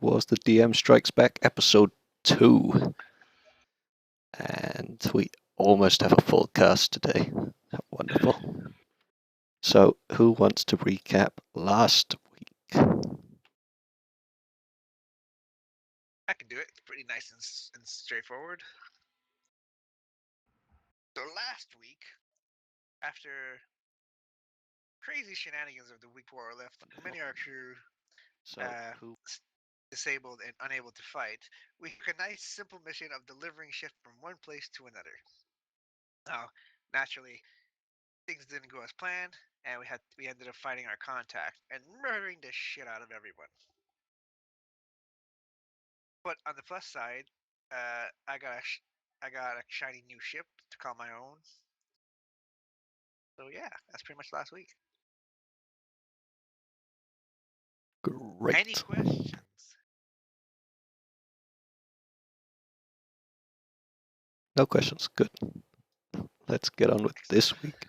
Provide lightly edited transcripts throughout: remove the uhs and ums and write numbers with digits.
was the DM Strikes Back episode 2. And we almost have a full cast today. Wonderful. So, who wants to recap last week? I can do it. It's pretty nice and straightforward. So last week, after crazy shenanigans of the week before our left, many of our crew disabled and unable to fight, we took a nice simple mission of delivering shit from one place to another. Now, naturally, things didn't go as planned, and we ended up fighting our contact and murdering the shit out of everyone. But on the plus side, I got a shiny new ship to call my own. So yeah, that's pretty much last week. Great. Any questions? No questions. Good. Let's get on with this week.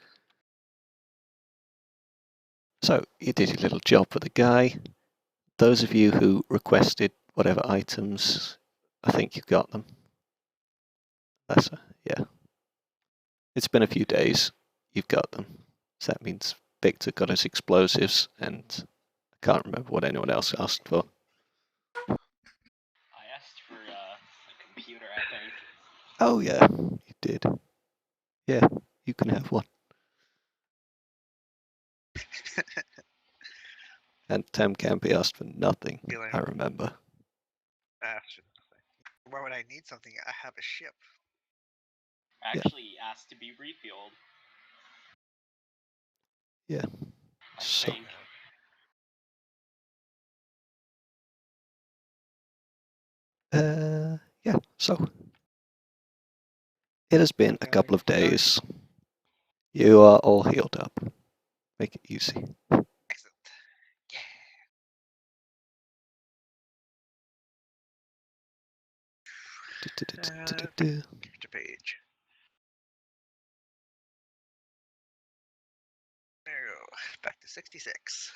So, you did your little job for the guy. Those of you who requested whatever items, I think you got them. Yeah. It's been a few days. You've got them. So that means Victor got his explosives, and I can't remember what anyone else asked for. I asked for a computer, I think. Oh yeah, you did. Yeah, you can have one. And Tam Campy asked for nothing, I remember. Why would I need something? I have a ship. Actually asked to be refueled. Yeah. I think. Yeah, so it has been a couple of days. You are all healed up. Make it easy. Excellent. Yeah. Character page. There you go. Back to 66.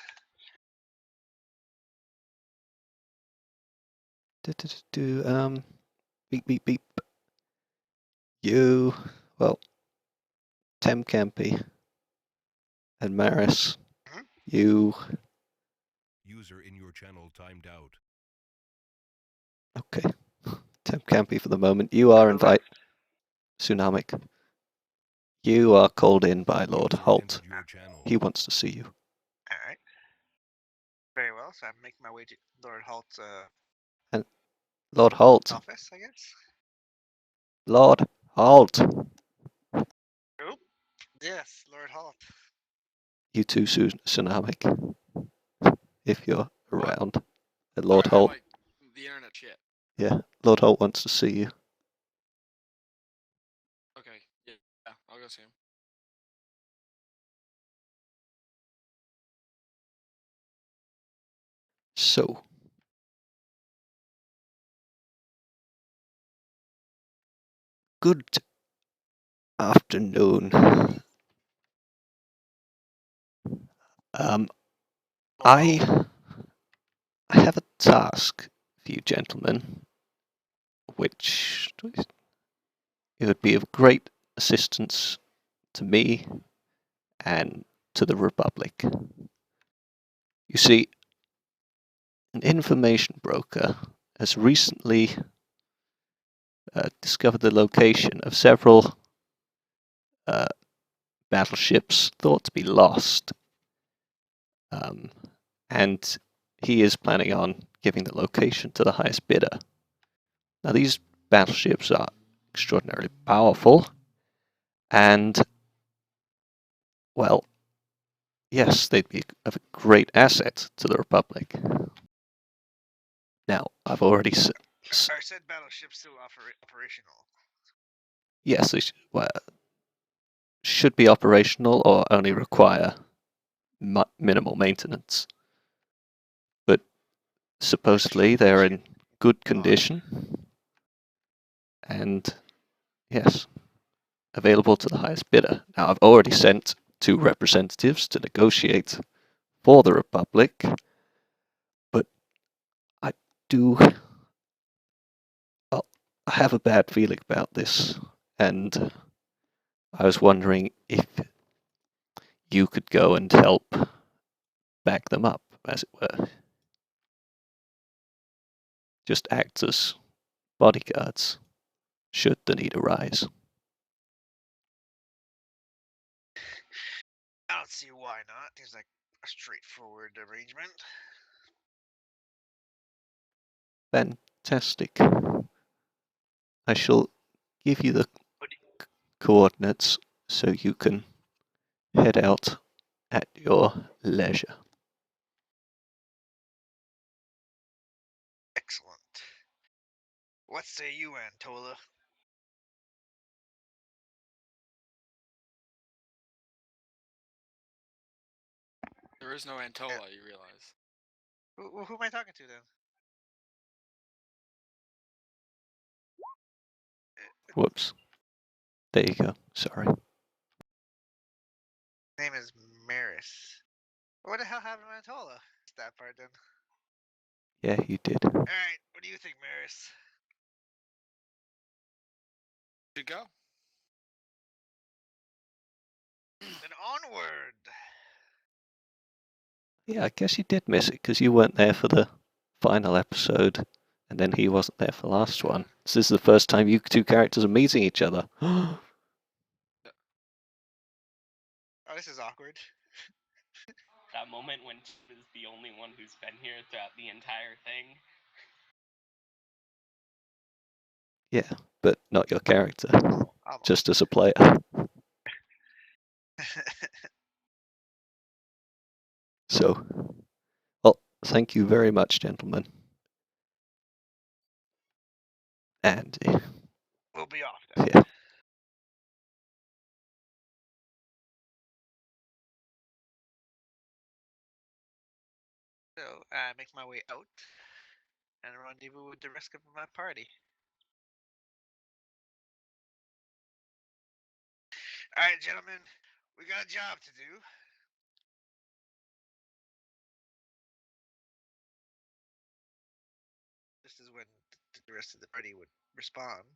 Beep, beep, beep. You, well, Tem Campy and Maris, you... User in your channel timed out. Okay. Tem Campy for the moment. You are invited... Tsunamic. You are called in by Lord Holt. He wants to see you. Alright. Very well, so I'm making my way to Lord Holt's and Lord Holt. Office, I guess. Lord Holt. Oh, yes, Lord Holt. You too, Tsunamic. If you're around. Lord Holt. Like the internet shit. Yeah, Lord Holt wants to see you. Okay, yeah, I'll go see him. So. Good afternoon. I have a task for you gentlemen, which it would be of great assistance to me and to the Republic. You see, an information broker has recently discovered the location of several battleships thought to be lost. And he is planning on giving the location to the highest bidder. Now, these battleships are extraordinarily powerful, and, well, yes, they'd be of a great asset to the Republic. Now, I've already said... Are said battleships still operational? Yes, they should be operational or only require minimal maintenance. But supposedly they're in good condition, and, yes, available to the highest bidder. Now, I've already sent 2 representatives to negotiate for the Republic, but do. Well, I have a bad feeling about this, and I was wondering if you could go and help back them up, as it were. Just act as bodyguards, should the need arise. I don't see why not. Seems like a straightforward arrangement. Fantastic. I shall give you the What do coordinates so you can head out at your leisure. Excellent. What say you, Antola? There is no Antola, you realize. Who am I talking to then? Whoops. There you go. Sorry. Name is Maris. What the hell happened to Antola? It's that part then. Yeah, you did. Alright, what do you think, Maris? Should go. Then onward! Yeah, I guess you did miss it because you weren't there for the final episode, and then he wasn't there for the last one. This is the first time you two characters are meeting each other. Oh, this is awkward. That moment when Tim is the only one who's been here throughout the entire thing. Yeah, but not your character, Almost. just as a player. So, well, thank you very much, gentlemen. And We'll be off then. yeah, So, I make my way out and rendezvous with the rest of my party. Alright, gentlemen, we got a job to do. This is when the rest of the party would respond.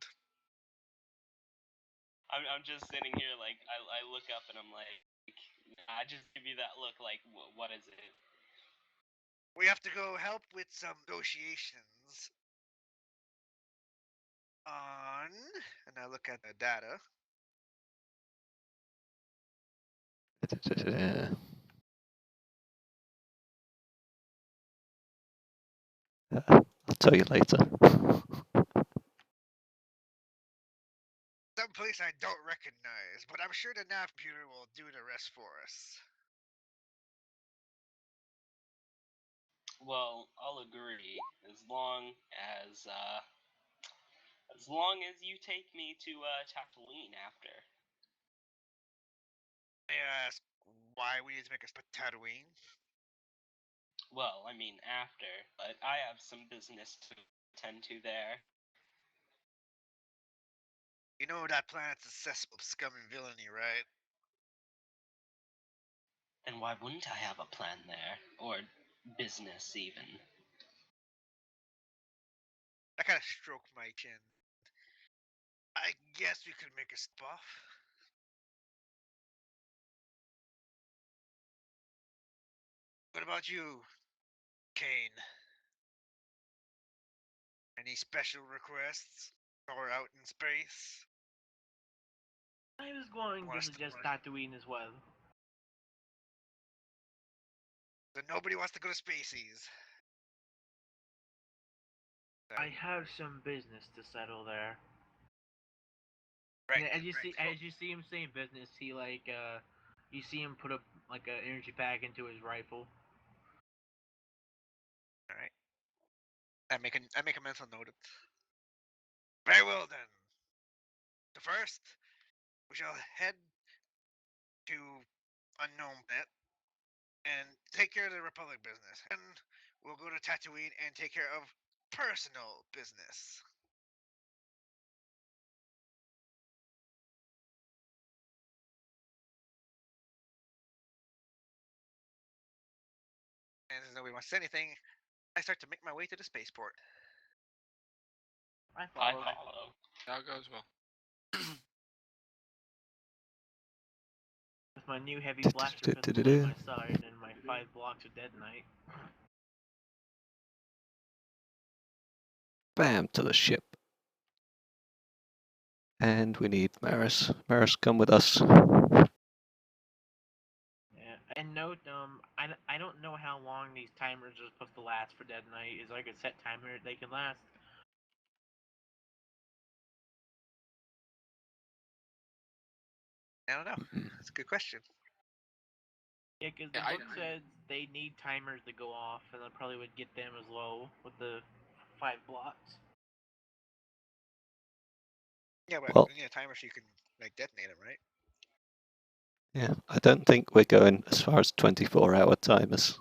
I'm just sitting here like I look up and I'm like, I just give you that look like, what is it? We have to go help with some negotiations on, and I look at the data. I'll tell you later. Someplace I don't recognize, but I'm sure the nav computer will do the rest for us. Well, I'll agree as long as you take me to Tatooine after. May I ask why we need to make a Tatooine? Well, I mean after, but I have some business to attend to there. You know that planet's a cesspool of scum and villainy, right? Then why wouldn't I have a plan there? Or business, even? I kind of stroke my chin. I guess we could make a spot. What about you, Kane? Any special requests? Or out in space? I was going to suggest Tatooine as well. So nobody wants to go to spaces. I have some business to settle there. Right. And as you see him saying business, he you see him put a like an energy pack into his rifle. All right. I make a mental note of it. Very well then. The first, we shall head to unknown planet and take care of the Republic business, and we'll go to Tatooine and take care of personal business. And since nobody wants to say anything, I start to make my way to the spaceport. I I follow. follow. That goes well. With my new heavy blaster pistol at my side and my 5 blocks of Dead Knight. Bam, to the ship. And we need Maris. Maris, come with us. Yeah. And note, I don't know how long these timers are supposed to last for Dead Knight. Is there like a set timer they can last? I don't know. That's a good question. Yeah, because the book said they need timers to go off, and that probably would get them as low with the 5 blocks. Yeah, but Well, you need a timer so you can like detonate them, right? yeah, I don't think we're going as far as 24-hour timers.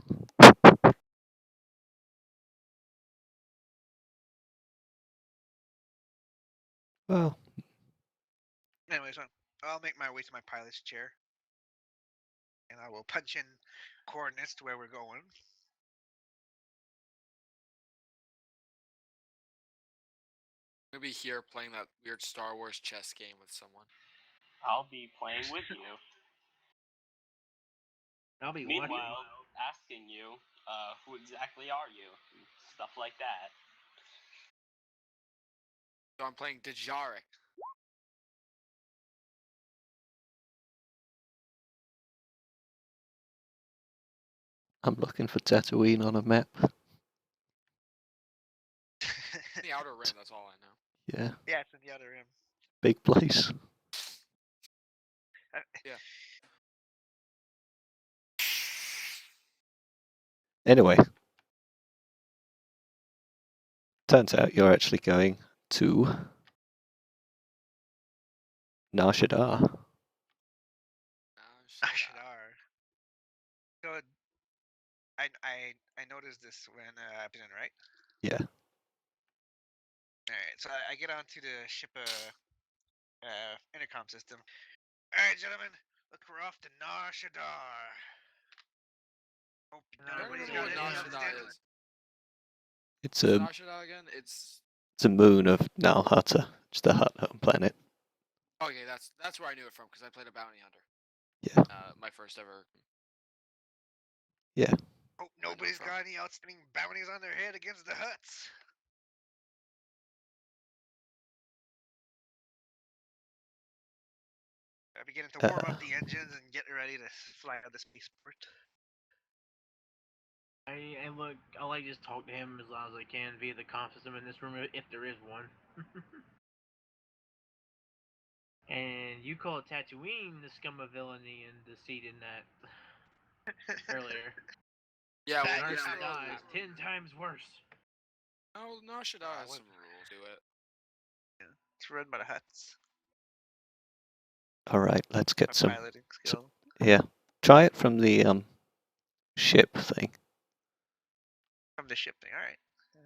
Well, Anyways, I'll make my way to my pilot's chair, and I will punch in coordinates to where we're going. I'm gonna be here playing that weird Star Wars chess game with someone. I'll be playing with you. I'll be Meanwhile, watching. asking you, who exactly are you? And stuff like that. So I'm playing Dejaric. I'm looking for Tatooine on a map. The Outer Rim, that's all I know. Yeah, Yeah, it's in the other rim. big place. Yeah. Anyway, turns out you're actually going to Nar Shaddaa. Ashidar. So I noticed this when I've been in, right? Yeah. Alright, so I get onto the ship intercom system. Alright, gentlemen, look, we're off to Nar Shaddaa. Hope I don't nobody's remember got what any Nar outstanding. Shaddaa is. It's What's a Nar Shaddaa again? It's moon of Nal Hutta. It's the Hutt home planet. okay. That's where I knew it from because I played a bounty hunter. Yeah. My first ever. Yeah. Hope nobody's got any outstanding bounties on their head against the Hutts. I beginning to warm up the engines and get ready to fly out the spaceport. I like just talk to him as long as I can via the conf system in this room if there is one. And you call Tatooine the scum of villainy and deceit in that earlier. Yeah, well, Nar there's Shaddaa is still. 10 times worse. No, Nar Shaddaa has what- some rules to it. Yeah, it's run by the Hutts. All right, let's My get some. piloting skill. Yeah. Try it from the ship thing. From the ship thing. Alright.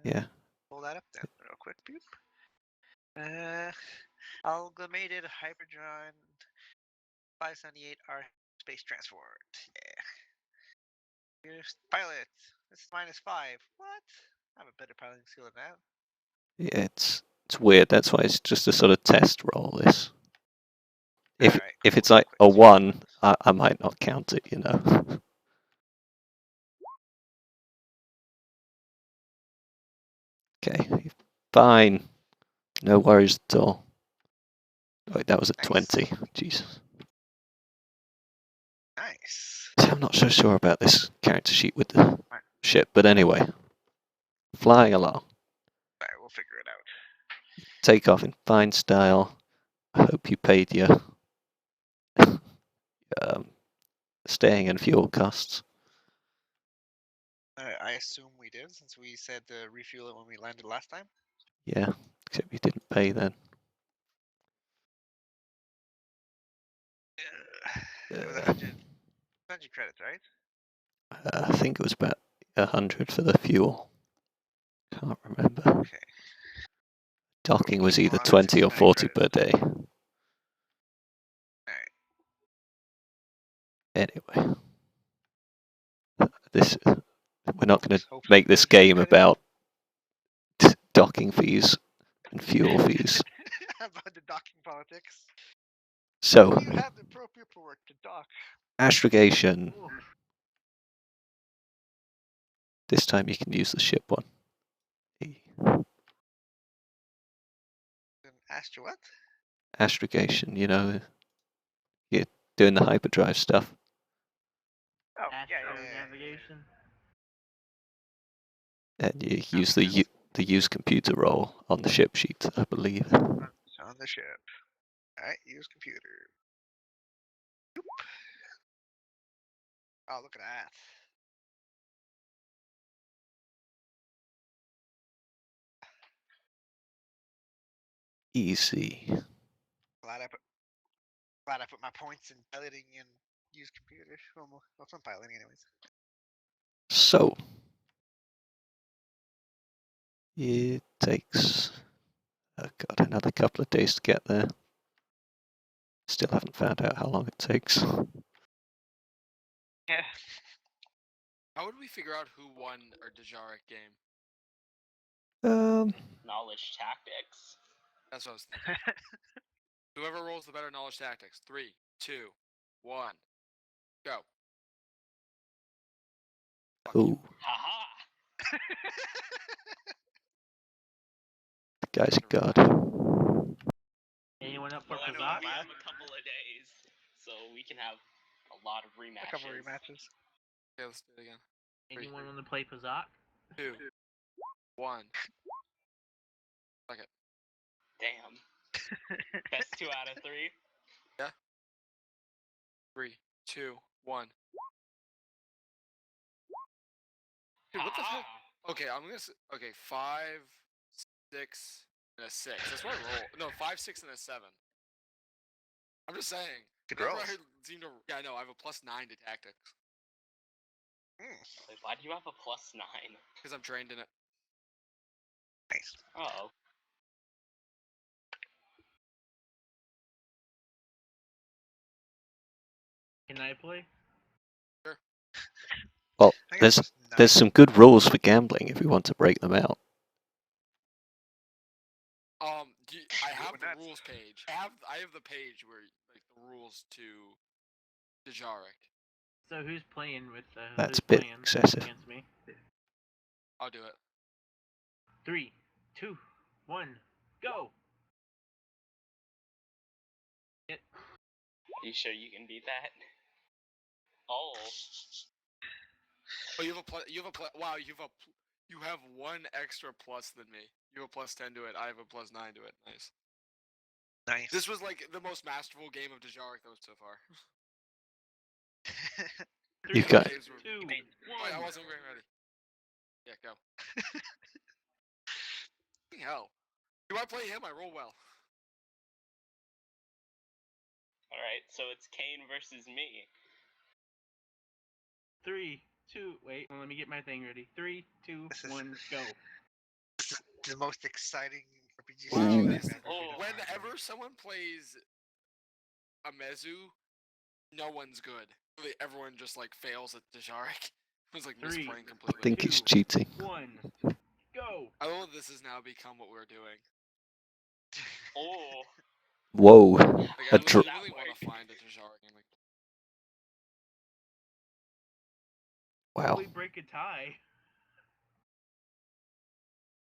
Yeah. Pull that up then, real quick. Boop. Amalgamated Hyperdron 578R space transport. Yeah. Here's pilot. This is -5. What? I have a better piloting skill than that. Yeah, it's weird. That's why it's just a sort of test roll. This. If Alright, if cool, it's like cool, a 1, I might not count it. You know. Okay. Fine. No worries at all. Wait, that was a Nice. 20. Jesus. Nice. See, I'm not so sure about this character sheet with the Right. ship, but anyway, flying along. Alright, we'll figure it out. Take off in fine style. I hope you paid your staying and fuel costs. I assume we did, since we said to refuel it when we landed last time. Yeah, except you didn't pay then. It was Uh, 100 credits, right? I think it was about 100 for the fuel. Can't remember. Okay. Docking was Keep either on to 20 or 20 40 credits. per day. Alright. Anyway, this We're not going to Hopefully make this we'll game get it. about docking fees and fuel fees. About the docking politics. So, Do you have the appropriate paperwork to dock? astrogation. Ooh. This time you can use the ship one. And Astro what? Astrogation, you know, you're doing the hyperdrive stuff. Oh, Astro navigation. And you use the use computer role on the ship sheet, I believe. It's on the ship. Alright, use computer. Yoop. Oh, look at that. Easy. Glad I put my points in piloting and use computer. Well, I'm piloting anyways. So, it takes, oh god, another couple of days to get there. Still haven't found out how long it takes. Yeah. How would we figure out who won our Dejaric game? Knowledge tactics. That's what I was thinking. Whoever rolls the better knowledge tactics. 3, 2, 1, go. Fuck you. Ooh, Haha! the guy's a god. Anyone up for Well, I know Pazak? we have a couple of days, so we can have a lot of rematches. A couple of rematches. Okay, let's do it again. Anyone want to play Pazak? 2, 1. Fuck it. Damn. Best 2 out of 3. 3, 2, 1. Dude, what the fuck? Okay, I'm gonna. Okay, 5, 6, and a 6. That's what I roll. No, 5, 6, and a 7. I'm just saying. Good Whenever rolls. I seem to. Yeah, I know. I have a +9 to tactics Wait, why do you have a +9? because I'm trained in it. Nice. Oh. Can I play? Well, I got there's plus 9. there's some good rules for gambling if we want to break them out. I have the That's- rules page. I have the page where like the rules to Dejaric. So who's playing with? That's who's a bit playing excessive. against me? I'll do it. 3, 2, 1, go! Are you sure you can beat that? Oh. Oh, you have a plus. Wow, you have 1 extra plus than me. You have a +10 to it. I have a +9 to it. Nice. Nice. This was like the most masterful game of Dejaric that was so far. You got- Games were- 2, Wait, I 1. wasn't getting ready. Yeah, go. Fucking hell. Do I play him? I roll well. Alright, so it's Kane versus me. 3, 2. Wait, let me get my thing ready. 3, 2, This is- 1, go. This is the most exciting RPG Wow, session Ooh. I've ever Oh. been a part of. Whenever someone plays a Mezu, no one's good. Really, everyone just like fails at Dejaric. It was like 3, misplaying I completely. think he's 2, cheating. 1, go! I love this has now become what we're doing. Oh. Whoa, Like, I a dr- really want to find a Dejaric game. Like, wow. We break a tie.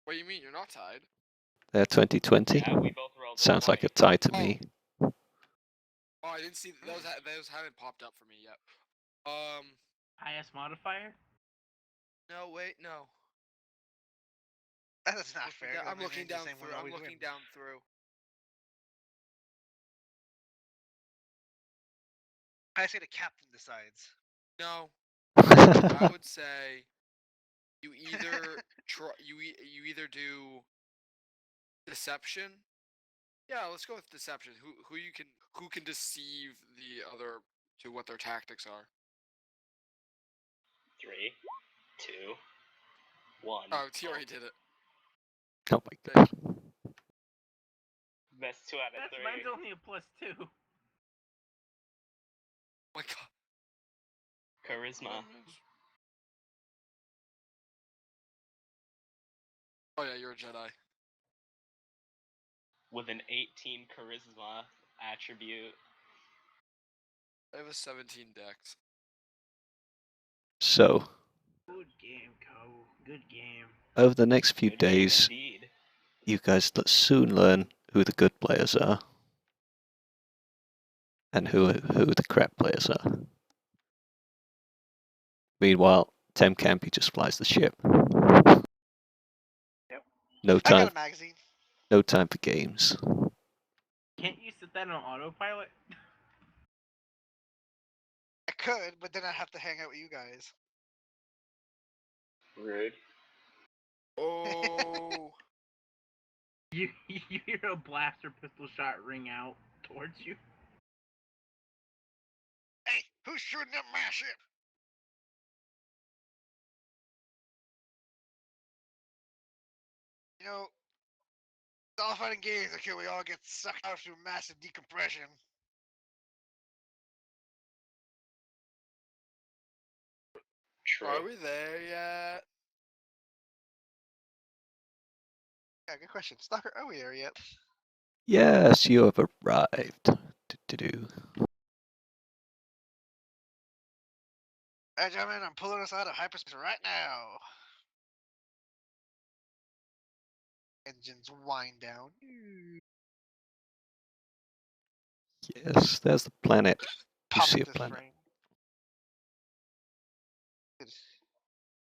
what do you mean? You're not tied? They're 2020. Yeah, we both rolled Sounds like a 20. tie to Oh. me. Oh, I didn't see those. Those haven't popped up for me yet. Highest modifier? No, wait, no. That's not fair. 'cause I'm my looking name's the down same one through. I'm always looking wins. down through. I say the captain decides. No, I would say you either you either do deception. Yeah, let's go with deception. Who can deceive the other to what their tactics are? 3, 2, 1. Oh, T already did it. Oh my god. Best 2 out of 3. Mine's only a +2. Oh my god. Charisma. Oh yeah, you're a Jedi. With an 18 charisma attribute. I have a 17 dex. So, Good game, Co. Good game. over the next few Good game days, indeed. you guys soon learn who the good players are and who the crap players are. Meanwhile, Tem Campy just flies the ship. Yep. No I got time, a magazine. no time for games. Can't you set that on autopilot? I could, but then I'd have to hang out with you guys. Rude. Oh. You hear a blaster pistol shot ring out towards you. Hey, who's shooting up my ship? You know, it's all fun and games until we all get sucked out through massive decompression. True. Are we there yet? Yeah, good question. Stalker, are we there yet? Yes, you have arrived. Do-do-do. Alright, gentlemen, I'm pulling us out of hyperspace right now. Engines wind down. Yes, there's the planet. You Pop see up a this planet. frame.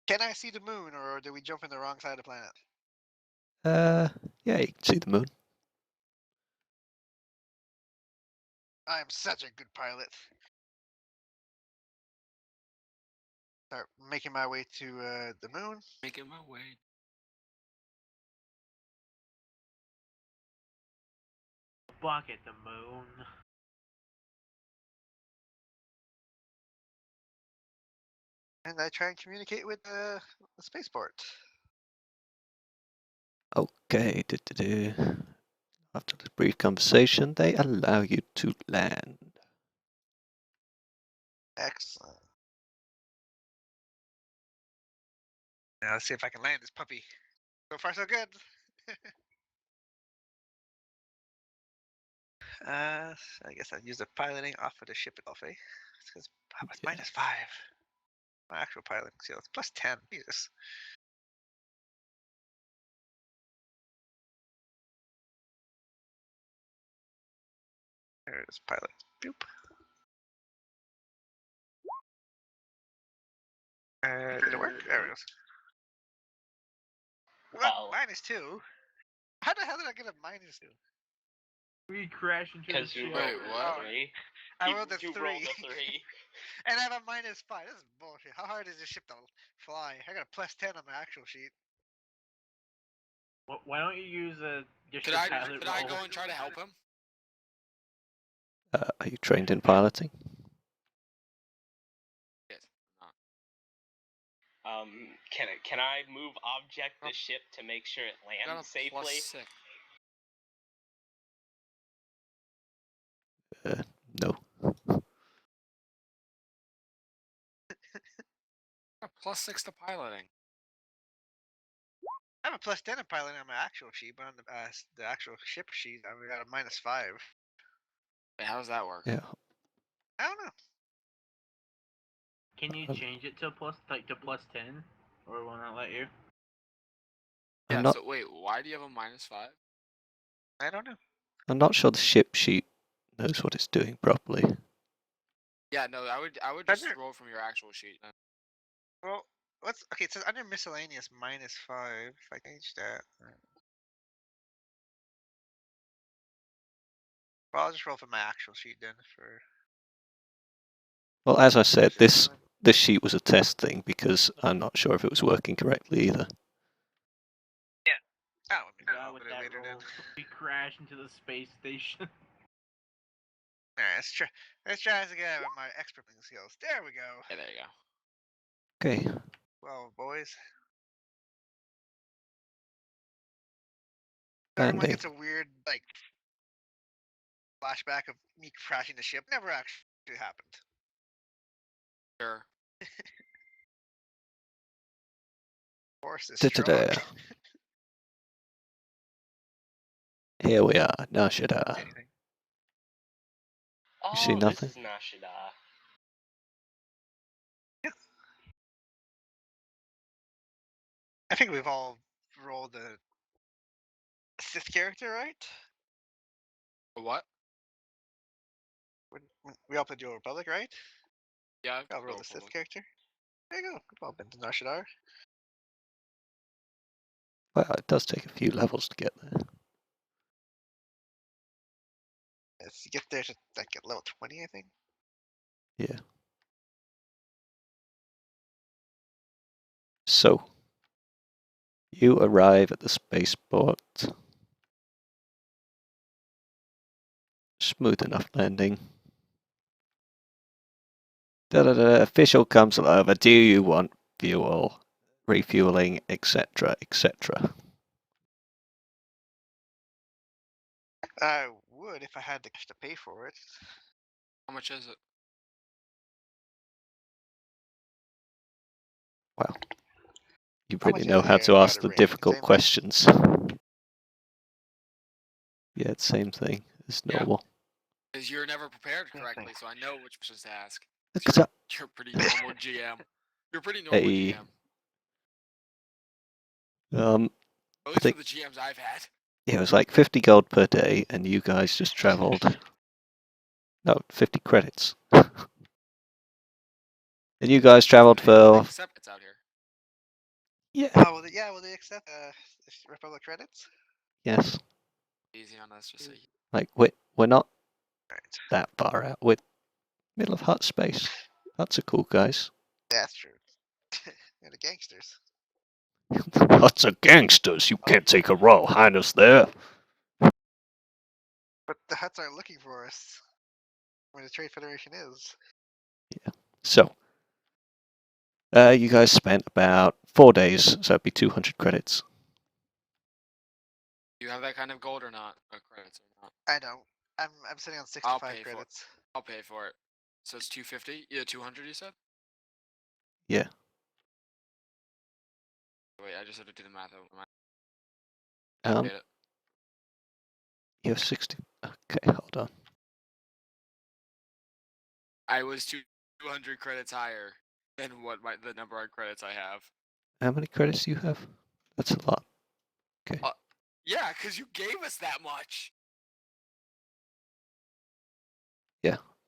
Can I see the moon, or did we jump in the wrong side of the planet? Yeah, you can see the moon. I am such a good pilot. Start making my way to the moon. Making my way. Block at the moon. And I try and communicate with the spaceport. Okay, do-do-do. After the brief conversation, they allow you to land. Excellent. Now let's see if I can land this puppy. So far, so good. I guess I'd use the piloting off of the ship itself, eh? It's Yeah. -5. My actual piloting skill is +10. Jesus. There's pilot. Boop. Did it work? There it goes. What? Well, -2? How the hell did I get a -2? We crash into the because you ship. rolled Wait, what? a 3. I rolled a You 3. rolled a 3. And I have a -5. This is bullshit. How hard is this ship to fly? I got a +10 on my actual sheet. Why don't you use a just Could a I pilot could I roll? go and try to help him? Are you trained in piloting? Yes. Not. Can I move object the ship to make sure it I got lands a safely? +6. No. I got a +6 to piloting. I have a +10 in piloting on my actual sheet, but on the actual ship sheet, I got a -5. Wait, how does that work? Yeah. I don't know. Can you change it to +10, or will not let you? Yeah. I'm not. So wait, why do you have a -5? I don't know. I'm not sure the ship sheet knows what it's doing properly. Yeah, no, I would But just there- roll from your actual sheet. Then. Well, let's. Okay, it says under miscellaneous -5. If I change that. Well, I'll just roll from my actual sheet then for. Well, as I said, This this sheet was a test thing because I'm not sure if it was working correctly either. Oh, maybe God, I'll with put it that later roll, then. we crash into the space station. Alright, let's try. Let's try this again with my expert skills. There we go. Yeah, there you go. Okay. Well, boys. Everyone Landing. gets a weird like flashback of me crashing the ship. Never actually happened. Sure. Force is Da-da-da. strong. Here we are, Nashida. Anything. Oh, see this nothing? is Nashida. I think we've all rolled a Sith character, right? What? We all played Dual Republic, right? Yeah. We all rolled a Sith character. There you go. We've all been to Nashidar. Well, it does take a few levels to get there. Yes, you get there to like at level 20, I think. Yeah. So, you arrive at the spaceport. Smooth enough landing. Official comes over. Do you want fuel, refueling, etc., etc.? I would if I had the cash to pay for it. How much is it? Wow. You How really much know is how the to ask powder the ring? difficult Same thing? questions. Yeah, it's same thing as Yeah. normal. Because you're never prepared Same correctly, thing. so I know which questions to ask. 'Cause Because You're pretty normal GM. You're a pretty normal Hey. GM. At least think- for the GMs I've had. it was like 50 gold per day, and you guys just traveled. No, 50 credits. And you guys traveled They for. accept it's out here. Yeah. Oh, will they accept Republic credits? Yes. Easy on us, just say. Like, we're not Right. that far out. We're middle of Hut space. Huts are cool, guys. That's true. They're the gangsters. Huts are gangsters. You can't take a Royal Highness there. But the Huts aren't looking for us. Where the Trade Federation is. So, you guys spent about 4 days, so that'd be 200 credits. Do you have that kind of gold or not? Or credits or not? I don't. I'm sitting on 65 pay for it. credits. I'll pay for it. So it's 250? Yeah, 200 you said? Yeah. Wait, I just have to do the math over my. I Um, paid it. you have 60. Okay, hold on. I was 200 credits higher than what the number of credits I have. How many credits do you have? That's a lot. Okay. Yeah, because you gave us that much.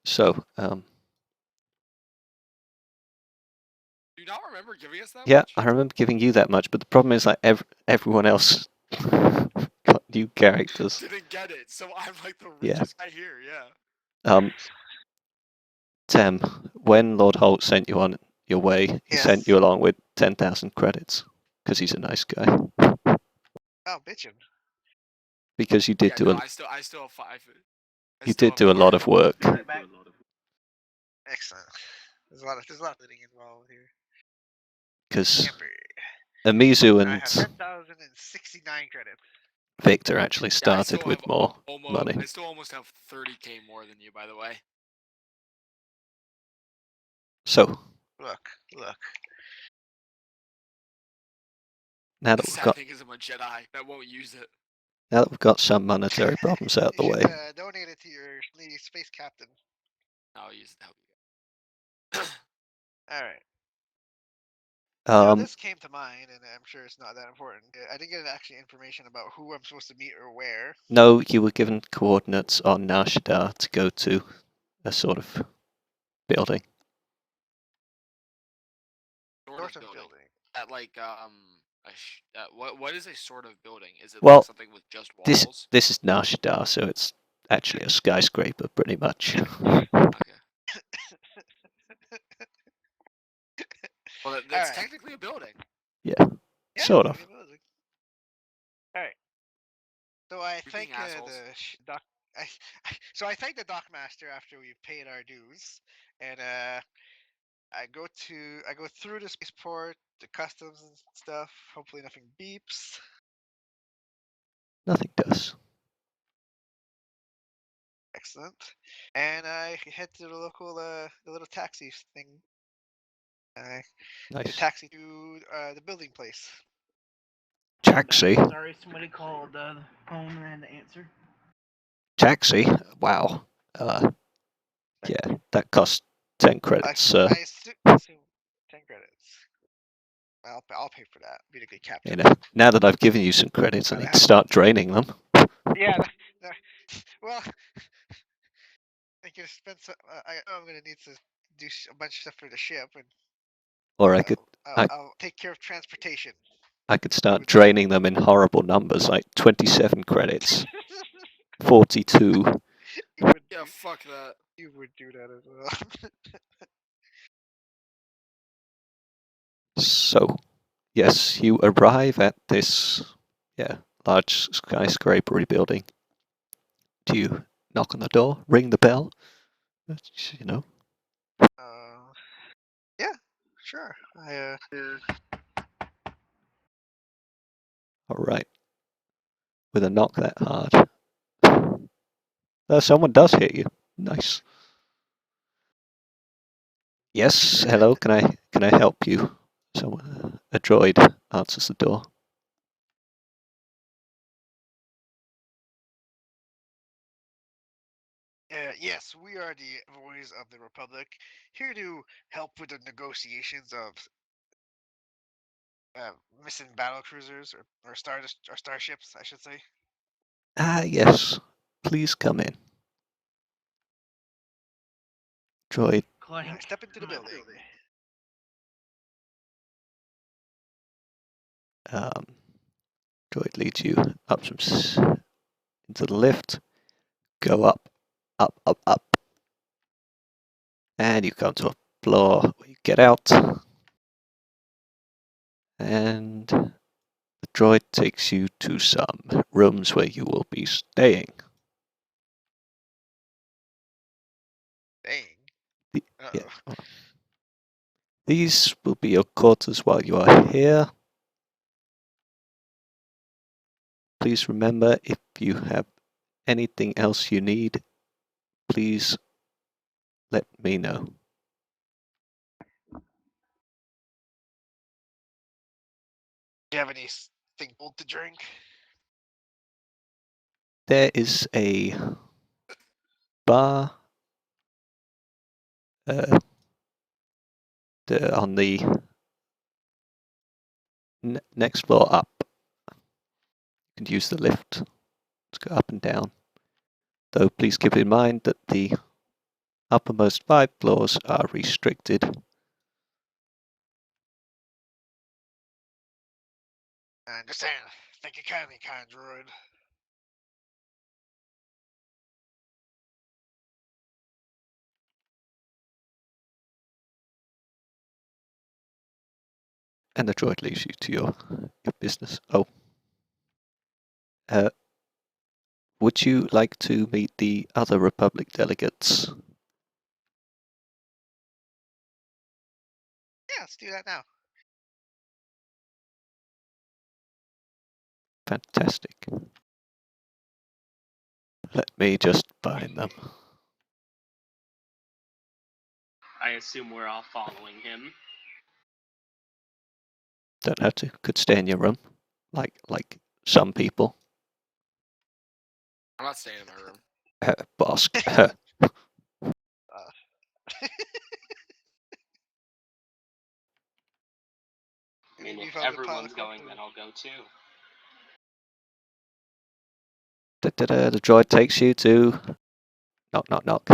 So, Do you not remember giving us that yeah, much? I remember giving you that much, but the problem is like everyone else got new characters. Didn't get it, so I'm like the Yeah. richest guy here. Yeah. Tem, when Lord Holt sent you on your way, he Yes. sent you along with 10,000 credits because he's a nice guy. Oh, bitchin'. Because you did Yeah, do no, a I still have 5. I you still did have do a 4. lot of work. Excellent. There's a lot of editing involved here. Because Camper. Amizu I have and 10,069 credits. Victor actually Yeah, I started still with have more almost. money. I still almost have 30k more than you, by the way. So Look. now The that we've sad got thing is I'm a Jedi that won't use it. now that we've got some monetary problems out the You way, should donate it to your space captain. I'll use it to help you guys. Alright. Now, um, this came to mind, and I'm sure it's not that important. I didn't get actually information about who I'm supposed to meet or where. no, you were given coordinates on Nashidar to go to a sort of building. Sort of building. At like what is a sort of building? Is it Well, like something with just walls? This is Nashidar, so it's actually a skyscraper, pretty much. Okay. Well, that's Alright. technically a building. Yeah, sort of. Alright. So I You're thank being assholes. doc. So I thank the dockmaster after we've paid our dues, and I go through the spaceport, the customs and stuff. Hopefully nothing beeps. Nothing does. Excellent. And I head to the local the little taxi thing. I Nice. taxi to the building place. Taxi? Sorry, somebody called home and had to answer. Taxi? Wow. Yeah, that costs 10 credits, sir. I assume 10 credits. I'll pay for that. Be a good captain. You know, now that I've given you some credits, I need to start draining them. Yeah. Well, I can spend some. I know I'm gonna need to do a bunch of stuff for the ship, and Or I I'll take care of transportation. could start draining them in horrible numbers, like 27 credits, 42. You would Yeah, do, fuck that. you would do that as well. So, yes, you arrive at this, large skyscraper building. Do you knock on the door, ring the bell? You know, Yeah, sure. all right. With a knock that hard, someone does hit you. Nice. Yes, hello. Can I help you? Someone, a droid answers the door. Yes, we are the voice of the Republic, here to help with the negotiations of missing battle cruisers or starships, I should say. Ah, yes. Please come in. Droid. Clank. Step into the building. Um, droid leads you up into the lift. Go up, up, up, up. And you come to a floor where you get out. And the droid takes you to some rooms where you will be staying. Dang. Yeah, well, these will be your quarters while you are here. Please remember, if you have anything else you need, please let me know. Do you have anything cold to drink? There is a bar on the next floor up. You can use the lift to go up and down. Though please keep in mind that the uppermost 5 floors are restricted. I understand. Thank you kindly, kind droid. And the droid leads you to your business. Oh. Would you like to meet the other Republic delegates? Yeah, let's do that now. Fantastic. Let me just find them. I assume we're all following him. Don't have to. Could stay in your room, like some people. I'm not staying in my room. Boss. I mean, if everyone's going, then I'll go too. The droid takes you to knock, knock, knock.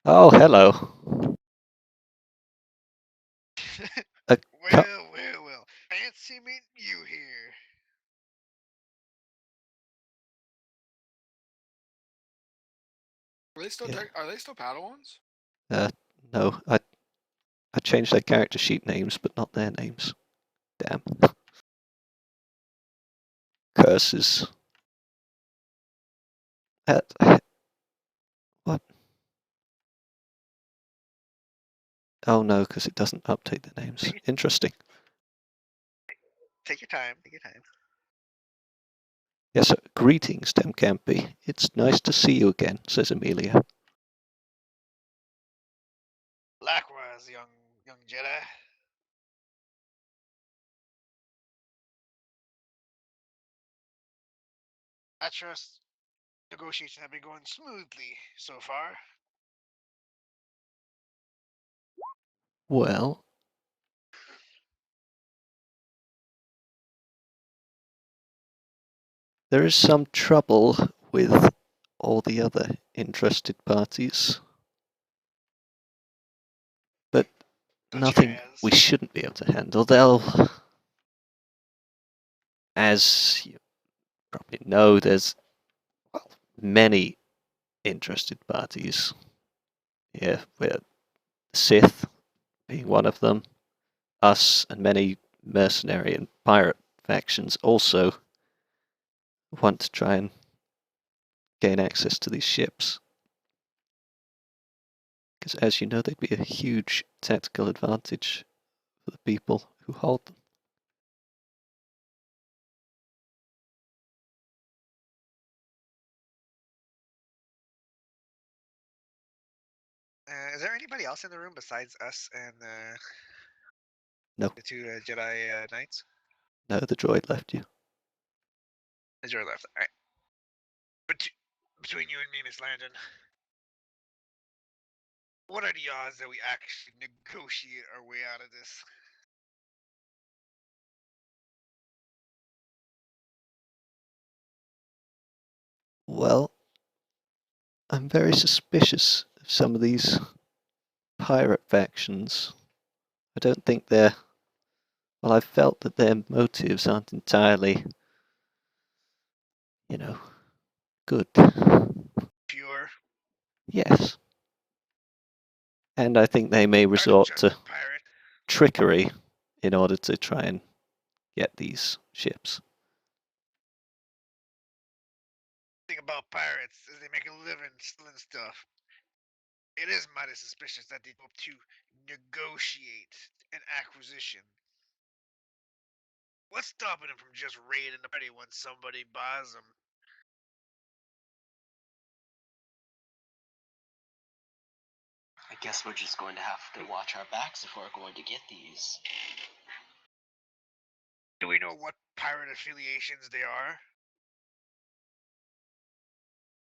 Oh, hello. Well. Fancy meeting you here. Are they still Padawans? No, I changed their character sheet names, but not their names. Damn. Curses. What? Oh no, because it doesn't update the names. Interesting. Take your time. Yes, greetings, Campy. It's nice to see you again, says Amelia. Likewise, young Jedi. I trust negotiations have been going smoothly so far. Well, there is some trouble with all the other interested parties, but Such nothing as we shouldn't be able to handle. They'll, as you probably know, there's many interested parties here, with Sith being one of them, us and many mercenary and pirate factions also want to try and gain access to these ships. Because as you know, they'd be a huge tactical advantage for the people who hold them. is there anybody else in the room besides us and No. the two Jedi Knights? No, the droid left you. Is your left? All right. But between you and me, Miss Landon, what are the odds that we actually negotiate our way out of this? Well, I'm very suspicious of some of these pirate factions. I don't think they're. Well, I've felt that their motives aren't entirely, good. Pure. Yes. And I think they may I don't resort trust to a pirate. trickery in order to try and get these ships. The thing about pirates is they make a living stealing stuff. It is mighty suspicious that they hope to negotiate an acquisition. What's stopping them from just raiding the party when somebody buys them? I guess we're just going to have to watch our backs if we're going to get these. Do we know what pirate affiliations they are?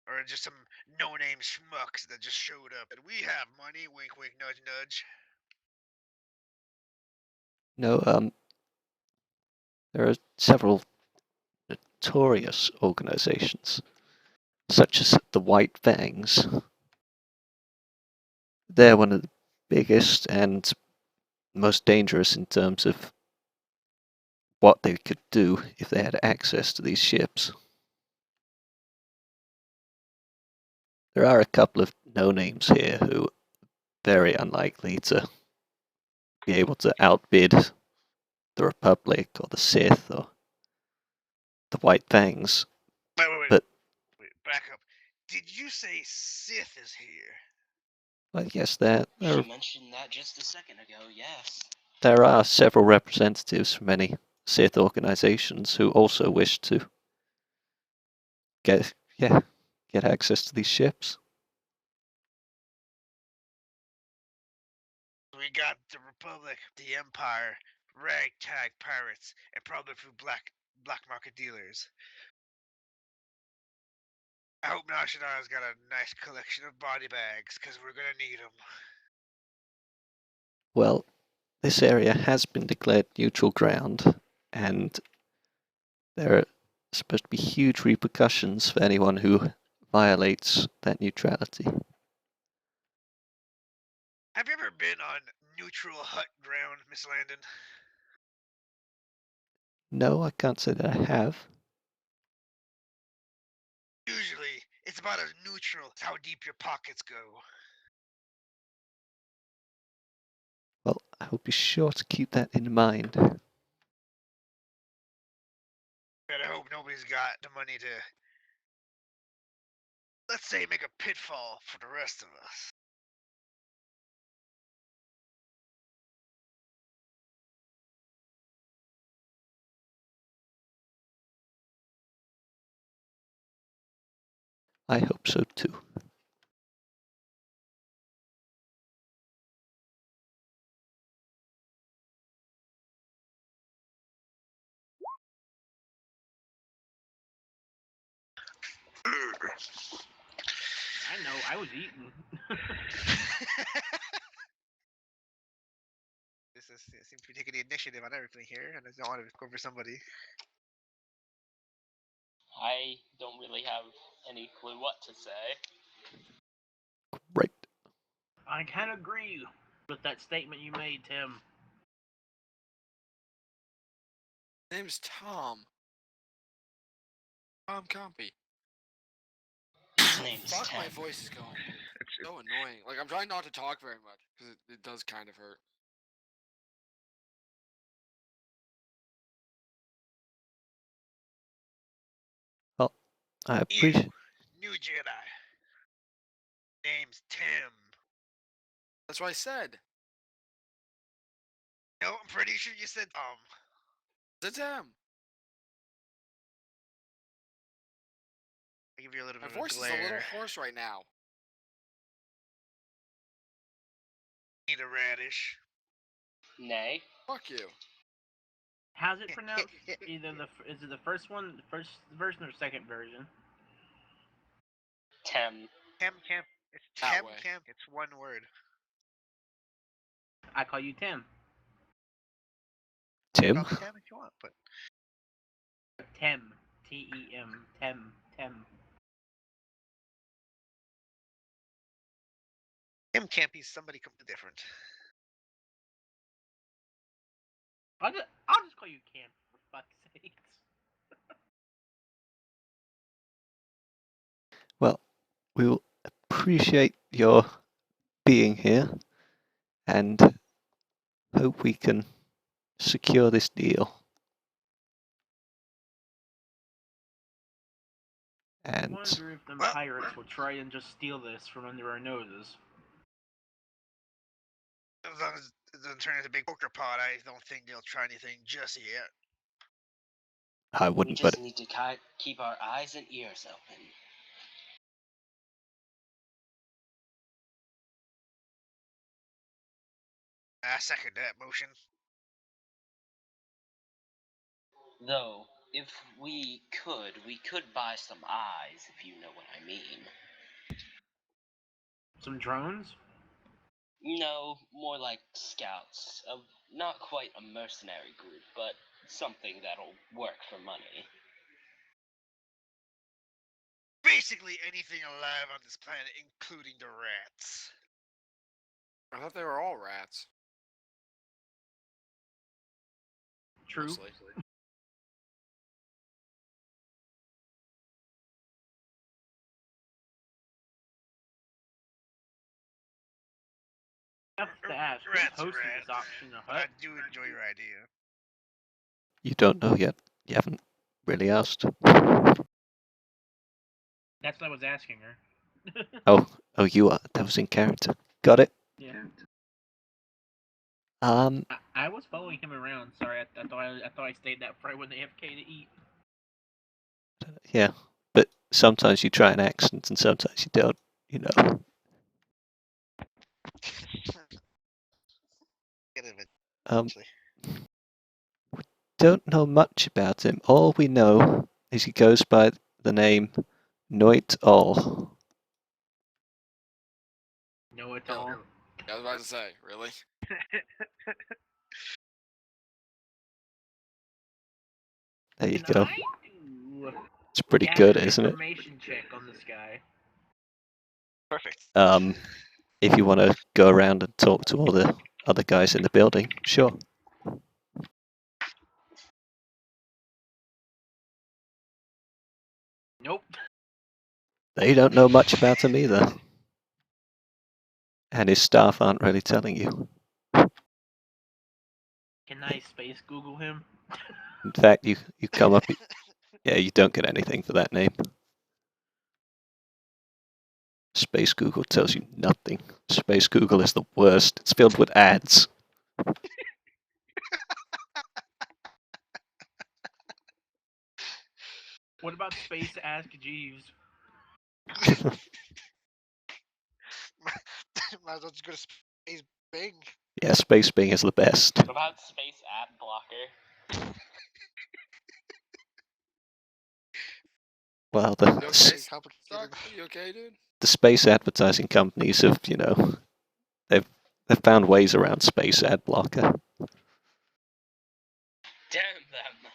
Or just some no-name schmucks that just showed up and we have money, wink wink nudge nudge. No, there are several notorious organizations, such as the White Fangs. They're one of the biggest and most dangerous in terms of what they could do if they had access to these ships. There are a couple of no-names here who are very unlikely to be able to outbid the Republic or the Sith or the White Fangs. Wait, back up. Did you say Sith is here? I guess She mentioned that just a second ago, yes. there are several representatives from many Sith organizations who also wish to get access to these ships. We got the Republic, the Empire, ragtag pirates, and probably a few black market dealers. I hope Nashidara's got a nice collection of body bags, because we're gonna need them. Well, this area has been declared neutral ground, and there are supposed to be huge repercussions for anyone who violates that neutrality. Have you ever been on neutral hut ground, Miss Landon? No, I can't say that I have. Usually, it's about as neutral as how deep your pockets go. Well, I will be sure to keep that in mind. Better hope nobody's got the money to, let's say, make a pitfall for the rest of us. I hope so too. I know, I was eating. This seems to be taking the initiative on everything here, and I don't want to go for somebody. I don't really have any clue what to say. Right. I can agree with that statement you made, Tim. Name's Tom. Tom Compy. His name's Fuck, my Tim. voice is going. So annoying. Like, I'm trying not to talk very much because it does kind of hurt. I appreciate. New Jedi. Name's Tim. That's what I said. No, I'm pretty sure you said It's him. I give you a little My bit of a voice is a little glare. hoarse right now. Need a radish. Nay. Fuck you. How's it pronounced? Is it the first one, the first version or second version? Tem. Tem. It's That Tem. way. It's one word. I call you Tim. Tim. Call me Tem if you want, but Tem. T-E-M. Tem. Tim can't be somebody completely different. I'll just call you Cam, for fuck's sakes. Well, we will appreciate your being here and hope we can secure this deal. I And wonder if them pirates will try and just steal this from under our noses. As long as it doesn't turn into a big poker pot, I don't think they'll try anything just yet. I We wouldn't, just but need to keep our eyes and ears open. I second that motion. Though, if we could buy some eyes, if you know what I mean. Some drones? No, more like scouts. Not quite a mercenary group, but something that'll work for money. Basically anything alive on this planet, including the rats. I thought they were all rats. True. Mostly. I have to ask, who's Rats, hosting rats. this auction? The I Hut? do enjoy your idea. you don't know yet. You haven't really asked. That's what I was asking her. Oh, you are. That was in character. Got it. Yeah. I was following him around. Sorry, I thought I stayed that far when they AFK to eat. Yeah, but sometimes you try an accent and sometimes you don't. You know. Get it Um, eventually. don't know much about him. All we know is he goes by the name Noit All. Know it Oh. all. I was about to say, really? There you Can go. I do It's pretty gather good, isn't it? information check on this guy? Perfect. If you want to go around and talk to all the other guys in the building, sure. Nope. They don't know much about him either. And his staff aren't really telling you. Can I space Google him? In fact, you come up. Yeah, you don't get anything for that name. Space Google tells you nothing. Space Google is the worst. It's filled with ads. What about space Ask Jeeves? Might as well just go to Space Bing. Yeah, Space Bing is the best. What about Space Ad Blocker? Well, You the, okay, Very s- complicated. Stock? You okay, dude? the space advertising companies have, they've found ways around space ad blocker. Damn them.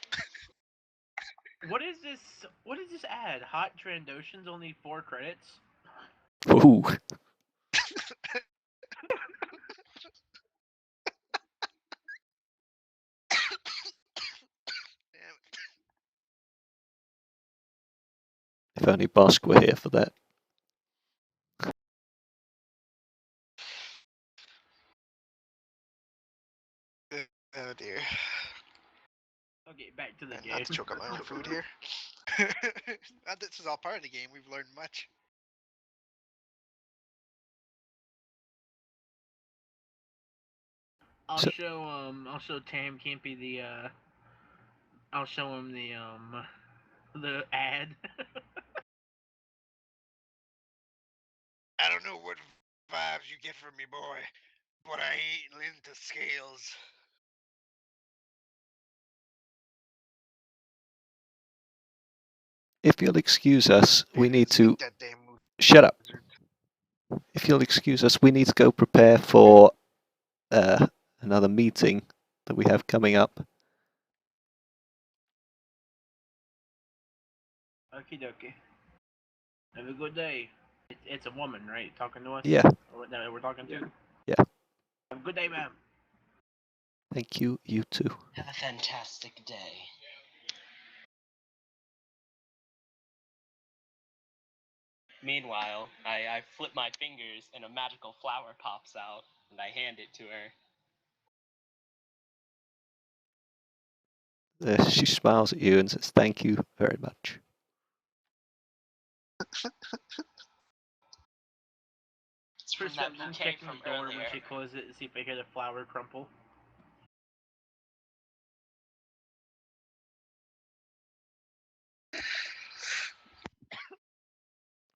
What is this? What is this ad? Hot Trandoshans, only 4 credits. Ooh, Damn it. if only Bosk were here for that. Oh dear. Okay, back to the And game. not to choke up my own food here. This is all part of the game. We've learned much. I'll So- show Tam Campy I'll show him the ad. I don't know what vibes you get from me, boy, but I ain't into scales. If you'll excuse us, we need to Speak that damn mood. shut up. If you'll excuse us, we need to go prepare for another meeting that we have coming up. Okie dokie. Have a good day. It's a woman, right? Talking to us? Yeah, Or that we're talking to? Yeah. Have a good day, ma'am. thank you. You too. Have a fantastic day. Meanwhile, I flip my fingers and a magical flower pops out, and I hand it to her. She smiles at you and says, "Thank you very much." It's from that Perception bouquet checking from the door earlier. when she closes it to see if I hear the flower crumple.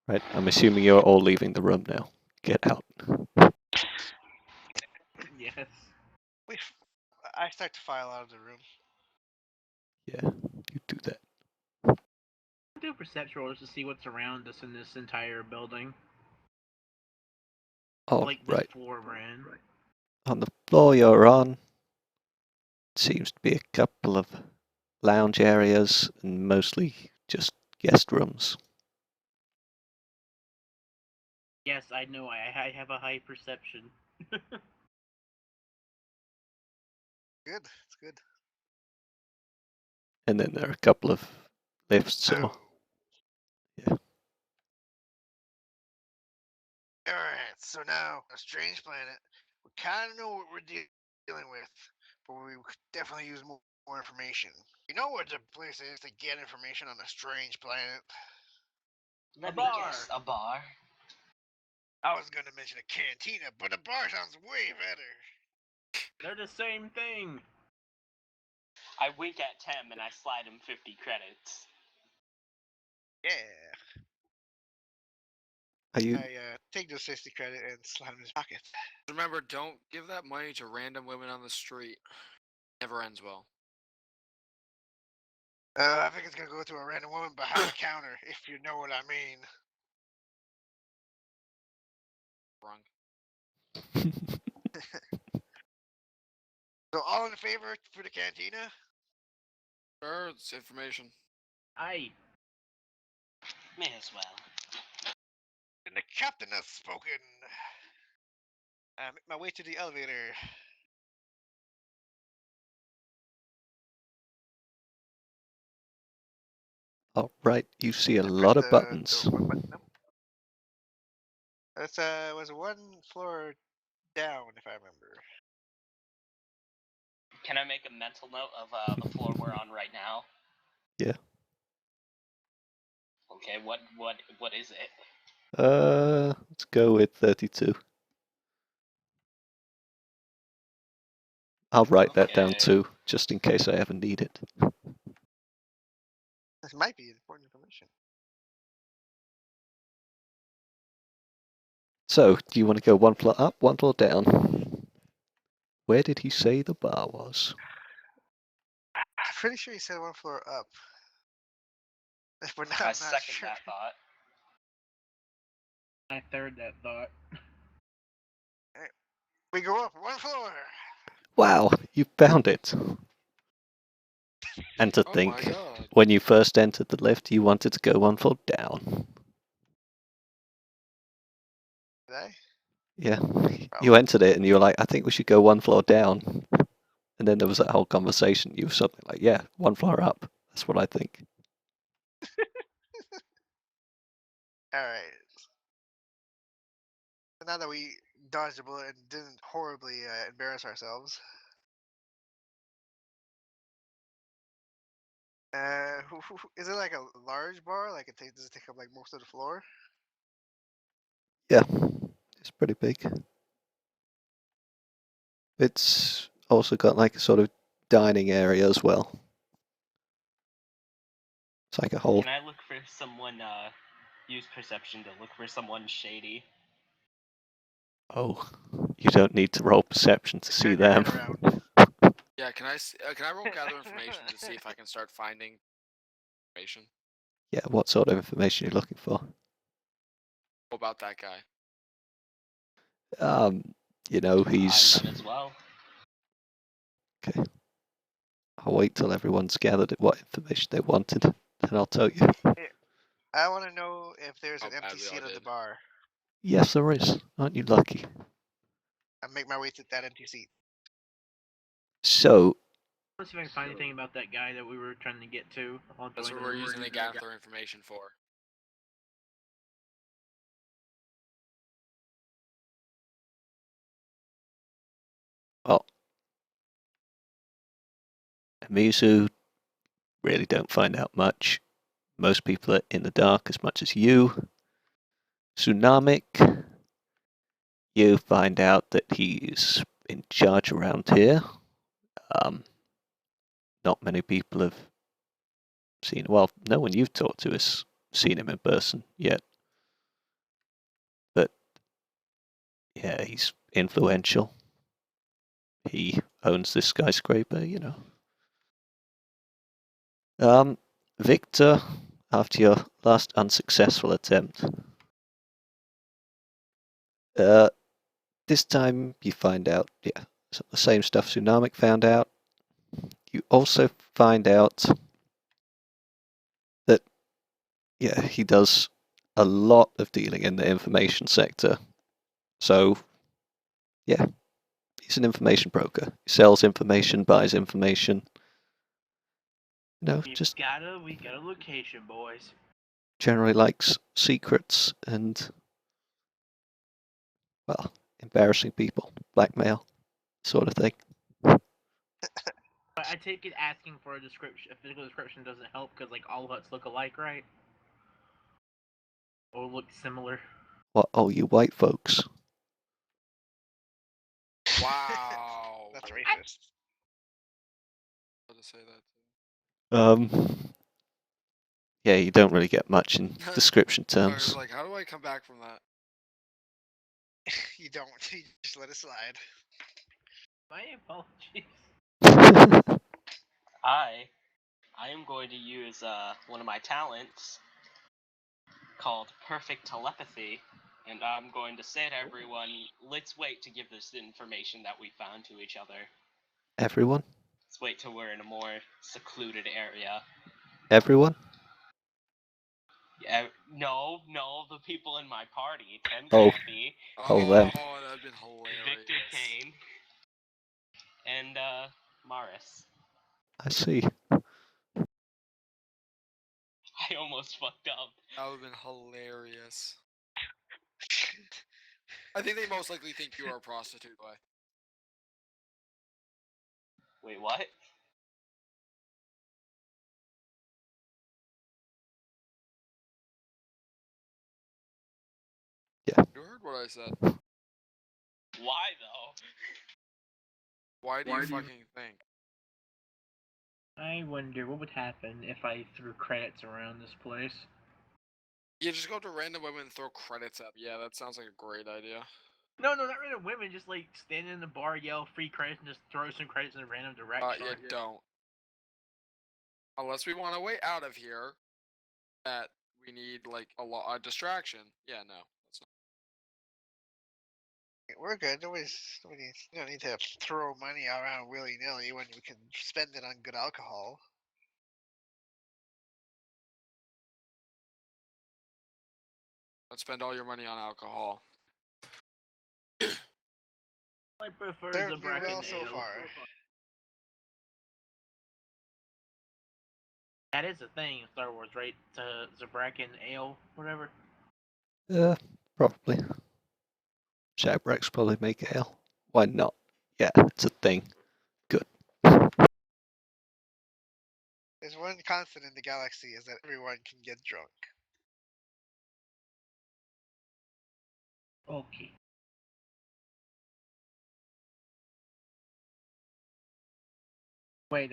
Right. I'm assuming you're all leaving the room now. Get out. Yes. I start to file out of the room. Yeah, you do that. Do perception rolls to see what's around us in this entire building. All Like right. this floor we're in. On the floor you're on seems to be a couple of lounge areas and mostly just guest rooms. Yes, I know. I have a high perception. Good. It's good. And then there are a couple of lifts or Alright, so now, a strange planet. We kind of know what we're dealing with, but we could definitely use more information. You know what the place is to get information on a strange planet? Let A me bar. guess, a bar? I was gonna mention a cantina, but a bar sounds way better. They're the same thing. I wink at Tem and I slide him 50 credits. Yeah. are you I take those 60 credit and slide them in his pocket. Remember, don't give that money to random women on the street. Never ends well. I think it's gonna go to a random woman behind the counter, if you know what I mean. Wrong. So all in favor for the cantina? Sure, it's information. Aye. May as well. And the captain has spoken. I make my way to the elevator. all right? You see a I lot press of buttons. what button? Nope. That's was one floor down, if I remember. Can I make a mental note of the floor we're on right now? Yeah. Okay, what is it? Let's go with 32. I'll write that down Okay. too, just in case I ever need it. This might be important information. So, do you want to go one floor up, one floor down? Where did he say the bar was? I'm pretty sure he said one floor up. But now I I'm not second sure. that thought. I third that thought. We go up one floor. Wow, you found it. And to Oh my think, god. when you first entered the lift, you wanted to go one floor down. Did I? Yeah. You Probably. entered it and you were like, I think we should go one floor down. And then there was that whole conversation. You were something like, yeah, one floor up. That's what I think. All right. So now that we dodged a bullet and didn't horribly embarrass ourselves, is it like a large bar? Like does it take up like most of the floor? Yeah, it's pretty big. It's also got like a sort of dining area as well. It's like a whole. Can I look for someone? Use perception to look for someone shady. Oh, you don't need to roll perception to see Turn your them. head around. Yeah, can I roll gather information to see if I can start finding information Yeah, what sort of information are you looking for? about that guy? You know, I he's. might as well. Okay. I'll wait till everyone's gathered what information they wanted, then I'll tell you. I want to know if there's How an empty badly I seat at the did. bar. Yes, there is. Aren't you lucky? I make my way to that empty seat. So, Let's see if I can find anything about that guy that we were trying to get to. That's what we're using the gather information for. well, Mizu really don't find out much. Most people are in the dark as much as you. Tsunamic, you find out that he's in charge around here. Not many people have seen. Well, no one you've talked to has seen him in person yet. But yeah, he's influential. He owns this skyscraper, you know. Victor, after your last unsuccessful attempt, this time you find out, yeah, the same stuff Tsunamic found out. You also find out that, yeah, he does a lot of dealing in the information sector. So, yeah, he's an information broker. He sells information, buys information. You know, just We got a location, boys. generally likes secrets and, well, embarrassing people, blackmail, sort of thing. But I take it asking for a physical description doesn't help because like all huts look alike, right? Or look similar. What, oh, you white folks. Wow. That's racist. How to say that? Yeah, you don't really get much in description I was terms. like, how do I come back from that? You don't. You just let it slide. My apologies. I am going to use one of my talents called perfect telepathy, and I'm going to say to everyone, let's wait to give this information that we found to each other. Everyone? Let's wait till we're in a more secluded area. Everyone? Yeah, no, the people in my party, Tim Oh. Cappy, Oh, them. Oh, that'd been hilarious. Victor Kane, and Maris. I see. I almost fucked up. That would have been hilarious. I think they most likely think you are a prostitute, boy. Wait, what? Yeah. You heard what I said. Why though? Why do you fucking think? I wonder what would happen if I threw credits around this place. Yeah, just go up to random women and throw credits at. Yeah, that sounds like a great idea. No, not random women. Just like stand in the bar, yell free credits, and just throw some credits in a random direction. Yeah, don't. Unless we want a way out of here. that we need like a distraction. Yeah, no, that's not. We're good. Nobody, you don't need to throw money around willy nilly when we can spend it on good alcohol. Don't spend all your money on alcohol. I prefer Served me Zabrak well and so ale. far. That is a thing in Star Wars, right? Zabrak and ale, whatever. Probably. Shipwrecks probably make ale. Why not? Yeah, it's a thing. Good. There's one constant in the galaxy is that everyone can get drunk. Okay. Wait,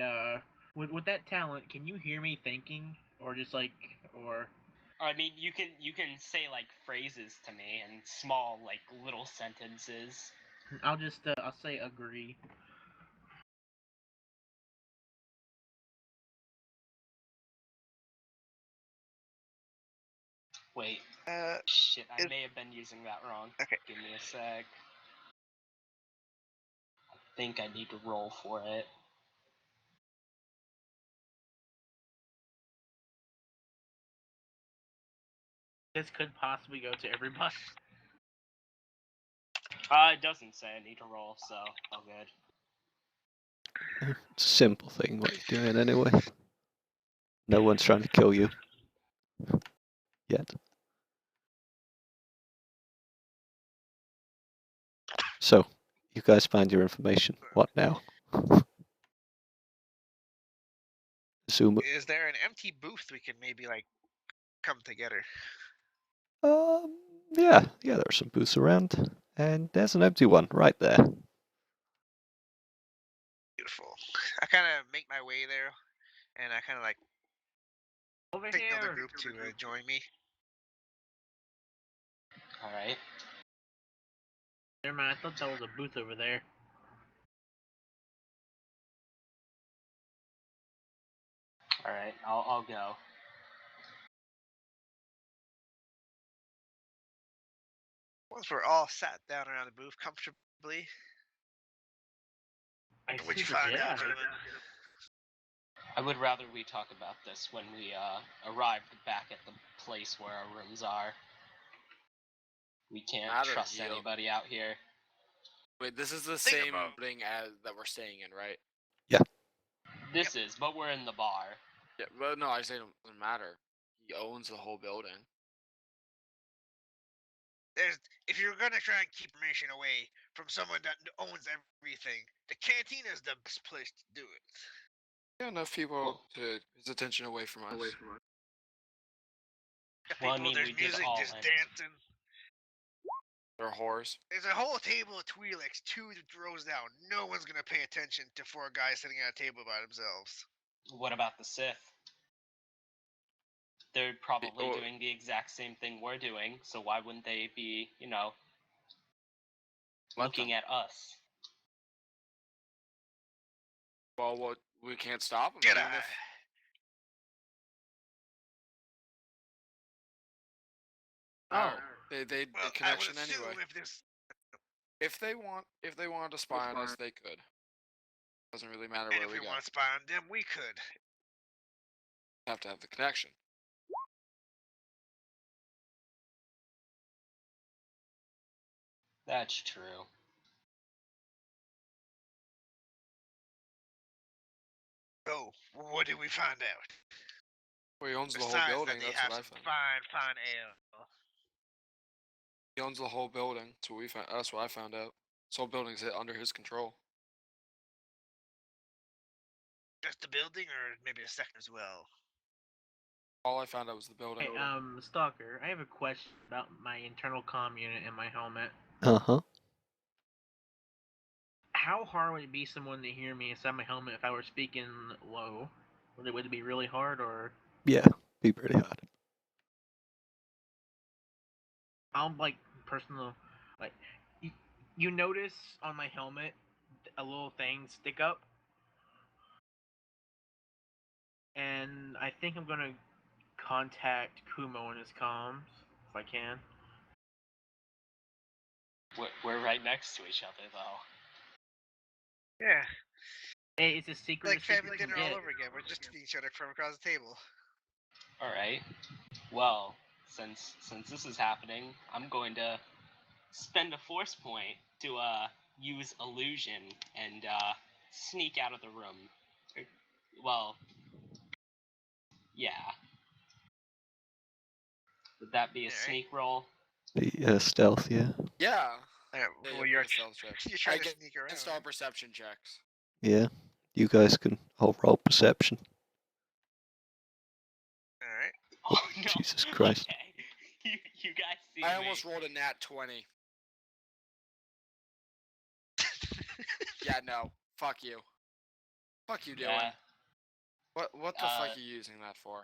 with that talent, can you hear me thinking, or just like, or? I mean, you can say like phrases to me and small like little sentences. I'll say agree. Wait, Uh, shit, I it- may have been using that wrong. Okay. Give me a sec. I think I need to roll for it. This could possibly go to everybody. It doesn't say I need to roll, so all good. It's a simple thing what you're doing anyway. No one's trying to kill you. Yet. So, you guys find your information. What now? Zoom. is there an empty booth we can maybe like come together? Yeah, there are some booths around, and there's an empty one right there. Beautiful. I kind of make my way there, and I kind of like Over signal the here. group to join me. All right. Never mind. I thought that was a booth over there. All right. I'll go. Once we're all sat down around the booth comfortably, what'd you find out, gentlemen? I would rather we talk about this when we arrived back at the place where our rooms are. We can't Matter, trust you. anybody out here. Wait, this is the Think same about- building as that we're staying in, right? This is, but we're in the bar. Yeah, well, no, I say it doesn't matter. He owns the whole building. If you're gonna try and keep information away from someone that owns everything, the canteen is the best place to do it. Yeah, enough people to his attention away from us. Got Well, I people, mean, there's we did music, all just end. dancing. They're whores. There's a whole table of Twi'leks, 2 rows down. No one's gonna pay attention to 4 guys sitting at a table by themselves. What about the Sith? They're probably oh. doing the exact same thing we're doing, so why wouldn't they be, looking at us? Well, what we can't stop them. Get even out! if Oh. they Well, I would connection assume anyway. if If they wanted to spy on us, they could. Doesn't really matter and where if we we go. want to spy on them, we could. Have to have the connection. That's true. So, what did we find out? Well, he owns the whole Besides building. that they That's have what I some found. fine ale. He owns the whole building. That's what we found. That's what I found out. This whole building's under his control. Just the building, or maybe the sector as well? All I found out was the building. Hey, Stalker, I have a question about my internal comm unit in my helmet. Uh-huh. How hard would it be someone to hear me inside my helmet if I were speaking low? Would it be really hard, or? Yeah, be pretty hard. I'll personal, like, you notice on my helmet a little thing stick up, and I think I'm gonna contact Kumo in his comms if I can. We're right next to each other, though. Yeah, Hey, it's a secret. like a family secret dinner can all get. over again. We're just seeing each other from across the table. All right. Well, since this is happening, I'm going to spend a force point to use illusion and sneak out of the room. Well, yeah. Would that be a Alright. sneak roll? Stealth, yeah. Yeah. Yeah, Yeah, well, make you're a stealth check. you're trying to Against sneak around. our perception checks. Yeah. You guys can all roll perception. All right. Oh no! Jesus Christ. Okay. You guys see I me. almost rolled a nat 20. Yeah, no. Fuck you. Fuck you, Dylan. Yeah. What the fuck are you using that for?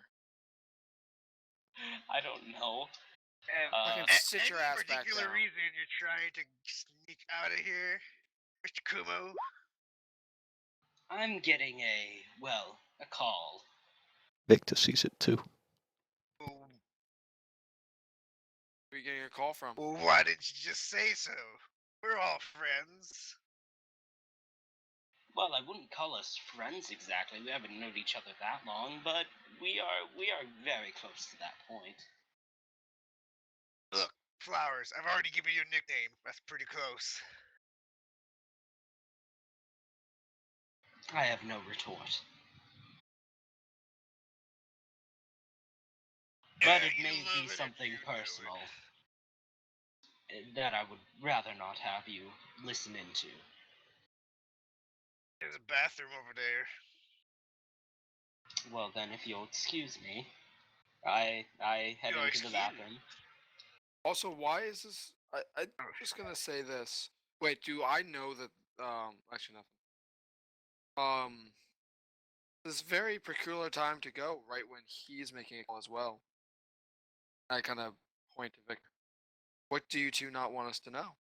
I don't know. Fucking sit your ass back particular down. reason you're trying to sneak out of here, Mr. Kumo? I'm getting a call. Victor sees it too. Well, Where are you getting a call from? why didn't you just say so? We're all friends. Well, I wouldn't call us friends exactly. We haven't known each other that long, but we are very close to that point. Look, Flowers, I've already given you a nickname. That's pretty close. I have no retort. But Yeah, it you may love be it if something you know it. personal that I would rather not have you listen into. There's a bathroom over there. Well then, if you'll excuse me, I head You're into the excused. bathroom. Also, why is this? I'm just gonna say this. Wait, do I know that? Actually, nothing. This very peculiar time to go right when he's making a call as well. I kind of point to Victor. What do you two not want us to know?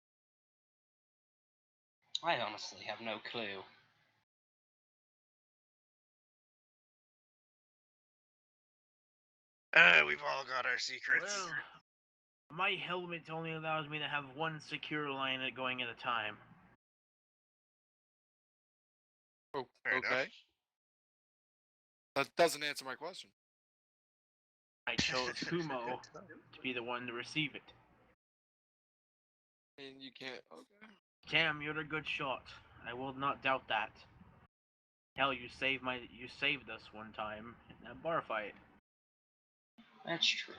I honestly have no clue. We've all got our secrets. Well, my helmet only allows me to have one secure line going at a time. Oh, Fair okay. enough. That doesn't answer my question. I chose Kumo to be the one to receive it. And you can't. Okay. Cam, you're a good shot. I will not doubt that. Hell, you saved us one time in that bar fight. That's true.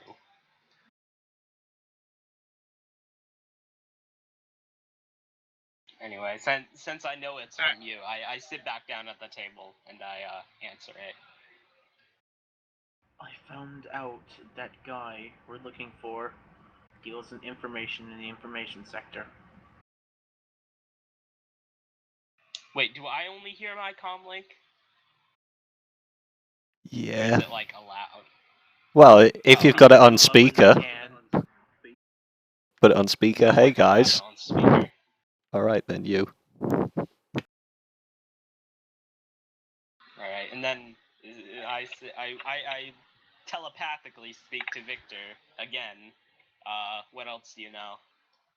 Anyway, since I know it's from you, I sit back down at the table and I answer it. I found out that guy we're looking for deals in information in the information sector. Wait, do I only hear my comm link? Or Yeah. is it like allowed? Well, if you've got it on Low as you speaker, can. put it on speaker. I Hey do have guys. it on speaker. All right then, you. All right, and then I telepathically speak to Victor again. What else do you know?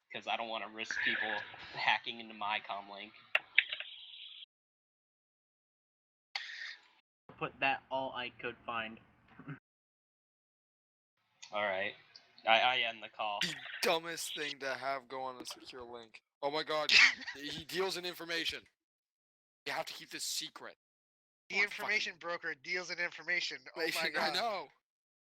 Because I don't want to risk people hacking into my comm link. Put that all I could find. All right, I end the call. The dumbest thing to have go on a secure link. Oh my god, he deals in information. You have to keep this secret. The information broker deals in information. Oh my god. I know.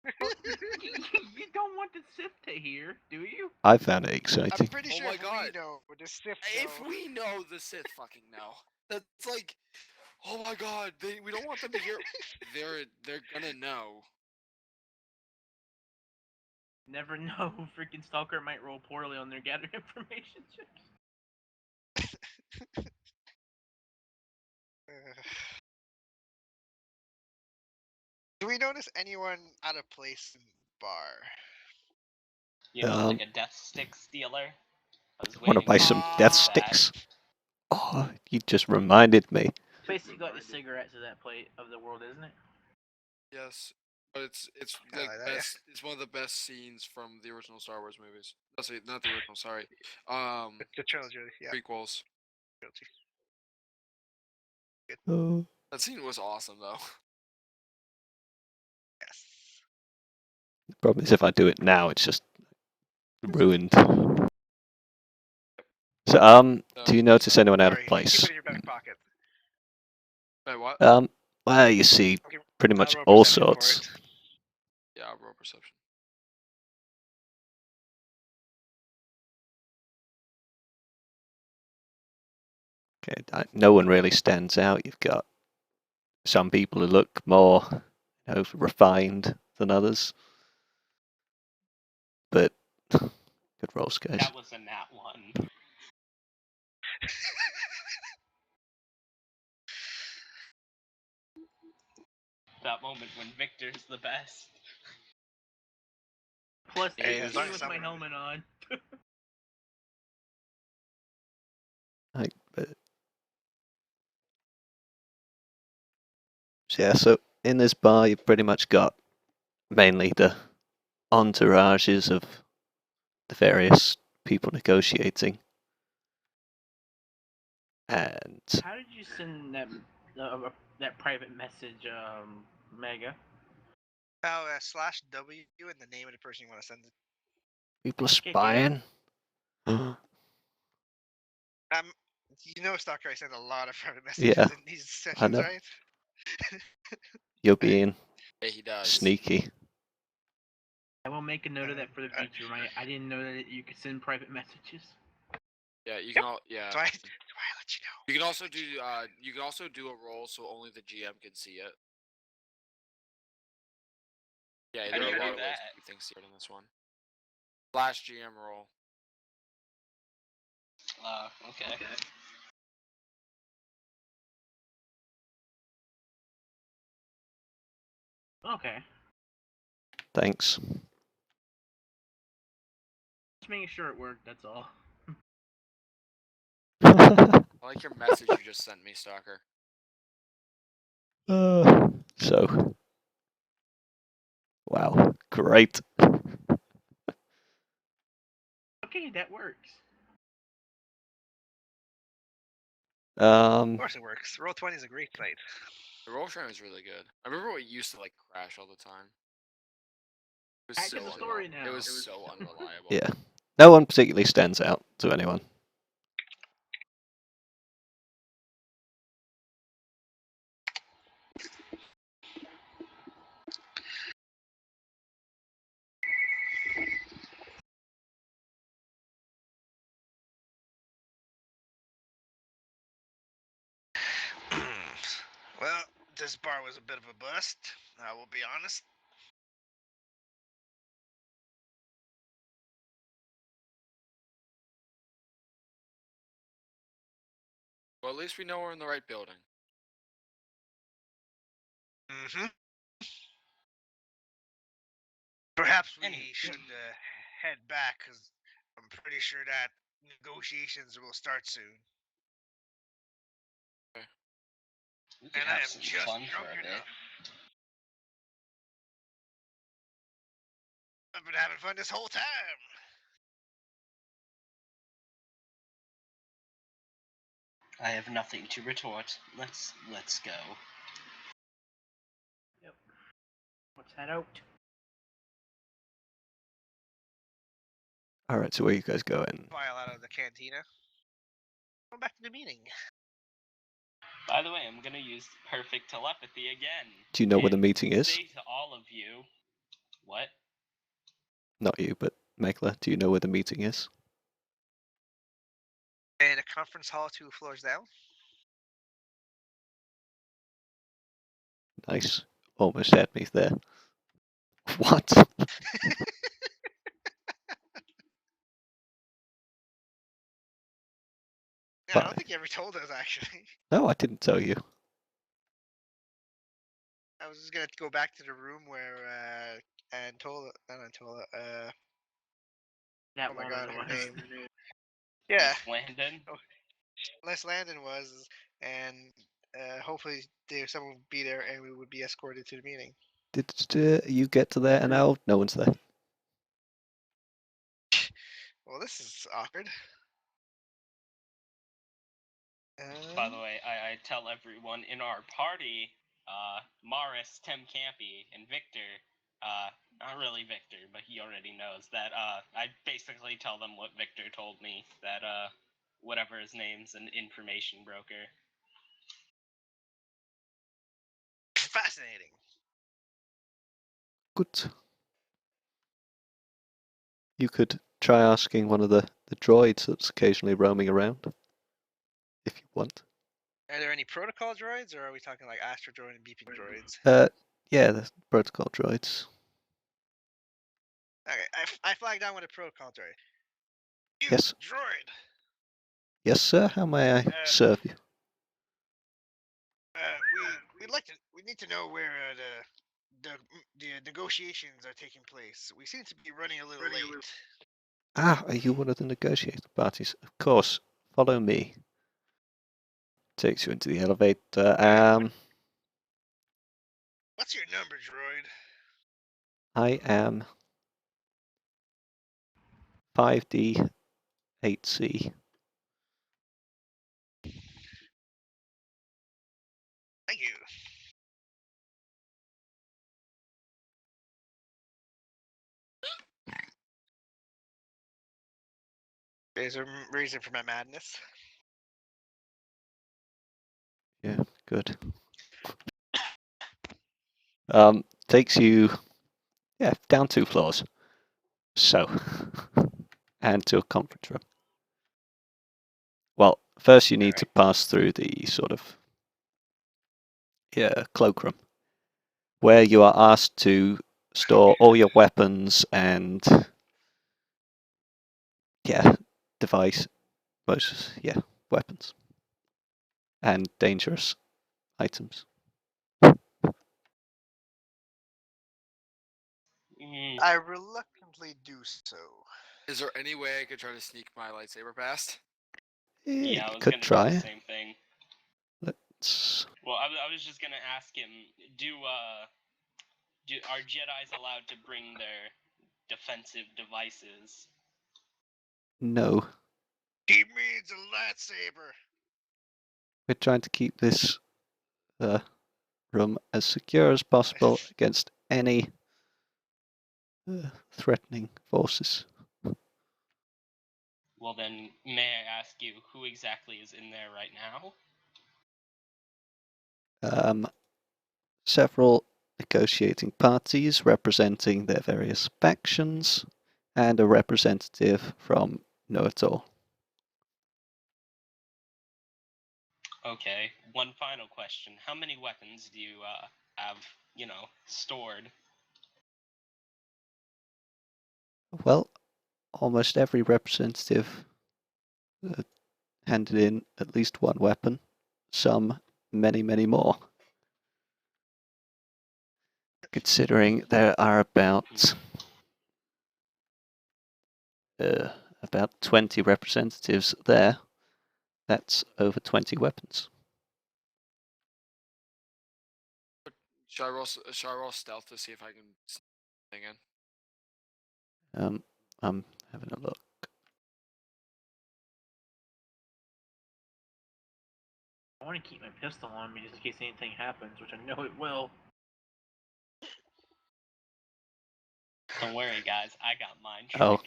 You don't want the Sith to hear, do you? I found it I'm exciting. pretty Oh sure my if god. we know, the Sith If know. we know, the Sith fucking know. That's like, oh my god, we don't want them to hear. They're gonna know. Never know. Freaking Stalker might roll poorly on their gather information checks. Do we notice anyone out of place in the bar? You know, like a death stick stealer. I was Want to waiting buy for some you to death do that. sticks? Oh, you just reminded me. Basically like the cigarettes of that plate of the world, isn't it? Yes. But it's I like like that, yeah. best. It's one of the best scenes from the original Star Wars movies. Not the original. Sorry. The trilogy, yeah. Prequels. Trilogy. Oh. That scene was awesome though. Yes. The problem is if I do it now, it's just ruined. So, do you notice anyone out of Sorry, keep place? it in your back pocket. Wait, what? Well, you see Okay, pretty I'll much roll all perception for sorts. it. Yeah, roll perception. Okay, no one really stands out. You've got some people who look more, refined than others. But good rolls, guys. That was a nat one. That moment when Victor's the best. Plus Hey, 18 as long as with my someone- helmet on. But yeah, so in this bar, you've pretty much got mainly the entourages of the various people negotiating. And How did you send that private message, Mega? /W and the name of the person you want to send it. people are Okay, spying. You know, Stalker, I send a lot of private messages Yeah, in these sessions, know. right? You're being Yeah, he does. sneaky. I will make a note of that for the future. I didn't know that you could send private messages. Yeah, you can all. Yeah. So I let you know. You can also do. You can also do a roll so only the GM can see it. Yeah, How there do are you a do lot of ways that? to do things here in this one. Flash GM roll. Okay. Okay. Thanks. Just making sure it worked, that's all. I like your message you just sent me, Stalker. So, wow, great. Okay, that works. Of course it works. Roll 20 is a great site. The roll train was really good. I remember it used to like crash all the time. It was Back so to the story now. It was so unreliable. Yeah, no one particularly stands out to anyone. Well, this bar was a bit of a bust. I will be honest. Well, at least we know we're in the right building. Mm-hmm. Perhaps we Any- should head back, because I'm pretty sure that negotiations will start soon. We could And I have am some just fun drunk for a bit. enough. I've been having fun this whole time. I have nothing to retort. Let's go. Yep. Let's head out. All right, so where you guys going? File out of the cantina. Go back to the meeting. By the way, I'm gonna use perfect telepathy again. Do you know where the and meeting is? Say to all of you, what? Not you, but Megla. Do you know where the meeting is? In a conference hall 2 floors down. Nice. Almost had me there. What? Yeah, I don't think you ever told us, actually. No, I didn't tell you. I was just gonna go back to the room where Antola, not Antola, That oh my woman god, her was. name. Yeah, Miss Landon? Les Landon was, and hopefully someone would be there and we would be escorted to the meeting. Did you get to there and now no one's there? Well, this is awkward. By the way, I tell everyone in our party, Morris, Tim Campy, and Victor, not really Victor, but he already knows that, I basically tell them what Victor told me, that, whatever his name's an information broker. Fascinating. Good. You could try asking one of the droids that's occasionally roaming around, if you want. Are there any protocol droids, or are we talking like Astro droid and beeping droids? Yeah, the protocol droids. Okay, I flagged down with a protocol droid. You, Yes. droid. Yes, sir. How may I serve you? We need to know where the negotiations are taking place. We seem to be running a little late. Ah, are you one of the negotiating parties? Of course. Follow me. Takes you into the elevator. What's your number, droid? I am 5D8C. Thank you. There's a reason for my madness. Yeah, good. Takes you, down 2 floors. So, and to a conference room. Well, first you need to pass through the sort of cloakroom, where you are asked to store all your weapons and weapons and dangerous items. I reluctantly do so. Is there any way I could try to sneak my lightsaber past? Yeah, I You was could gonna do try. the same thing. Let's. Well, I was just gonna ask him, are Jedi's allowed to bring their defensive devices? No. He means a lightsaber. We're trying to keep this room as secure as possible against any threatening forces. Well then, may I ask you who exactly is in there right now? Several negotiating parties representing their various factions, and a representative from Know-It-All. Okay, one final question. How many weapons do you have, stored? Well, almost every representative handed in at least one weapon, some many, many more. Considering there are about 20 representatives there, that's over 20 weapons. Should I roll stealth to see if I can sneak thing in? I'm having a look. I want to keep my pistol on me just in case anything happens, which I know it will. Don't worry, guys. I got mind trick. Oh,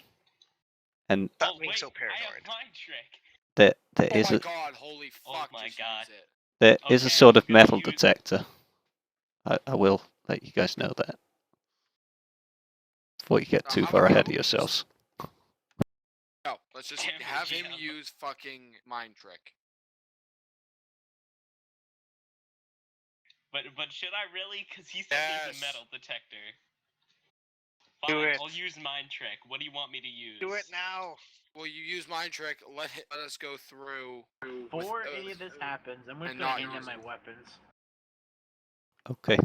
and Stop being wait, so paranoid. I have mind trick. there Oh is my a god! Holy fuck! Oh my just god. use it. there is a Okay, sort I'm of gonna metal use- detector. I will let you guys know that before you get too how far about ahead of we just- yourselves. No, let's just Damn it, have him GM. use fucking mind trick. But should I really? Because he said there's a Yes. metal detector. Do Fine, it. I'll use mind trick. What do you want me to use? Do it now. Well, you use mind trick. Let us go through. Before any of this happens, I'm just and gonna not hand him use my it. weapons. Okay.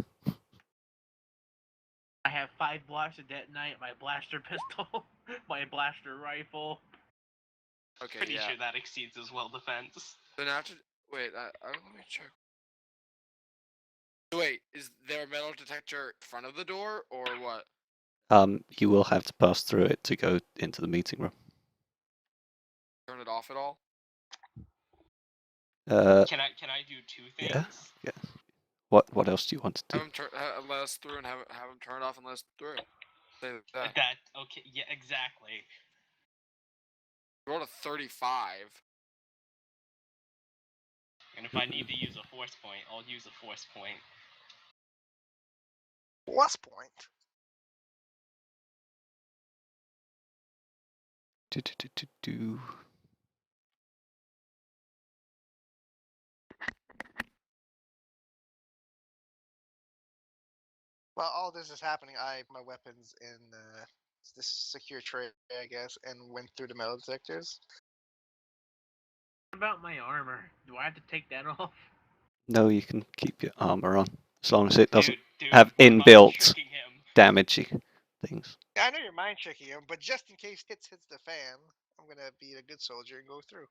I have 5 blaster detonite, my blaster pistol, my blaster rifle. Okay, Pretty yeah. sure that exceeds his well defense. Then after, wait, let me check. Wait, is there a metal detector in front of the door or what? You will have to pass through it to go into the meeting room. Turn it off at all? Can I do two things? Yeah. Yeah. What else do you want to do? Have him let us through and have him turn it off and let us through. Say that. That okay? Yeah, exactly. Roll a 35. And if I need to use a force point, I'll use a force point. Plus point. Do. While all this is happening, I put my weapons in this secure tray, I guess, and went through the metal detectors. What about my armor? Do I have to take that off? No, you can keep your armor on as long as it doesn't Dude, have we're mind inbuilt tricking him. damagey things. Yeah, I know you're mind tricking him, but just in case hits the fan, I'm gonna be a good soldier and go through.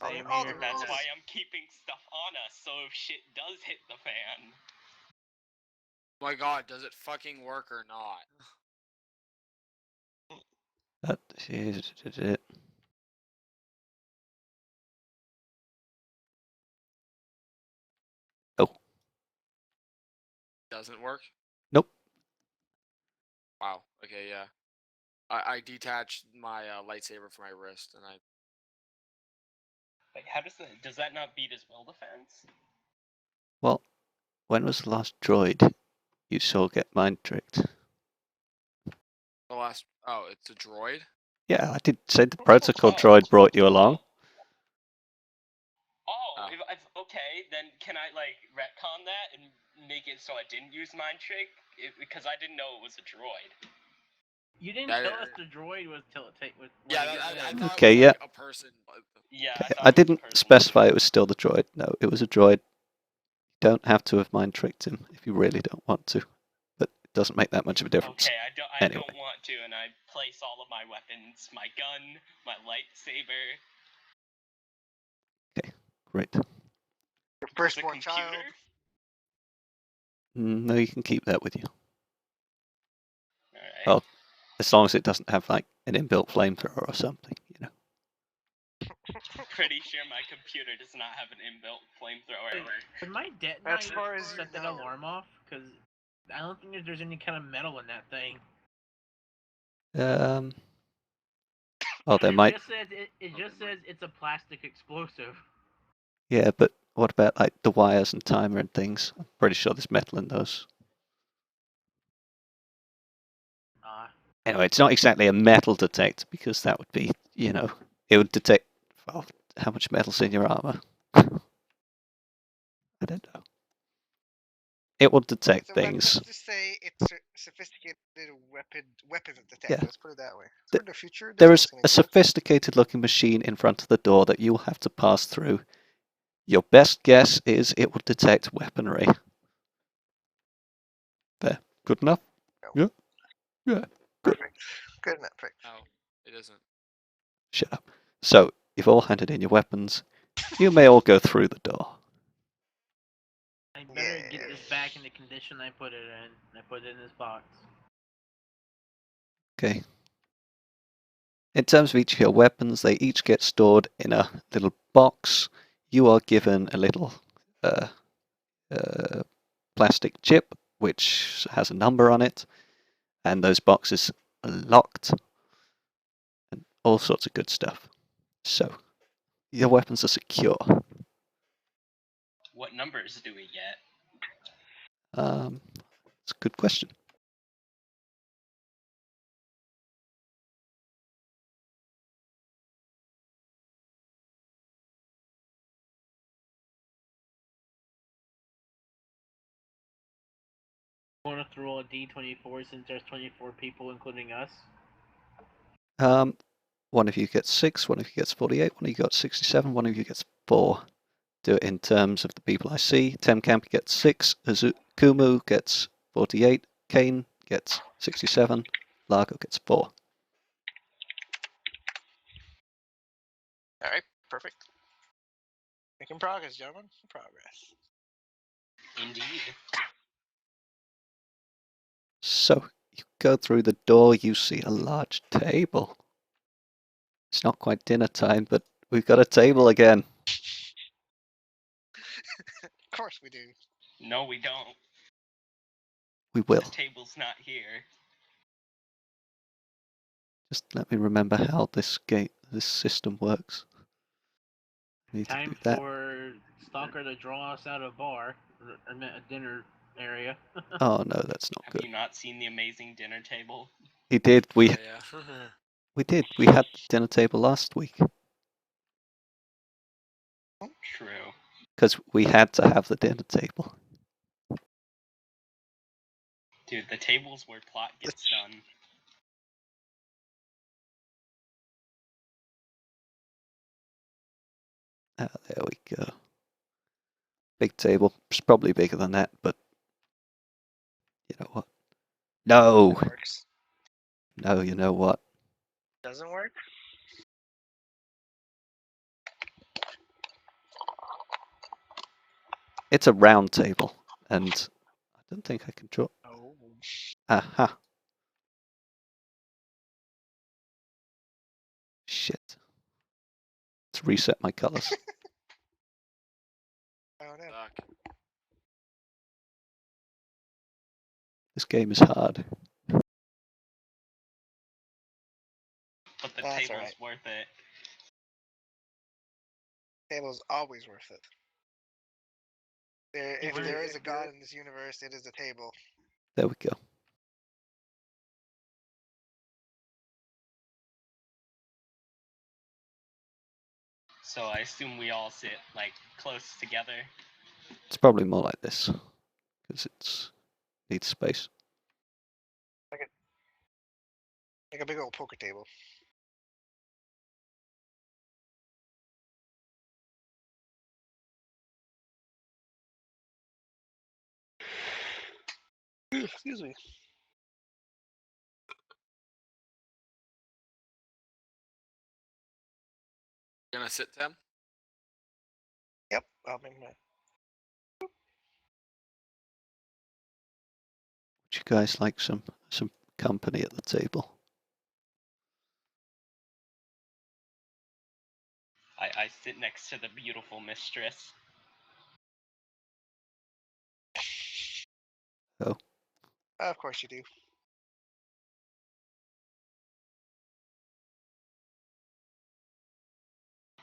Same All the here. That's rules. why I'm keeping stuff on us, so if shit does hit the fan. My god, does it fucking work or not? That is it. Oh, Doesn't work? nope. Wow. Okay, yeah. I detached my lightsaber from my wrist and I. Like, how does that not beat his will defense? Well, when was the last droid you saw get mind tricked? The last. Oh, it's a droid? Yeah, I did say the protocol Oh. droid brought you along. Oh, Oh. if okay, then can I like retcon that and make it so I didn't use mind trick? Because I didn't know it was a droid. You didn't That- tell us the droid was was Yeah, what it I was. thought Okay, it was yeah. like a person. Yeah, Okay, I thought I it was a didn't person. specify it was still the droid. No, it was a droid. You don't have to have mind tricked him if you really don't want to, but it doesn't make that much of a difference. Okay, I Anyway. don't want to, and I place all of my weapons, my gun, my lightsaber, Great. Your the firstborn computer. child. No, you can keep that with you. Alright. Oh, as long as it doesn't have like an inbuilt flamethrower or something, you know. Pretty sure my computer does not have an inbuilt flamethrower. Would my As detonator far as you set that know. alarm off? Because I don't think there's any kind of metal in that thing. Oh, there might. It just says it's a plastic explosive. Yeah, but what about like the wires and timer and things? I'm pretty sure there's metal in those. Anyway, it's not exactly a metal detector because that would be, you know, it would detect well, how much metal's in your armor. I don't know. It will detect things. Let's just say it's a sophisticated weapons detector. Yeah. Let's put it that way. For the future, There is discussing a it. sophisticated looking machine in front of the door that you'll have to pass through. Your best guess is it will detect weaponry. There. Good enough? No. Yeah. Yeah. Good. Perfect. Good enough. Perfect. No, it isn't. Shut up. So, you've all handed in your weapons. You may all go through the door. I better get Yeah. this back in the condition I put it in. I put it in this box. Okay. In terms of each of your weapons, they each get stored in a little box. You are given a little plastic chip which has a number on it, and those boxes are locked, and all sorts of good stuff. So, your weapons are secure. What numbers do we get? It's a good question. I want to throw a D24 since there's 24 people, including us. One of you gets 6, one of you gets 48, one of you gets 67, one of you gets 4. Do it in terms of the people I see. Temcamp gets 6, Kumu gets 48, Kane gets 67, Largo gets 4. All right. Perfect. Making progress, gentlemen. Progress. Indeed. So, you go through the door, you see a large table. It's not quite dinner time, but we've got a table again. Of course we do. No, we don't. We The will. table's not here. Just let me remember how this system works. Need to Time do that. for Stalker to draw us out of a bar, or a dinner area. Oh no, that's not Have good. you not seen the amazing dinner table? He did. We Yeah. we did. We had the dinner table last week True. because we had to have the dinner table. Dude, the table's where plot gets done. Ah, there we go. Big table. It's probably bigger than that, but you know what? No, It works. no. You know what? Doesn't work. It's a round table, and I don't think I can draw. Oh. Aha. Shit. Let's reset my colors. Oh no. Fuck. This game is hard. But the That's table's alright. worth it. Table's always worth it. If Where- there is a god in this universe, it is a table. There we go. So I assume we all sit, like, close together. It's probably more like this because it's needs space. Like a big old poker table. Excuse me. Gonna sit Tim? Yep, I'll make my. Would you guys like some company at the table? I sit next to the beautiful mistress. Of course you do.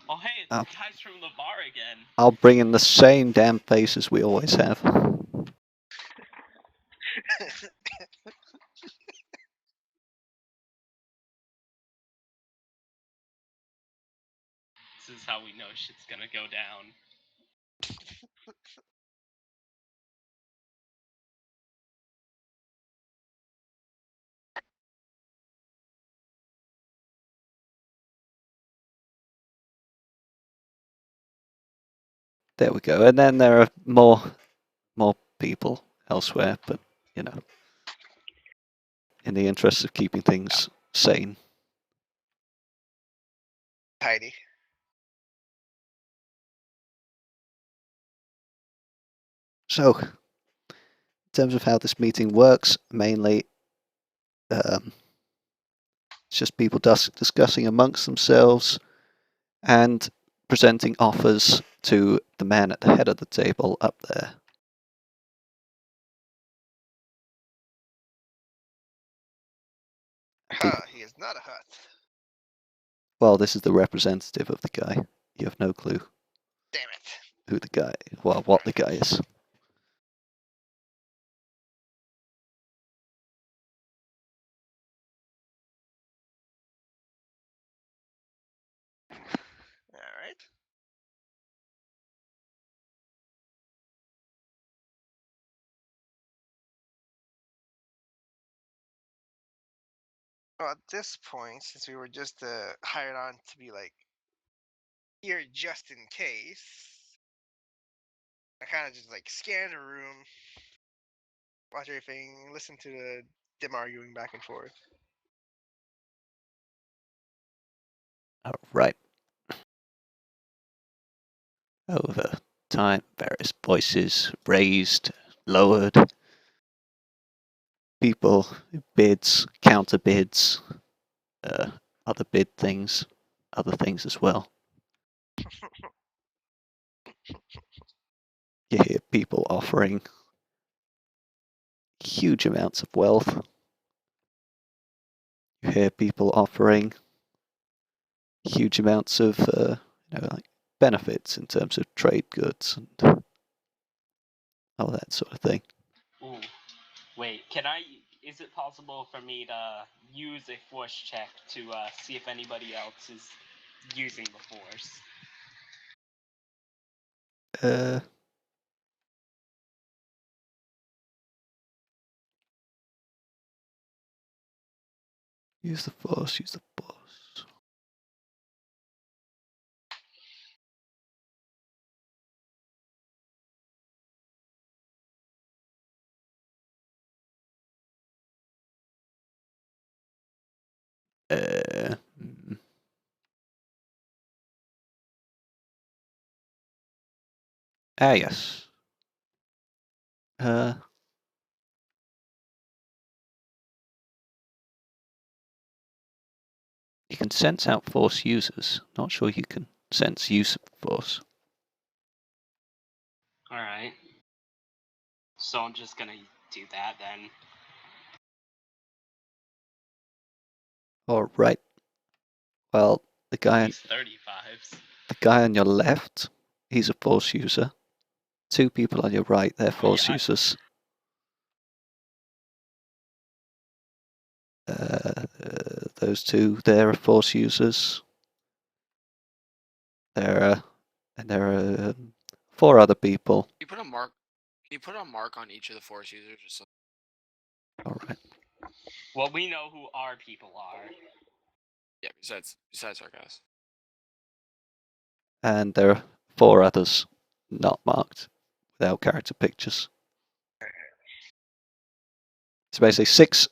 Oh, hey, it's Oh. the guys from the bar again. I'll bring in the same damn faces we always have. This is how we know shit's gonna go down. There we go. And then there are more people elsewhere, but you know, in the interest of keeping things sane. Heidi. So, in terms of how this meeting works, mainly it's just people discussing amongst themselves and presenting offers to the man at the head of the table up there. Huh, he is not a hut. Well, this is the representative of the guy. You have no clue Damn it. who the guy, well, what the guy is. Alright. Well, at this point, since we were just hired on to be like here just in case, I kind of just like scan the room, watch everything, listen to them arguing back and forth. All right. Over time, various voices raised, lowered, people, bids, counter bids, other bid things, other things as well. You hear people offering huge amounts of wealth. You hear people offering huge amounts of like benefits in terms of trade goods and all that sort of thing. Ooh. Wait, is it possible for me to use a force check to see if anybody else is using the force? Use the force, use the force. Uh, mm. Yes. You can sense out force users. Not sure you can sense use of force. Alright. So I'm just gonna do that then. All right. Well, the guy These 35s. on your left, he's a force user. Two people on your right, they're force yeah, users. Those two, they're force users. And there are 4 other people. Can you put a mark? Can you put a mark on each of the force users or something? All right. Well, we know who our people are. Yeah. Besides our guys. And there are 4 others not marked without character pictures. So basically 6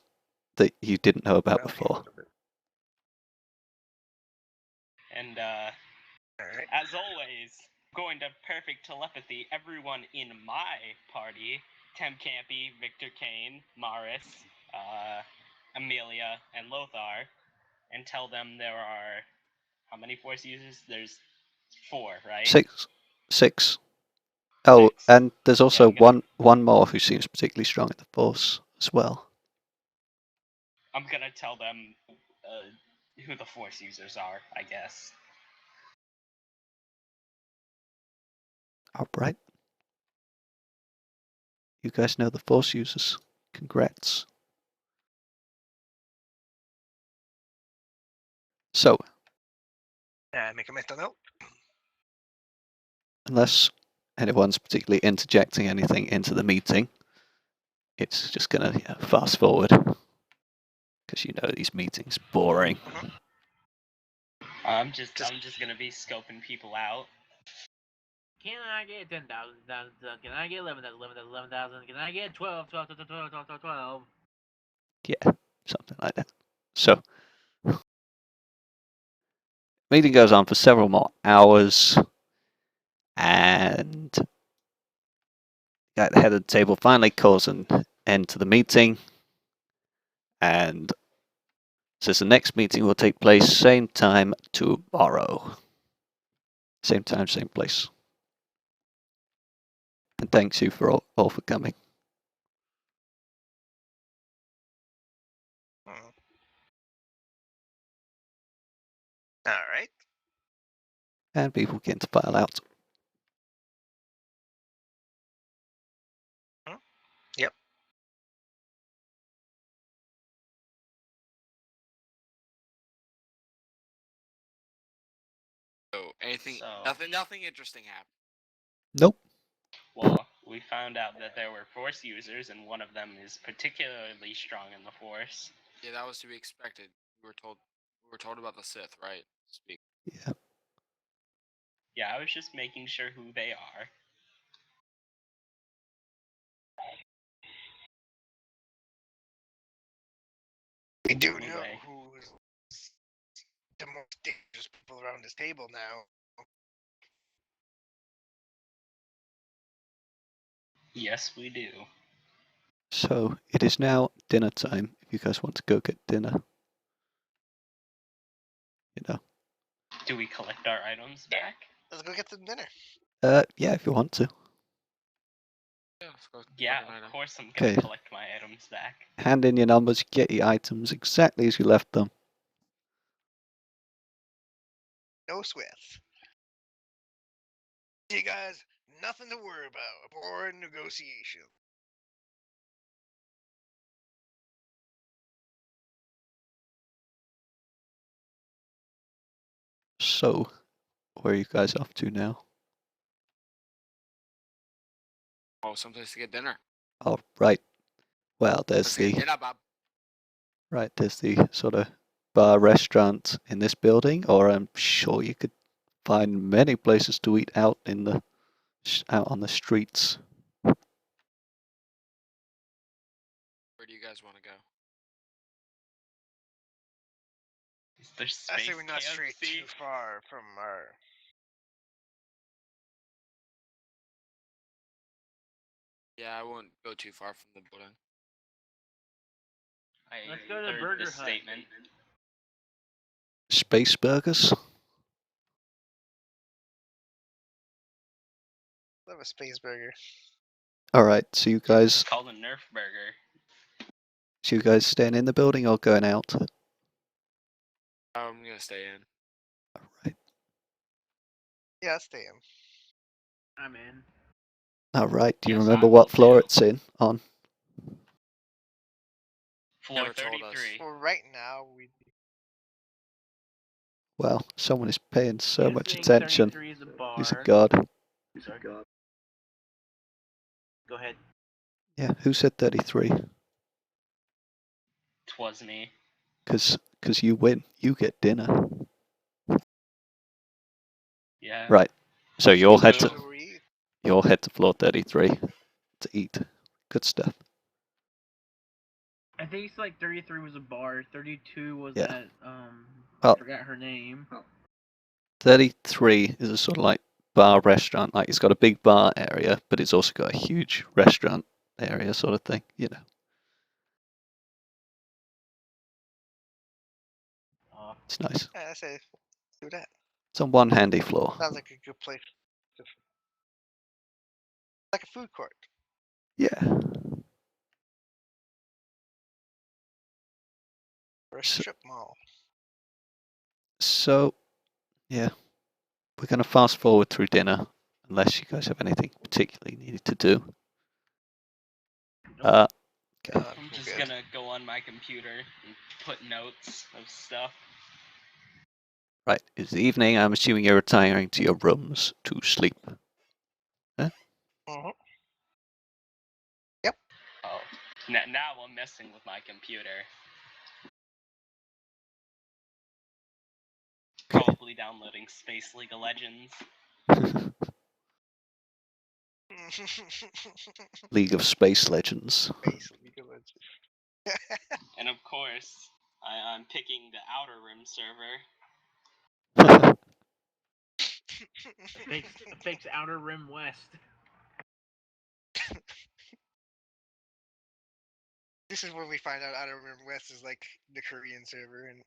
that you didn't know about before. And Alright. as always, going to perfect telepathy everyone in my party: Tem Campy, Victor Kane, Maris, Amelia, and Lothar, and tell them there are how many force users? There's 4, right? 6. Oh, 6. and there's also I'm gonna- one more who seems particularly strong at the force as well. I'm gonna tell them who the force users are, I guess. All right. You guys know the force users. Congrats. So, Make a mental note. unless anyone's particularly interjecting anything into the meeting, it's just gonna fast forward because you know these meetings boring. I'm just gonna be scoping people out. Can I get 10,000? Can I get 11,000? Can I get 12? Yeah, something like that. So, meeting goes on for several more hours, and the guy at the head of the table finally calls an end to the meeting and says the next meeting will take place same time tomorrow. Same time, same place. And thanks you for all for coming. Alright. And people begin to file out. Yep. So anything? So- Nothing interesting happened. Nope. Well, we found out that there were force users, and one of them is particularly strong in the force. Yeah, that was to be expected. We were told about the Sith, right? Speak. Yeah. Yeah, I was just making sure who they are. We do know Anyway. who's the most dangerous people around this table now. Yes, we do. So it is now dinner time. If you guys want to go get dinner, you know. Do we collect our items back? Let's go get some dinner. Yeah, if you want to. Yeah, let's go. Yeah, fucking of item. course I'm gonna Okay. collect my items back. Hand in your numbers, get your items exactly as you left them. No sweats. You guys, nothing to worry about. A boring negotiation. So, where are you guys off to now? Oh, someplace to get dinner. Oh, right. Well, Let's get dinner, Bob. there's the sort of bar restaurant in this building, or I'm sure you could find many places to eat out out on the streets. Where do you guys want to go? Is there I space say we not stray KFC? too far from our. Yeah, I won't go too far from the building. I Let's go to the third Burger this Hut. statement. Space burgers? Love a space burger. Alright, so you It's guys called a Nerf burger. staying in the building or going out? I'm gonna stay in. Alright. Yeah, I'll stay in. I'm in. Alright, do you Yes, remember I what will floor too. it's on? Floor Never told us. 33. Well, right now we. Well, someone is paying so much Guessing attention. 33 is a Who's a bar. god? Sorry. Go ahead. Yeah, who said 33? 'Twas me. Because you win. You get dinner. Yeah. Right. So Let's you'll go head do to it. Where we eat. you'll head to floor 33 to eat. Good stuff. I think it's like 33 was a bar. 32 was Yeah. that Oh. I forgot her name. 33 is a sort of like bar restaurant. Like it's got a big bar area, but it's also got a huge restaurant area sort of thing, you know. It's nice. Yeah, I say do that. It's on one handy floor. Sounds like a good place. Like a food court. Yeah. Or a So- strip mall. So, yeah. We're going to fast forward through dinner, unless you guys have anything particularly needed to do. Nope. Okay. I'm just gonna go on my computer and put notes of stuff. Right. It's the evening. I'm assuming you're retiring to your rooms to sleep. Mm-hmm. Oh. Now I'm messing with my computer. Probably downloading Space League of Legends. League of Space Legends. Space League of Legends. And of course, I'm picking the Outer Rim server. Fix Outer Rim West. This is when we find out Outer Rim West is like the Korean server in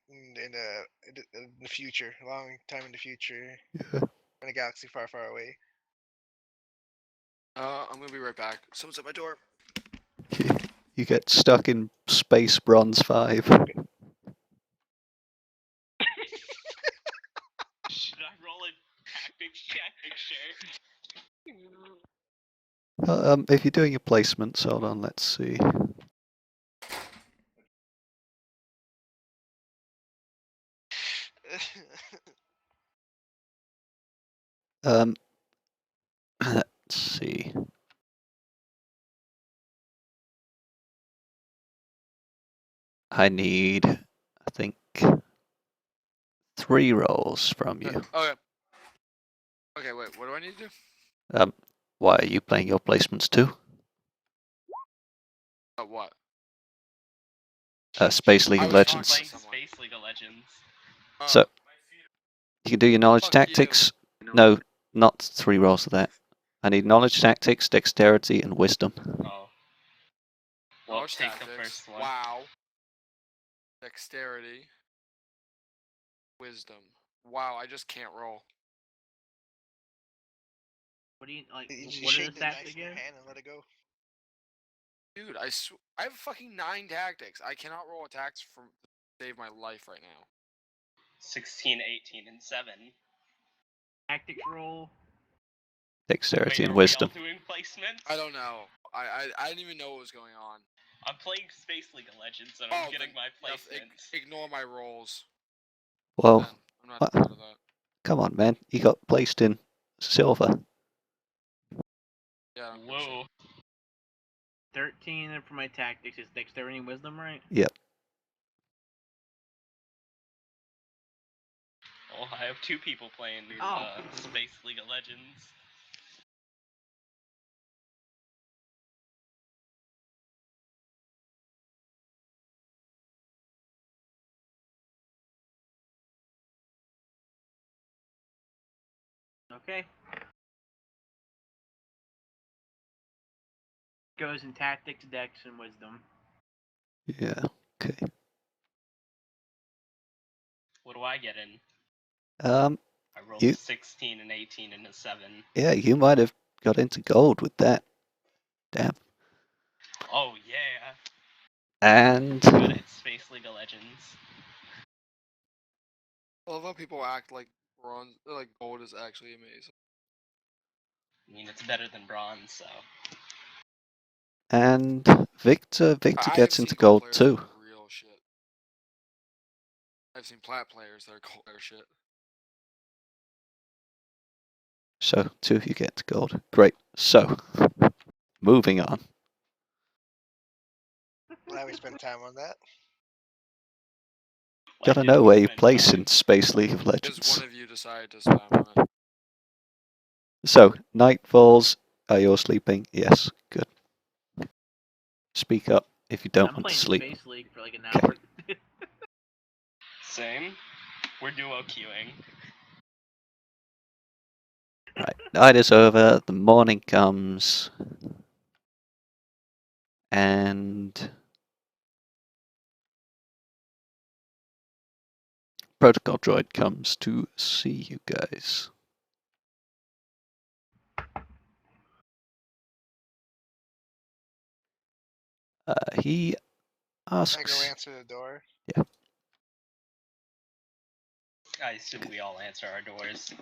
the future, a long time in the future, Yeah. in a galaxy far, far away. I'm gonna be right back. Someone's at my door. You get stuck in Space Bronze 5. Should I roll a tactics check? Sure. If you're doing your placements, hold on, let's see. Let's see. I need, I think, 3 rolls from you. Okay. Okay, wait. What do I need to do? Why are you playing your placements too? What? Space League I of was talking Legends. Playing someone. Space League of Legends. Oh, So, you can do your knowledge Fuck you. tactics. No, not 3 rolls of that. I need knowledge, tactics, dexterity, and wisdom. Oh. Well, Knowledge take the tactics. first one. Wow. Dexterity. Wisdom. Wow, I just can't roll. What do you like? You just What are shake the the stats dice in your again? hand and let it go. Dude, I have fucking 9 tactics. I cannot roll attacks from save my life right now. 16, 18, and 7. Tactics roll. Dexterity Wait, and are we all wisdom. doing placements? I don't know. I didn't even know what was going on. I'm playing Space League of Legends and I'm getting then, my yeah, placements. ignore my rolls. Well, Then I'm not what? part of that. Come on, man. You got placed in silver. Yeah. I don't give a shit. Whoa. 13 and for my tactics is dexterity and wisdom, right? Yep. Oh, I have 2 people playing Oh. Space League of Legends. Okay. Goes in tactics, dex, and wisdom. Yeah. Okay. What do I get in? I rolled You- a 16, an 18, and a 7. Yeah, you might have got into gold with that. Damn. Oh, yeah. And Good at Space League of Legends. I love how people act like bronze, like gold is actually amazing. I mean, it's better than bronze, so. Victor I have gets seen into gold gold players that too. are real shit. I've seen plat players that are gold player shit. So 2 of you get to gold. Great. So moving on. Glad we spent time on that. Why Gotta did know we where you spend place time? in Space League of Because Legends. one of you decided to spam on it. So night falls. Are you all sleeping? Yes. Good. Speak up if you don't I'm want to playing sleep. Space League for like an Okay. hour. Same. We're duo queuing. Right. Night is over. The morning comes. And protocol droid comes to see you guys. He I go asks. answer the door. I assume we all answer our doors.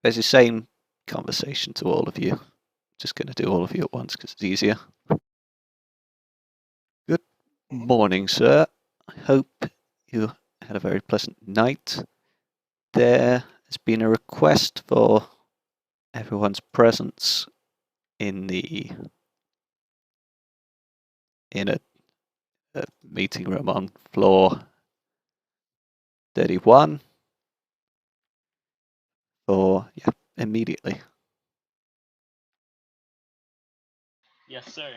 There's the same conversation to all of you. Just going to do all of you at once because it's easier. Good morning, sir. I hope you had a very pleasant night. There has been a request for everyone's presence in a meeting room on floor 31 for immediately. Yes, sir.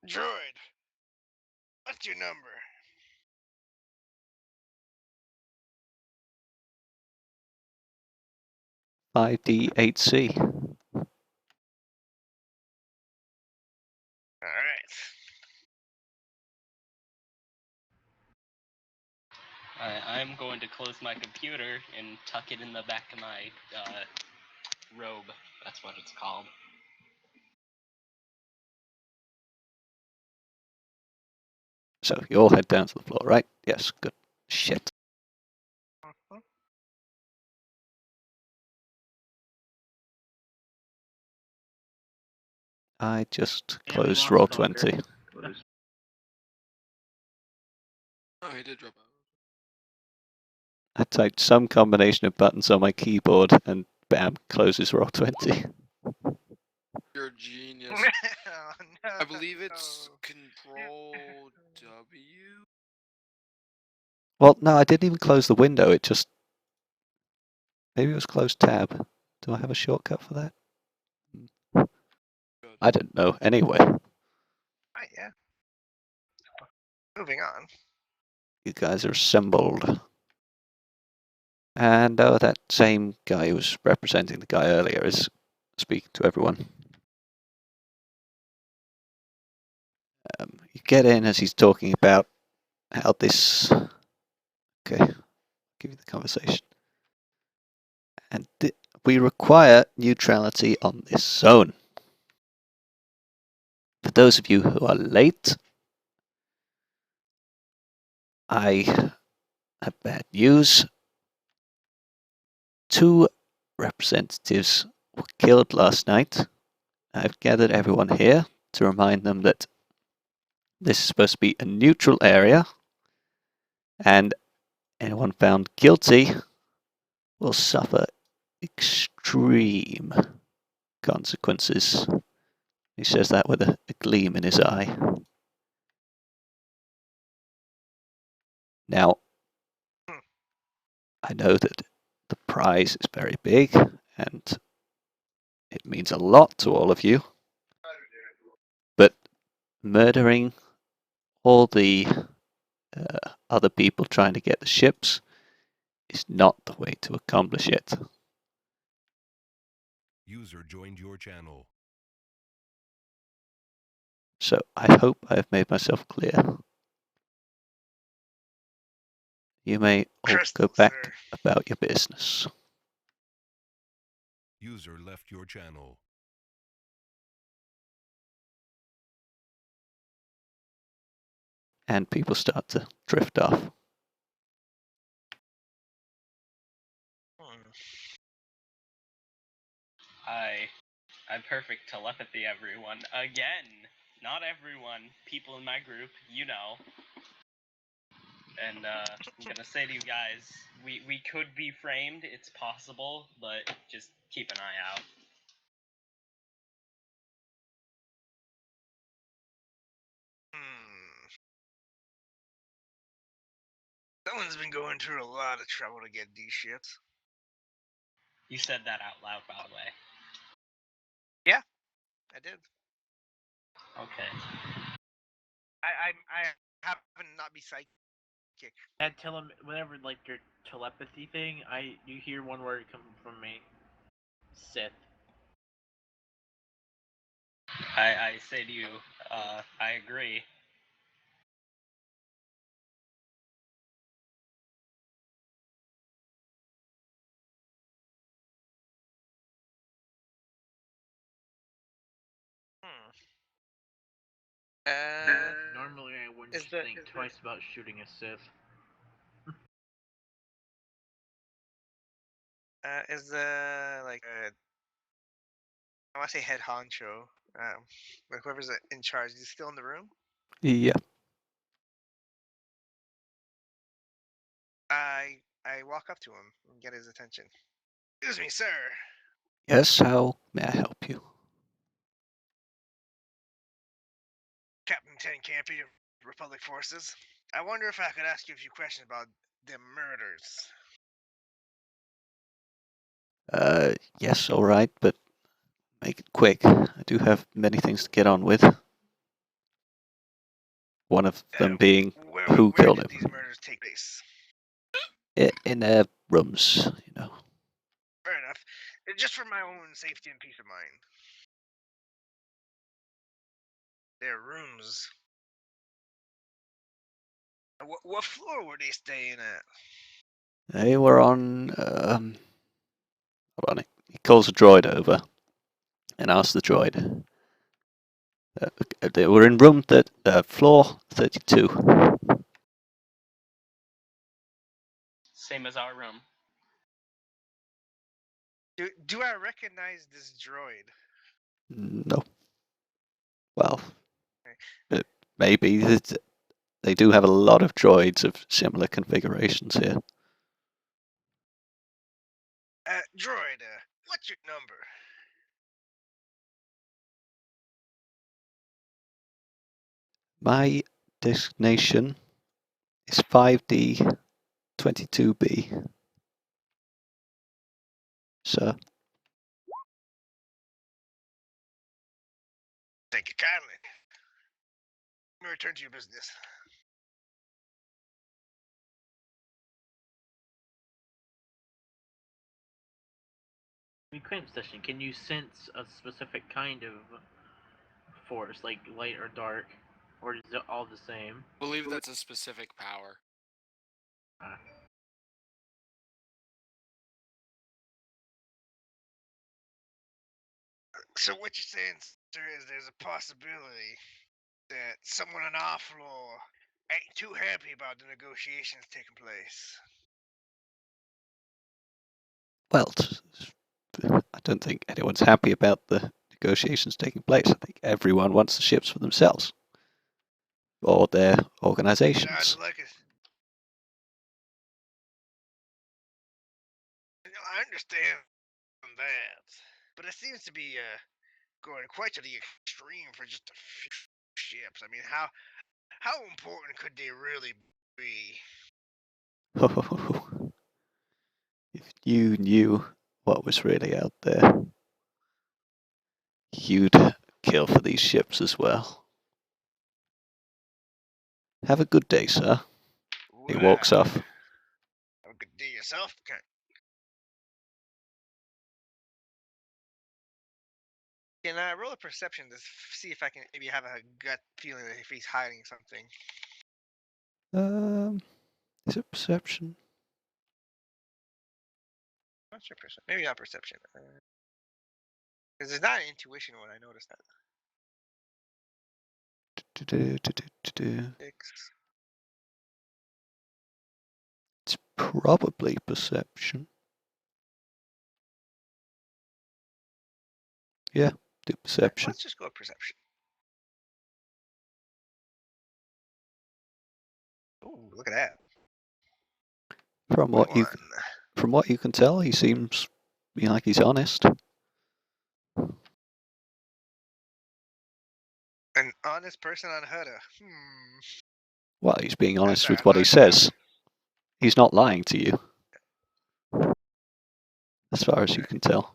Droid, what's your number? ID8C. All right. I'm going to close my computer and tuck it in the back of my robe. That's what it's called. So you all head down to the floor, right? Yes, good. Shit. I just Yeah, we closed lost roll Stalker. 20. Oh, he did drop out. I typed some combination of buttons on my keyboard and bam, closes roll 20. You're a genius. Oh, no. I believe it's Control W. Well, no, I didn't even close the window. It just... Maybe it was closed tab. Do I have a shortcut for that? Good. I don't know. Anyway, Right, yeah. Moving on. you guys are assembled. And that same guy who was representing the guy earlier is speaking to everyone. You get in as he's talking about how this. Okay, I'll give you the conversation. And we require neutrality on this zone. For those of you who are late, I have bad news. 2 representatives were killed last night. I've gathered everyone here to remind them that this is supposed to be a neutral area, and anyone found guilty will suffer extreme consequences. He says that with a gleam in his eye. Now, I know that the prize is very big, and it means a lot to all of you, but murdering all the other people trying to get the ships is not the way to accomplish it. User joined your channel. So I hope I have made myself clear. You may all Crystal, go back sir. about your business. User left your channel. And people start to drift off. I'm perfect telepathy, everyone. Again, not everyone. People in my group, you know. And I'm gonna say to you guys, we could be framed. It's possible, but just keep an eye out. Someone's been going through a lot of trouble to get these ships. You said that out loud, by the way. Yeah, I did. Okay. I happen to not be psychic. That whenever like your telepathy thing, you hear one word come from me. Sith. I say to you, I agree. Normally, I wouldn't think twice about shooting a Sith. Is the I want to say head honcho, like whoever's in charge, is he still in the room? Yeah. I walk up to him and get his attention. Excuse me, sir. Yes, how may I help you? Captain Ten Campy of Republic Forces. I wonder if I could ask you a few questions about the murders. Yes, all right, but make it quick. I do have many things to get on with. One of them being who Where killed did him. these murders take place? In their rooms, you know. Fair enough. Just for my own safety and peace of mind. Their rooms. What floor were they staying at? They were on. Hold on. He calls a droid over and asks the droid. They were in room floor 32. Same as our room. Do I recognize this droid? No. Well, Okay. maybe. They do have a lot of droids of similar configurations here. Droid, what's your number? My designation is 5D22B. Sir. Thank you kindly. Let me return to your business. Reclaim session. Can you sense a specific kind of force, like light or dark, or is it all the same? I believe that's a specific power. So what you're saying, sir, is there's a possibility that someone on our floor ain't too happy about the negotiations taking place. Well, I don't think anyone's happy about the negotiations taking place. I think everyone wants the ships for themselves or their organizations. Sounds like it. I understand that, but it seems to be going quite to the extreme for just a few ships. I mean, how important could they really be? If you knew what was really out there, you'd kill for these ships as well. Have a good day, sir. He walks off. Have a good day yourself. Can I roll a perception to see if I can maybe have a gut feeling that if he's hiding something? Is it perception? Not sure perception. Maybe not perception. Because it's not an intuition when I noticed that. Six. It's probably perception. Yeah, do perception. Let's just go with perception. Ooh, look at that. From what you can tell, he seems like he's honest. An honest person unheard of. Well, he's being honest Sorry, with I'm what he not sure. says. He's not lying to you, as far as you can tell.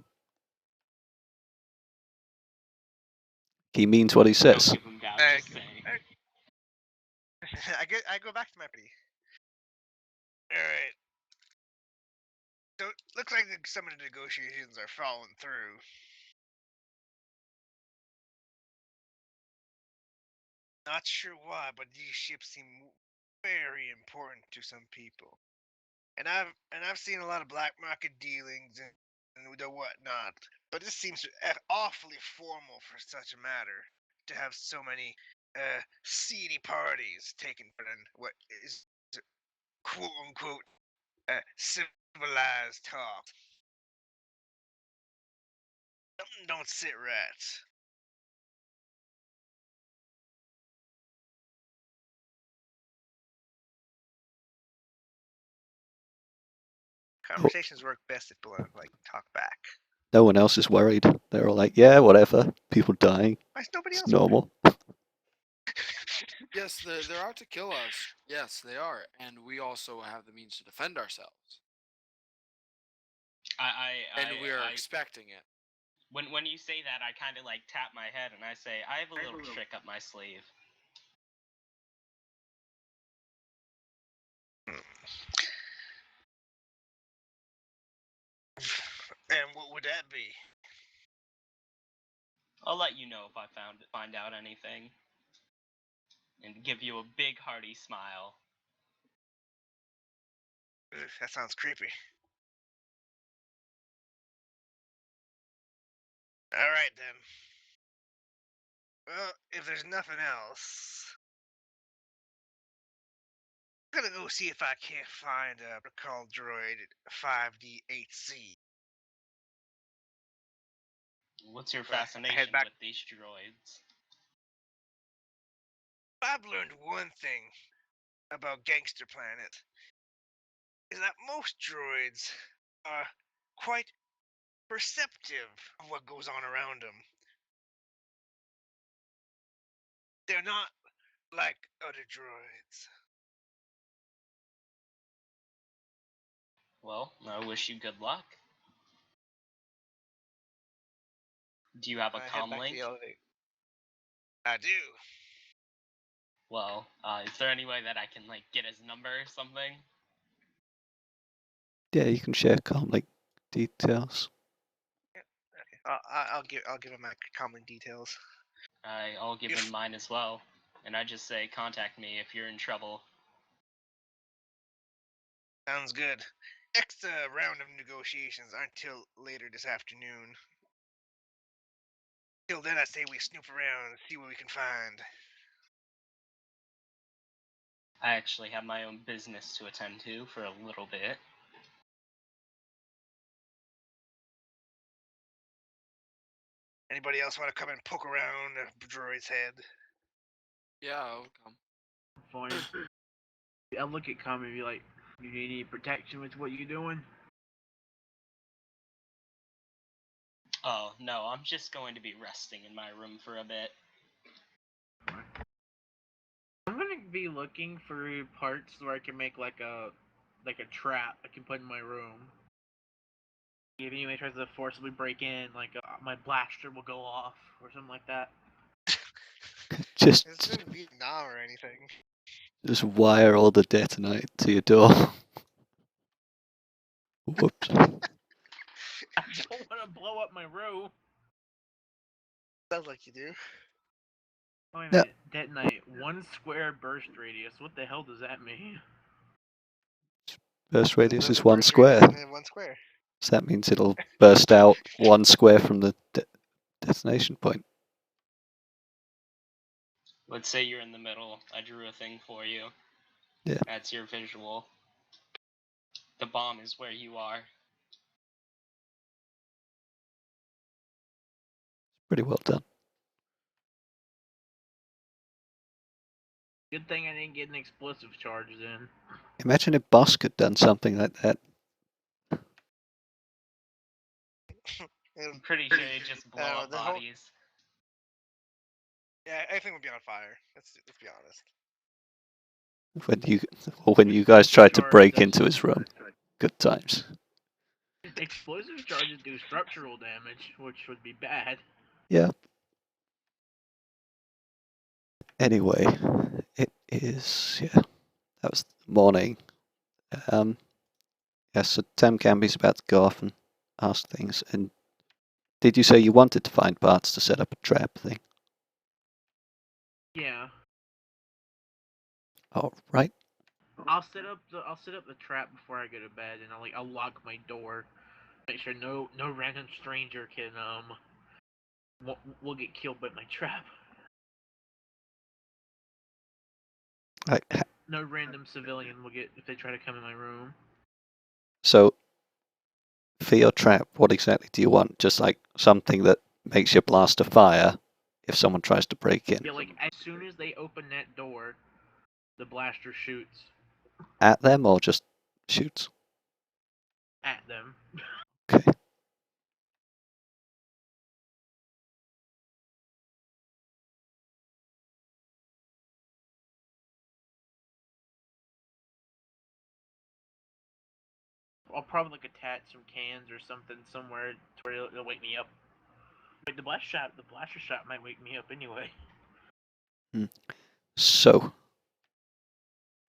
He means what he Don't says. give him gouge, just say. I go back to my pretty. Alright. So it looks like some of the negotiations are falling through. Not sure why, but these ships seem very important to some people. And I've seen a lot of black market dealings and the whatnot. But this seems awfully formal for such a matter to have so many seedy parties taking part in what is quote unquote civilized talk. Something don't sit right. Conversations work best if people like talk back. No one else is worried. They're all like, yeah, whatever. People dying. Why is nobody It's else normal. Yes, they're out to kill us. Yes, they are, and we also have the means to defend ourselves, and we are expecting it. When you say that, I kind of like tap my head and I say, I have a little trick up my sleeve. And what would that be? I'll let you know if I find out anything, and give you a big hearty smile. Ugh, that sounds creepy. Alright then. Well, if there's nothing else, I'm gonna go see if I can't find a protocol droid 5D8C. What's your Right, fascination head back. with these droids? I've learned one thing about Gangster Planet is that most droids are quite perceptive of what goes on around them. They're not like other droids. Well, I wish you good luck. Do you have a I head comm back to link? the elevator. I do. Well, is there any way that I can like get his number or something? Yeah, you can share comm details. I'll give him my common details. I'll give him mine as well, and I just say contact me if you're in trouble. Sounds good. Next round of negotiations aren't till later this afternoon. Till then, I say we snoop around and see what we can find. I actually have my own business to attend to for a little bit. Anybody else want to come and poke around the droid's head? Yeah, I'll come. Fine. I'll look at Kami and be like, "You need any protection with what you're doing?" Oh, no, I'm just going to be resting in my room for a bit. I'm gonna be looking for parts where I can make like a trap I can put in my room. If anybody tries to forcibly break in, like my blaster will go off or something like that. Just, It's in Vietnam or anything. just wire all the detonite to your door. Whoops. I don't want to blow up my room. Sounds like you do. Wait a No. minute, detonate 1 square burst radius. What the hell does that mean? Burst radius The is 1 burst square. radius in 1 square. So that means it'll burst out 1 square from the detonation point. Let's say you're in the middle. I drew a thing for you. Yeah. That's your visual. The bomb is where you are. Pretty well done. Good thing I didn't get an explosive charges in. Imagine if Bosk had done something like that. I'm pretty sure you just blow up the whole- bodies. Yeah, everything would be on fire. Let's be honest. When you guys tried to Charge break does- into his room. Good times. Explosive charges do structural damage, which would be bad. Yeah. Anyway, it is, yeah, that was the morning. Yeah, so Tem Camby's about to go off and ask things. And did you say you wanted to find parts to set up a trap thing? Yeah. All right. I'll set up the trap before I go to bed, and I'll lock my door. Make sure no random stranger can will get killed by my trap. No random civilian will get if they try to come in my room. So, for your trap, what exactly do you want? Just like something that makes your blaster fire if someone tries to break in? Yeah, like as soon as they open that door, the blaster shoots At them or just shoots? at them. Okay. I'll probably like attach some cans or something somewhere to where it'll wake me up. But the blaster shot might wake me up anyway. So,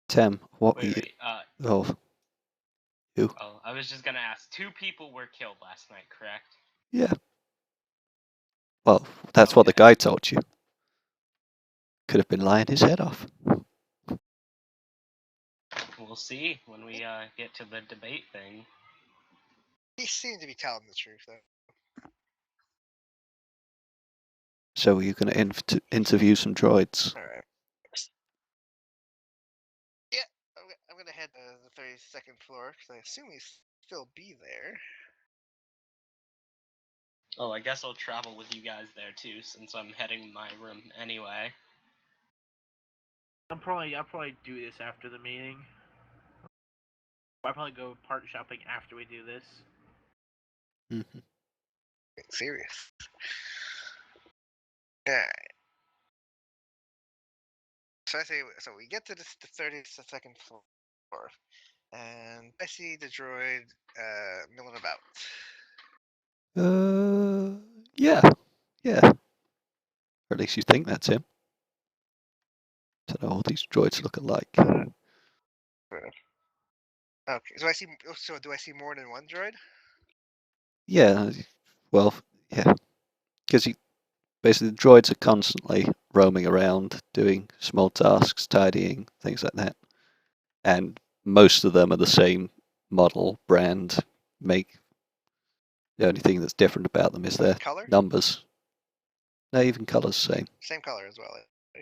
Tem, what were you? Wait. Oh, you? Oh, I was just gonna ask. 2 people were killed last night, correct? Yeah. Well, that's what the Okay. guy told you. Could have been lying his head off. We'll see when we get to the debate thing. He seemed to be telling the truth, though. So, are you going to interview some droids? All right. Yeah, I'm gonna head to the 32nd floor because I assume he's still be there. Oh, I guess I'll travel with you guys there too, since I'm heading to my room anyway. I'll probably do this after the meeting. I'll probably go part shopping after we do this. Mm-hmm. Serious. Yeah. So I say, so we get to the 32nd floor, and I see the droid milling about. Yeah. Yeah. Or at least you think that's him. Don't know, all these droids look alike. Okay, so I see. So do I see more than one droid? Yeah. Well, Yeah, because basically the droids are constantly roaming around, doing small tasks, tidying, things like that. And most of them are the same model, brand, make. The only thing that's different about them is their Color? numbers. No, even colors same. Same color as well.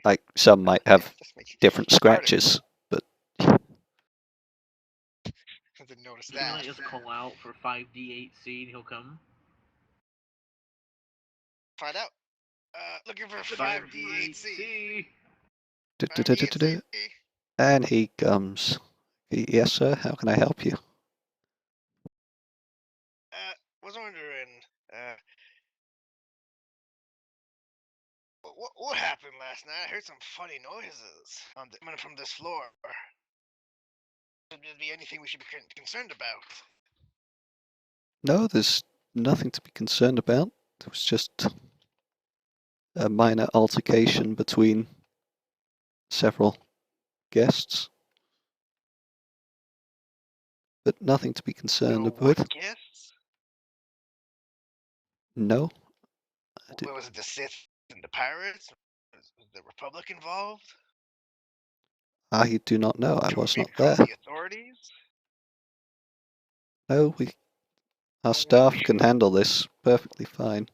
Like some might have Just make different Arctic. scratches, but I didn't notice Can we that. like just call out for 5D8C and he'll come? Find out. Looking for 5D8C. 5D8C. and he comes. Yes, sir. How can I help you? Was wondering, what happened last night? I heard some funny noises coming from this floor. Should there be anything we should be concerned about? No, there's nothing to be concerned about. It was just a minor altercation between several guests, but nothing to be concerned with. What guests? No, Was it the Sith and the pirates? Was the Republic involved? I do not know. I Should we was maybe not call there. the authorities? No, our staff can handle this perfectly fine.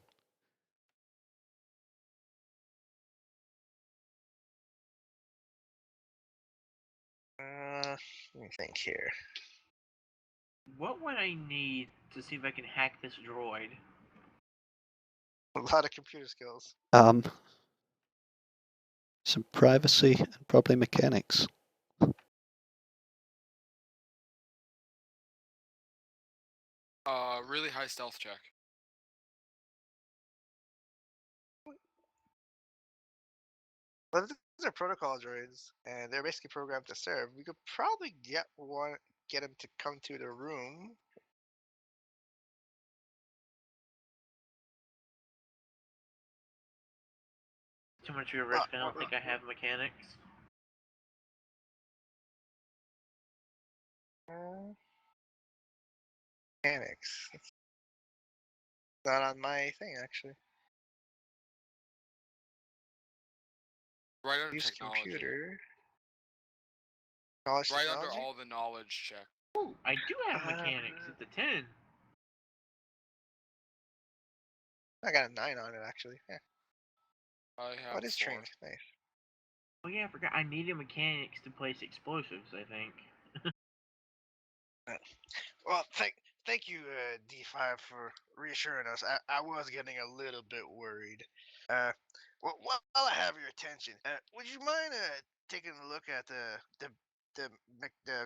Let me think here. What would I need to see if I can hack this droid? A lot of computer skills. Some privacy and probably mechanics. Really high stealth check. Well, these are protocol droids, and they're basically programmed to serve. We could probably get him to come to the room. Too much of a risk. I don't think I have mechanics. Mechanics. It's not on my thing, actually. Right under Use technology. computer. Knowledge Right technology? under all the knowledge check. Ooh, I do have mechanics. It's a 10. I got a 9 on it, actually. Yeah. I have Oh, it is 4. trained. Nice. Oh yeah, I forgot. I needed mechanics to place explosives, I think. Well, thank you, D5, for reassuring us. I was getting a little bit worried. Well, while I have your attention, would you mind taking a look at the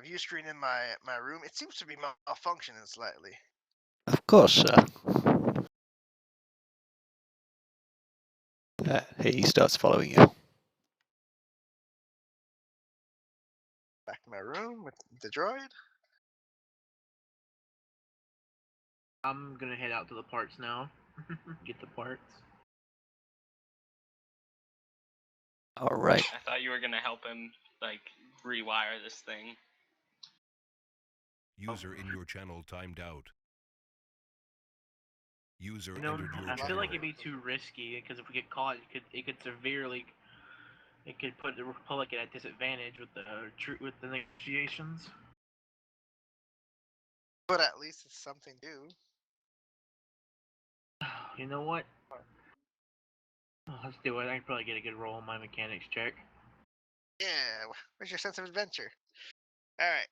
view screen in my room? It seems to be malfunctioning slightly. Of course, sir. He starts following you. Back in my room with the droid. I'm gonna head out to the parts now. Get the parts. All right. I thought you were gonna help him like rewire this thing. User in your channel timed out. User You know, entered your I channel. feel like it'd be too risky because if we get caught, it could severely, it could put the Republic at a disadvantage with the negotiations. But at least it's something new. You know what? Oh, let's do it. I can probably get a good roll on my mechanics check. Yeah, where's your sense of adventure? Alright.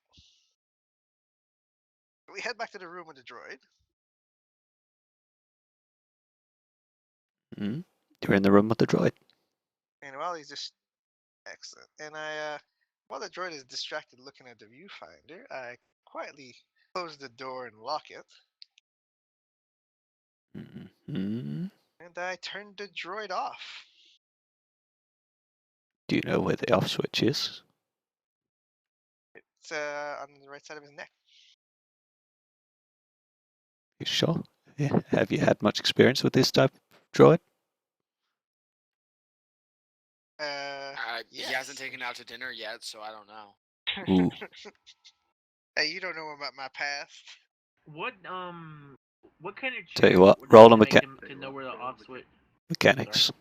We head back to the room with the droid. You're in the room with the droid. And while he's just excellent. And while the droid is distracted looking at the viewfinder, I quietly close the door and lock it. Mm-hmm. And I turn the droid off. Do you know where the off switch is? It's on the right side of his neck. You sure? Yeah. Have you had much experience with this type of droid? He hasn't Yes. taken out to dinner yet, so I don't know. Ooh. Hey, you don't know about my past. What What kind of Tell check you what, would roll a make mecha- him to know where the off switch? mechanics.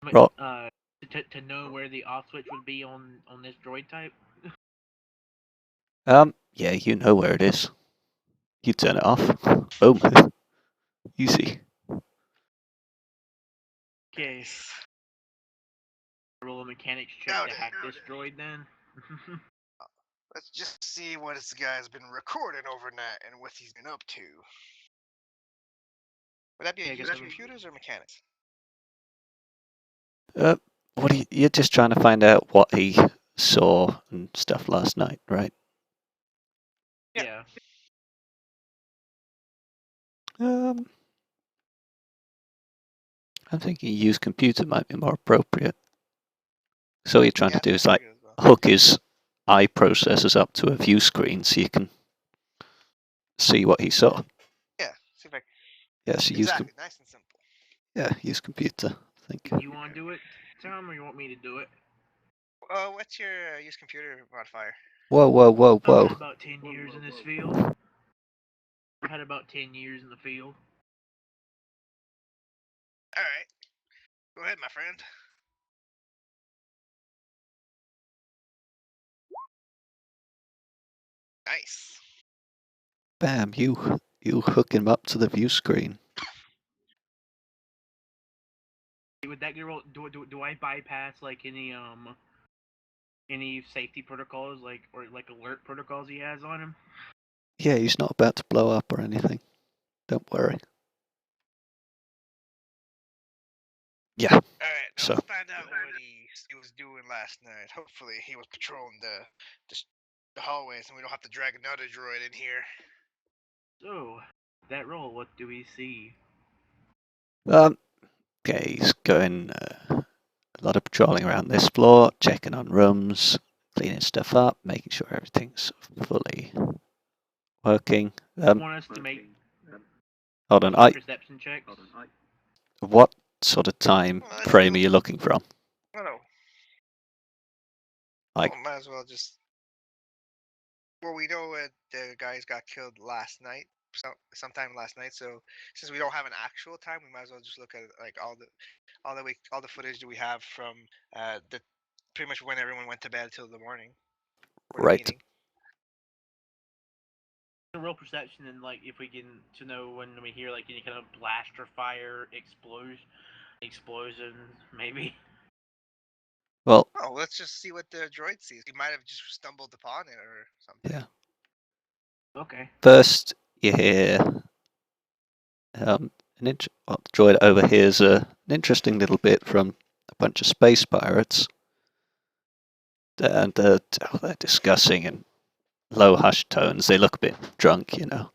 But, Roll. to know where the off switch would be on this droid type. Yeah, you know where it is. You turn it off. Boom. Easy. Okay. Roll a mechanics check Now to then. hack this droid then. Let's just see what this guy's been recording overnight and what he's been up to. Would that be Yeah, I a guess use I'm- computers or mechanics? What you're just trying to find out what he saw and stuff last night, right? Yeah. I'm thinking use computer might be more appropriate. So what you're trying Yeah, to do that's is what I like figured as well. hook his eye processors up to a view screen so you can see what he saw. Yeah, see if I Yes, use exactly, nice and simple. use computer. I think. You want to do it, Tom, or you want me to do it? What's your use computer modifier? Whoa, whoa, whoa, I've had whoa. about 10 years in this field. I've had about 10 years in the field. All right, go ahead, my friend. Nice. Bam! You hook him up to the view screen. Would that get roll? Do I bypass like any safety protocols like or like alert protocols he has on him? Yeah, he's not about to blow up or anything. Don't worry. Yeah. All right, now So- let's find out what he was doing last night. Hopefully, he was patrolling the hallways, and we don't have to drag another droid in here. So, that roll, what do we see? Okay, he's going a lot of patrolling around this floor, checking on rooms, cleaning stuff up, making sure everything's fully working. I want us to make Hold on. perception checks. What sort of time Well, let's frame do- are you looking from? I don't know. Like- Well, might as well just. Well, we know the guys got killed last night, sometime last night. So since we don't have an actual time, we might as well just look at like all the footage that we have from the pretty much when everyone went to bed till the morning. For the Right. meeting. Roll perception and like if we can to know when we hear like any kind of blaster fire explosions maybe. Well, Oh, let's just see what the droid sees. He might have just stumbled upon it or something. yeah. Okay. First, you hear the droid overhears an interesting little bit from a bunch of space pirates, and they're discussing in low hushed tones. They look a bit drunk, you know.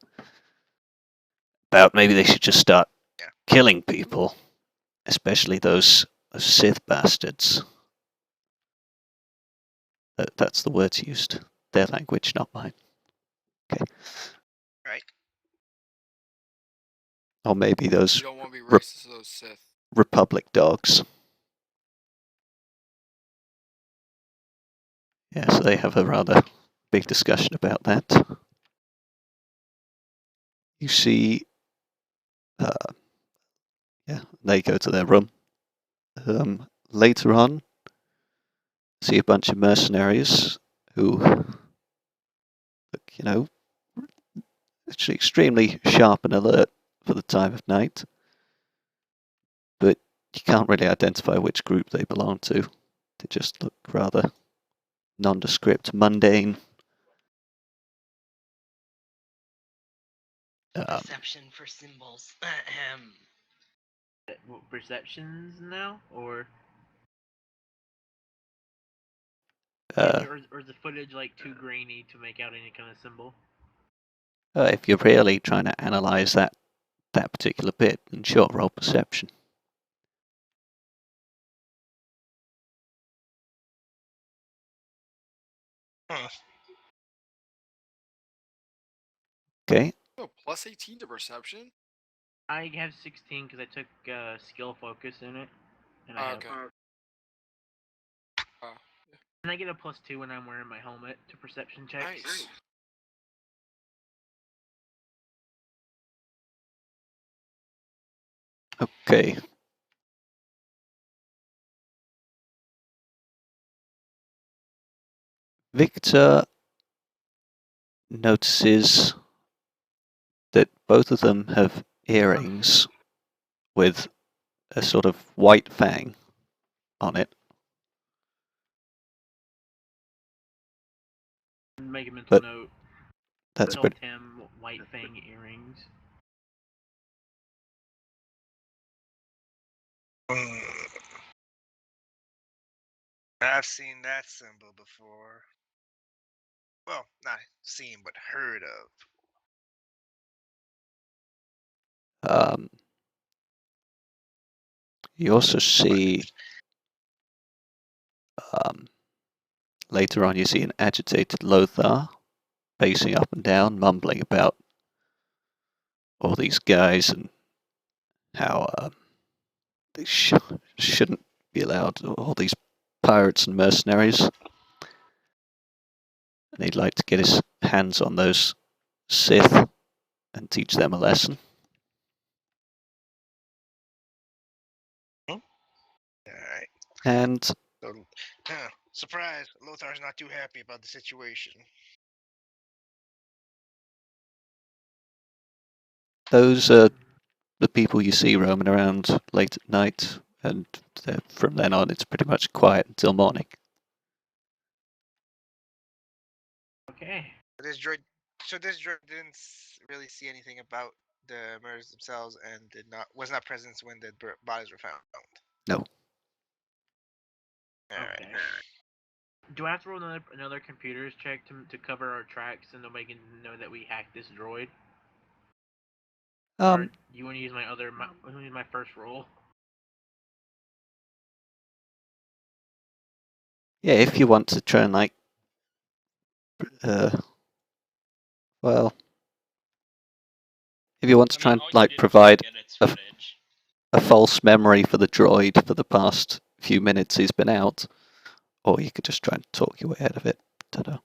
About maybe they should just start killing people, especially those Sith bastards. That's the words used. Their language, not mine. Okay. Right. Or maybe You those don't want to be racist to those Sith. Republic dogs. Yeah, so they have a rather big discussion about that. You see, they go to their room. Later on, see a bunch of mercenaries who look, actually extremely sharp and alert for the time of night. But you can't really identify which group they belong to. They just look rather nondescript, mundane. Perception for symbols. Perceptions now or Uh, or is the footage like too grainy to make out any kind of symbol? if you're really trying to analyze that particular bit, then sure, roll perception. Okay. Oh, plus 18 to perception? I have 16 because I took skill focus in it, and I Oh, have. okay. And I get a +2 when I'm wearing my helmet to perception checks. Nice. Okay. Victor notices that both of them have earrings with a sort of white fang on it. Make a mental But note. that's Tell pretty. Tim white fang earrings. I've seen that symbol before. Well, not seen, but heard of. You also see later on. You see an agitated Lothar pacing up and down, mumbling about all these guys and how they shouldn't be allowed, all these pirates and mercenaries. And he'd like to get his hands on those Sith and teach them a lesson. Alright. And So, surprise, Lothar's not too happy about the situation. those are the people you see roaming around late at night, and from then on it's pretty much quiet until morning. Okay. This droid didn't really see anything about the murders themselves, and was not present when the bodies were found. No. Alright. Okay. Do I have to roll another computer's check to cover our tracks and nobody can know that we hacked this droid? Or do you want to use my first roll? Yeah, if you want to try and well, if you want to try and all you did was provide look at its a, footage. a false memory for the droid for the past few minutes he's been out, or you could just try and talk your way out of it. Don't know.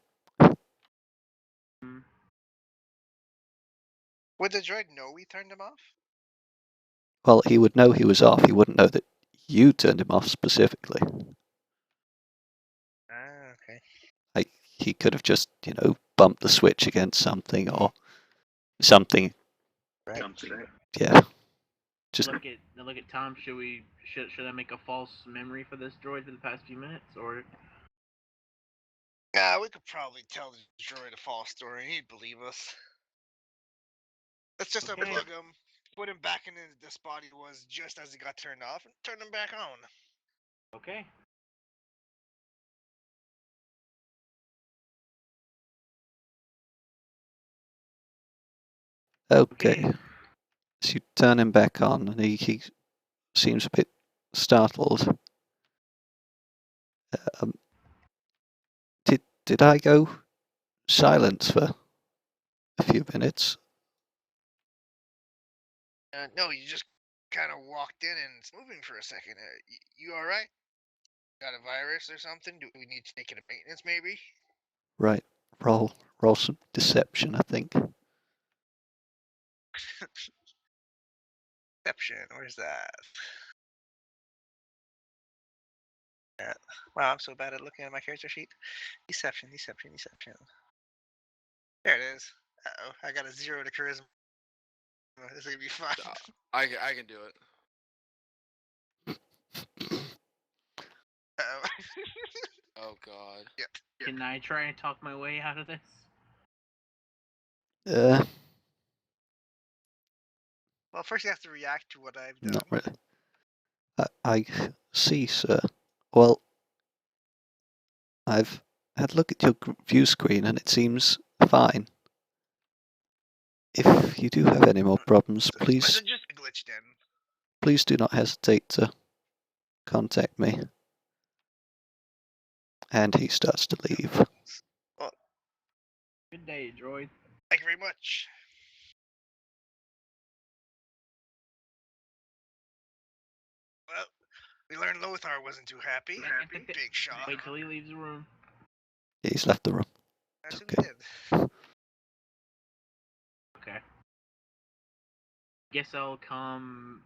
Would the droid know we turned him off? Well, he would know he was off. He wouldn't know that you turned him off specifically. Ah, okay. Like, he could have just, bumped the switch against something or something. Right. Yeah. Just Look at Tom. Should I make a false memory for this droid for the past few minutes, or Yeah, we could probably tell the droid a false story and he'd believe us. Let's just Okay. unplug him, put him back in the spot he was just as he got turned off, and turn him back on. okay? okay. So you turn him back on, and he seems a bit startled. Did I go silent for a few minutes? No, you just kind of walked in and it's moving for a second. You all right? Got a virus or something? Do we need to take it to maintenance, maybe? Right. Roll some deception, I think. Deception. Where's that? Yeah. Wow, I'm so bad at looking at my character sheet. Deception. There it is. Uh-oh, I got a 0 to charisma. This is gonna be fun. I can do it. Uh-oh. Oh god. Yep. Can I try and talk my way out of this? Well, first you have to react to what I've done. Not really. I see, sir. Well, I've had a look at your view screen, and it seems fine. If you do have any more problems, So please just glitched in. please do not hesitate to contact me. And he starts to leave. Well, Good day, droid. thank you very much. Well, we learned Lothar wasn't too happy. Big shock. Wait till he leaves the room. He's left the room. I assume okay. he did. Okay. Guess I'll come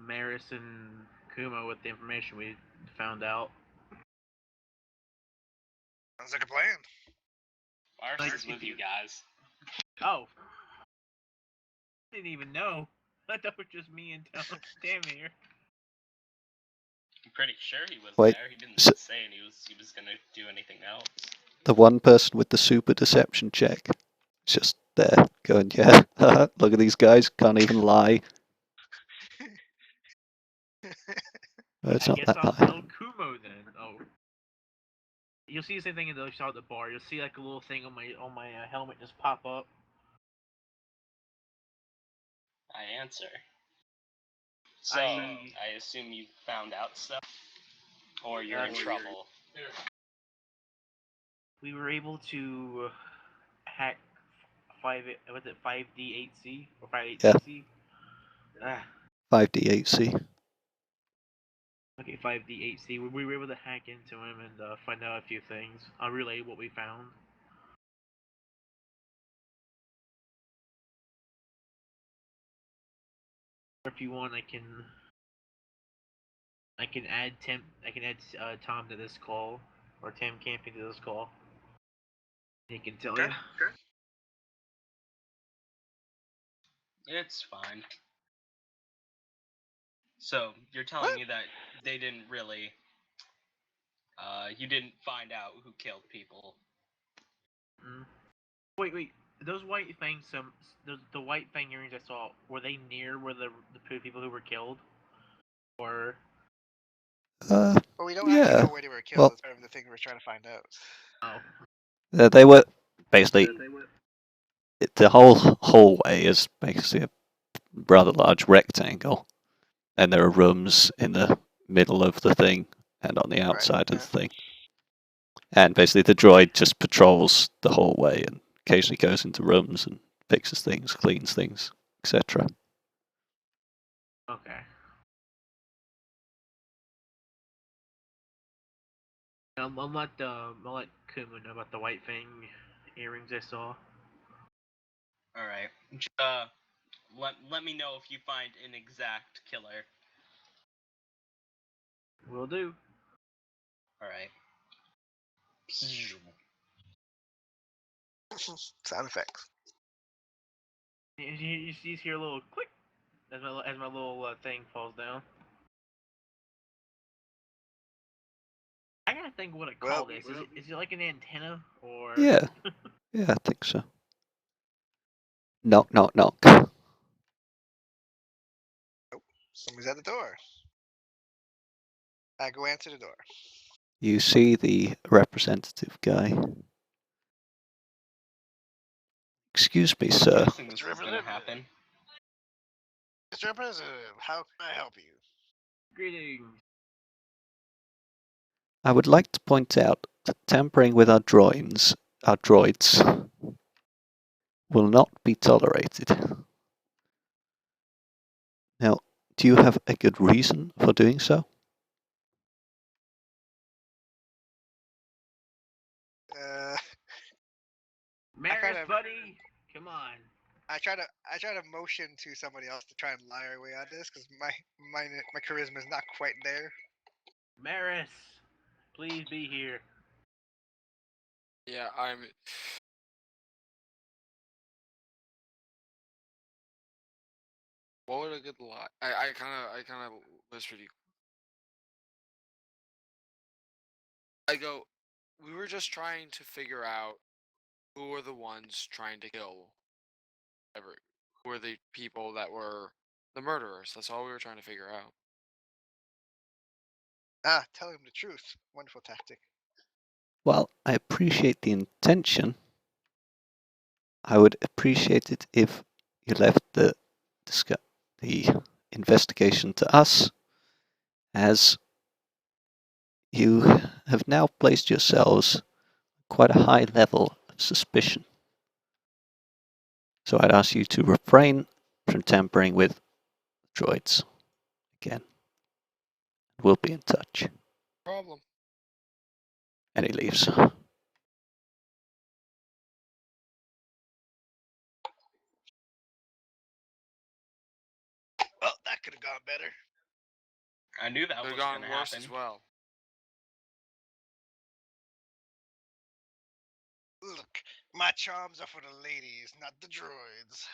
Maris and Kuma with the information we found out. Sounds like a plan. Mars Like, is with you guys. Oh. Didn't even know. I thought it was just me and Tam here. I'm pretty sure he was Wait, there. He didn't so- say he was gonna do anything else. The one person with the super deception check. It's just there, going, yeah, look at these guys, can't even lie. It's I not guess that I'll high. tell Kumo then. Oh. You'll see the same thing in the shot at the bar. You'll see like a little thing on my helmet just pop up. I answer. So, I assume you found out stuff? Or you're in trouble? We were able to hack 5D8C or 58C? Ah, 5D8C. okay, 5D8C. We were able to hack into him and find out a few things. I'll relay what we found. If you want, I can add Tom to this call, or Tim Camping to this call. He can tell you. It's fine. So, you're telling me that they didn't really... you didn't find out who killed people. Wait. Those white things, the white thing earrings I saw, were they near where the people who were killed? Or... Well, we don't actually Yeah. know where they were killed. Well, That's part of the thing we're trying to find out. Oh. they were basically the whole hallway is basically a rather large rectangle, and there are rooms in the middle of the thing and on the outside of the thing. And basically, the droid just patrols the hallway and occasionally goes into rooms and fixes things, cleans things, etc. Okay. I'll let Kuma know about the white thing earrings I saw. Alright. Let me know if you find an exact killer. Will do. Alright. Sound effects. You hear a little click as my little thing falls down. I gotta think what it called this. Is it like an antenna or? Yeah, I think so. Knock, knock, knock. Somebody's at the door. I go answer the door. You see the representative guy. Excuse me, I'm sir. guessing this is gonna happen. Mr. Representative, how can I help you? Greetings. I would like to point out that tampering with our droids will not be tolerated. Now, do you have a good reason for doing so? Maris, buddy, come on. I try to motion to somebody else to try and lie our way out of this because my charisma is not quite there. Maris, please be here. Yeah, I'm. What would a good lie? I kind of whispered you. I go. We were just trying to figure out who were the ones trying to kill. Who were the people that were the murderers? That's all we were trying to figure out. Tell him the truth. Wonderful tactic. Well, I appreciate the intention. I would appreciate it if you left the investigation to us, as you have now placed yourselves quite a high level of suspicion. So I'd ask you to refrain from tampering with droids again. We'll be in touch. Problem. And he leaves. better. I knew that Could have was gone gonna worse happen. as well. Look, my charms are for the ladies, not the droids.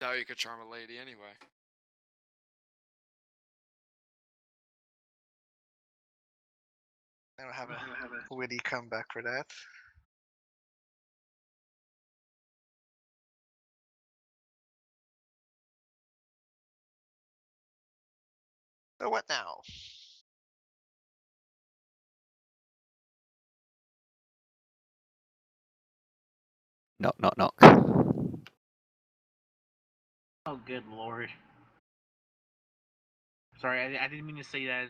Now you could charm a lady anyway. I don't have a witty comeback for that. So what now? Knock, knock, knock. Oh, good lord. Sorry, I didn't mean to say that.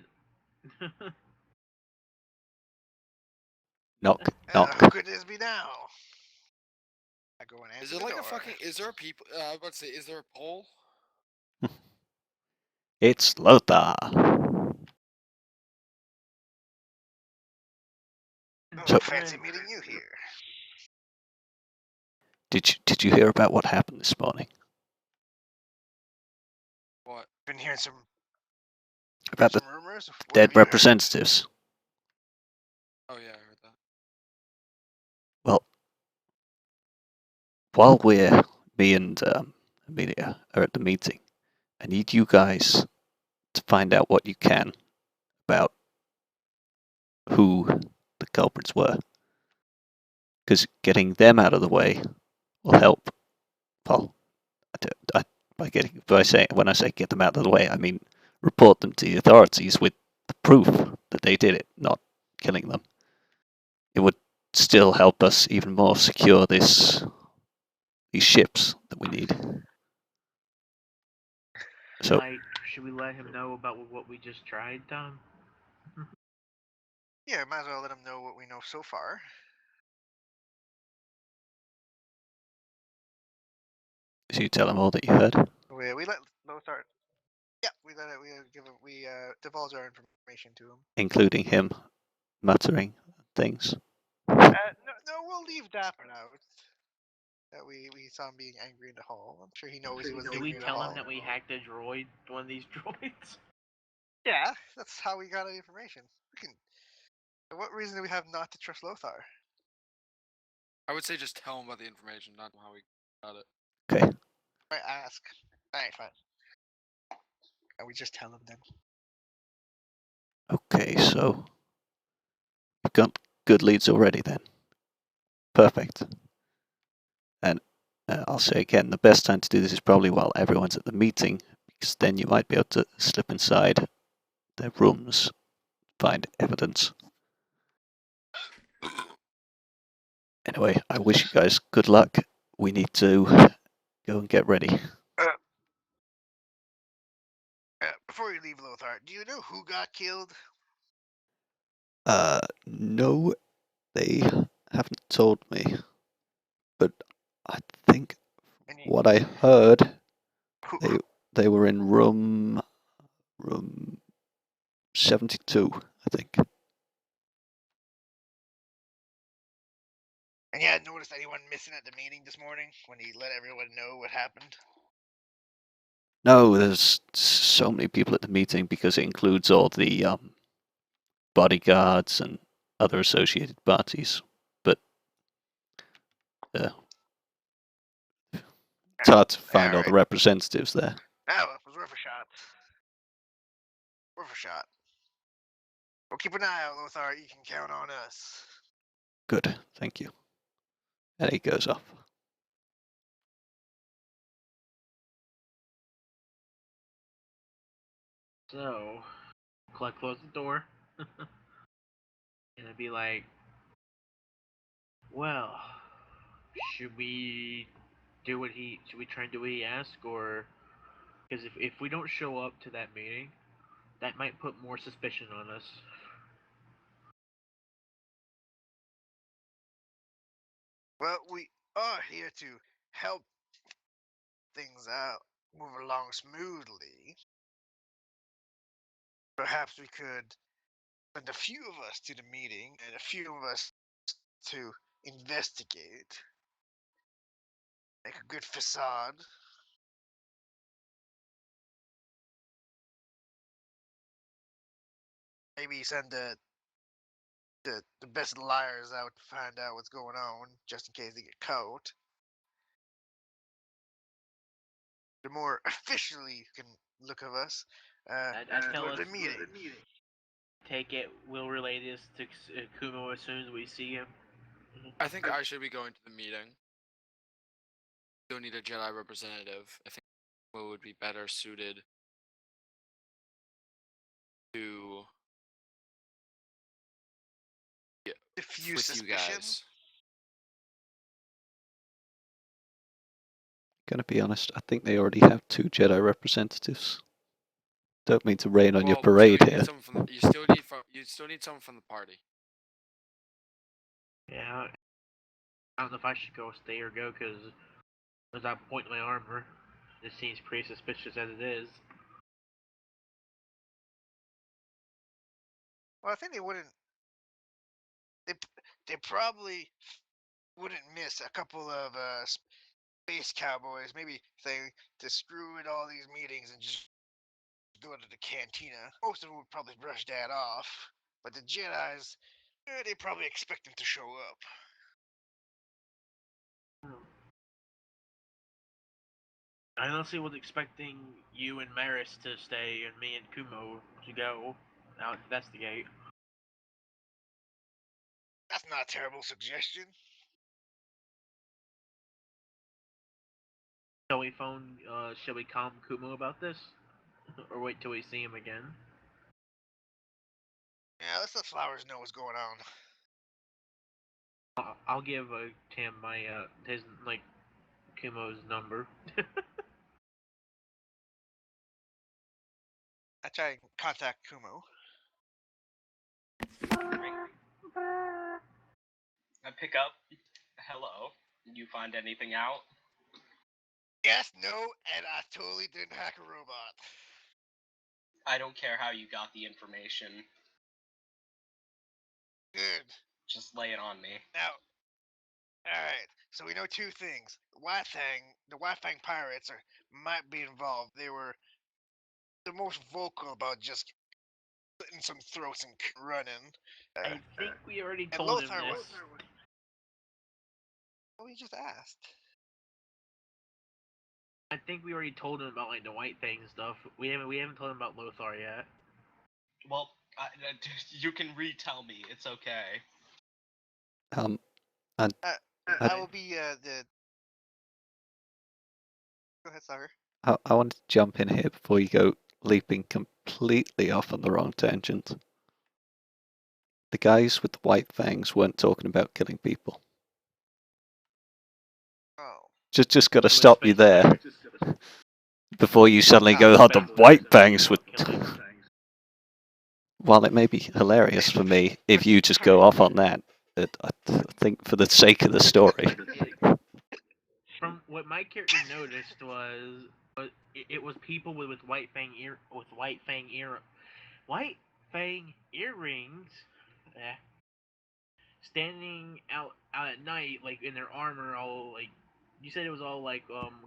Knock, Who knock. could this be now? I go and Is answer there the like door. a fucking? Is there a people? I was about to say, is there a poll? It's Lothar. Oh, So- fancy meeting you here. Did you hear about what happened this morning? What? Been hearing some About the rumors. What dead have you heard? representatives? Oh yeah, I heard that. Well, while me and Amelia are at the meeting, I need you guys to find out what you can about who the culprits were. Because getting them out of the way will help. Well, when I say get them out of the way, I mean report them to the authorities with the proof that they did it, not killing them. It would still help us even more secure these ships that we need. So Like, should we let him know about what we just tried, Tom? Yeah, might as well let them know what we know so far. you tell them all that you heard, We let Lothar. Yeah, we let it. We divulge our information to him. including him muttering things. No, we'll leave that part out. That we saw him being angry in the hall. I'm sure he knows he was Did angry we in the tell hall. him that we hacked a droid, one of these droids? Yeah, that's how we got the information. What reason do we have not to trust Lothar? I would say just tell him about the information, not how we got it. Okay. I ask. Alright, fine. And we just tell him then. Okay, so we've got good leads already then. Perfect. And I'll say again, the best time to do this is probably while everyone's at the meeting, because then you might be able to slip inside their rooms, find evidence. Anyway, I wish you guys good luck. We need to go and get ready. Before you leave Lothar, do you know who got killed? No, they haven't told me. But I think what I heard, they were in room 72, I think. And you hadn't noticed anyone missing at the meeting this morning when he let everyone know what happened? No, there's so many people at the meeting because it includes all the bodyguards and other associated parties. But it's hard to find all the representatives there. Oh, it was worth a shot. Worth a shot. We'll keep an eye out, Lothar. You can count on us. Good, thank you. And he goes off. So, close the door. And it'd be like, well, should we should we try and do what he asked, or, because if we don't show up to that meeting, that might put more suspicion on us. Well, we are here to help things out, move along smoothly. Perhaps we could send a few of us to the meeting and a few of us to investigate. Make a good facade. maybe send the best liars out to find out what's going on, just in case they get caught. The more officially can look of us. I tell go us to the meeting. take it. We'll relay this to Kumo as soon as we see him. I think I should be going to the meeting. Don't need a Jedi representative. I think Kumo would be better suited to Diffuse with you suspicion. guys. Gonna be honest, I think they already have 2 Jedi representatives. Don't mean to rain on your Well, parade still, you here. need someone from the, you still need someone from the party. Yeah. I don't know if I should go stay or go because there's that point in my armor. This seems pretty suspicious as it is. Well, I think they wouldn't. They probably wouldn't miss a couple of space cowboys, maybe saying to screw in all these meetings and just go to the cantina. Most of them would probably brush that off, but the Jedi's, they probably expect them to show up. I honestly was expecting you and Maris to stay and me and Kumo to go out and investigate. That's not a terrible suggestion. Shall we calm Kumo about this? Or wait till we see him again? Yeah, let's let Flowers know what's going on. I'll give Tim my his like Kumo's number. I try and contact Kumo. I pick up. Hello. You find anything out? Yes, no, and I totally didn't hack a robot. I don't care how you got the information. Good. Just lay it on me. Now, alright, so we know 2 things. The Wafang pirates might be involved. They were the most vocal about just slitting some throats and running. I think we already and told him Lothar this. was. Well, we just asked. I think we already told him about like the White Fang stuff. We haven't told him about Lothar yet. Well, you can retell me. It's okay. And I will be the. Go ahead, Stalker. I wanted to jump in here before you go leaping completely off on the wrong tangent. The guys with the white fangs weren't talking about killing people. Oh. Just got to It was stop you there speculative. before you suddenly go, oh, the white fangs would. While it may be hilarious for me if you just go off on that, I think for the sake of the story. From what my character noticed was it was people with white fang earrings, standing out at night like in their armor, all like you said it was all like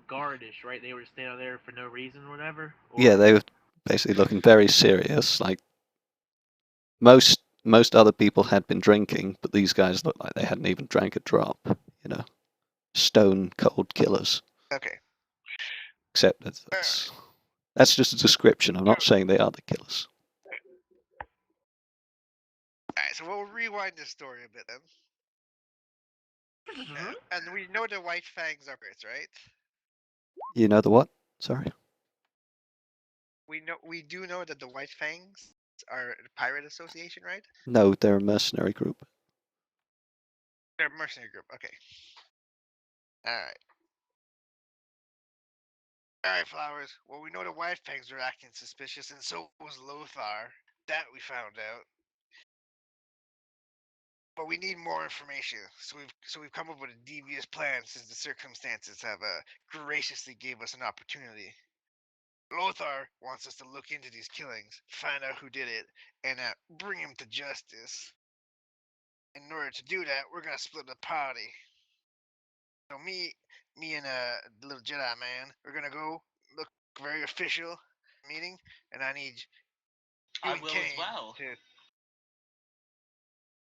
guardish, right? They were standing there for no reason, or whatever. Or... Yeah, they were basically looking very serious. Like most other people had been drinking, but these guys looked like they hadn't even drank a drop. You know, stone cold killers. Okay. Except that's just a description. I'm not saying they are the killers. Alright, so we'll rewind this story a bit then. And we know the White Fangs are pirates, right? You know the what? Sorry. We do know that the White Fangs are a pirate association, right? No, they're a mercenary group. They're a mercenary group. Okay. Alright. Alright, Flowers. Well, we know the White Fangs are acting suspicious, and so was Lothar. That we found out. But we need more information, so we've come up with a devious plan since the circumstances have graciously gave us an opportunity. Lothar wants us to look into these killings, find out who did it, and bring him to justice. In order to do that, we're gonna split the party. So me and the little Jedi man, we're gonna go look very official meeting, and I need you I and will Kane as well.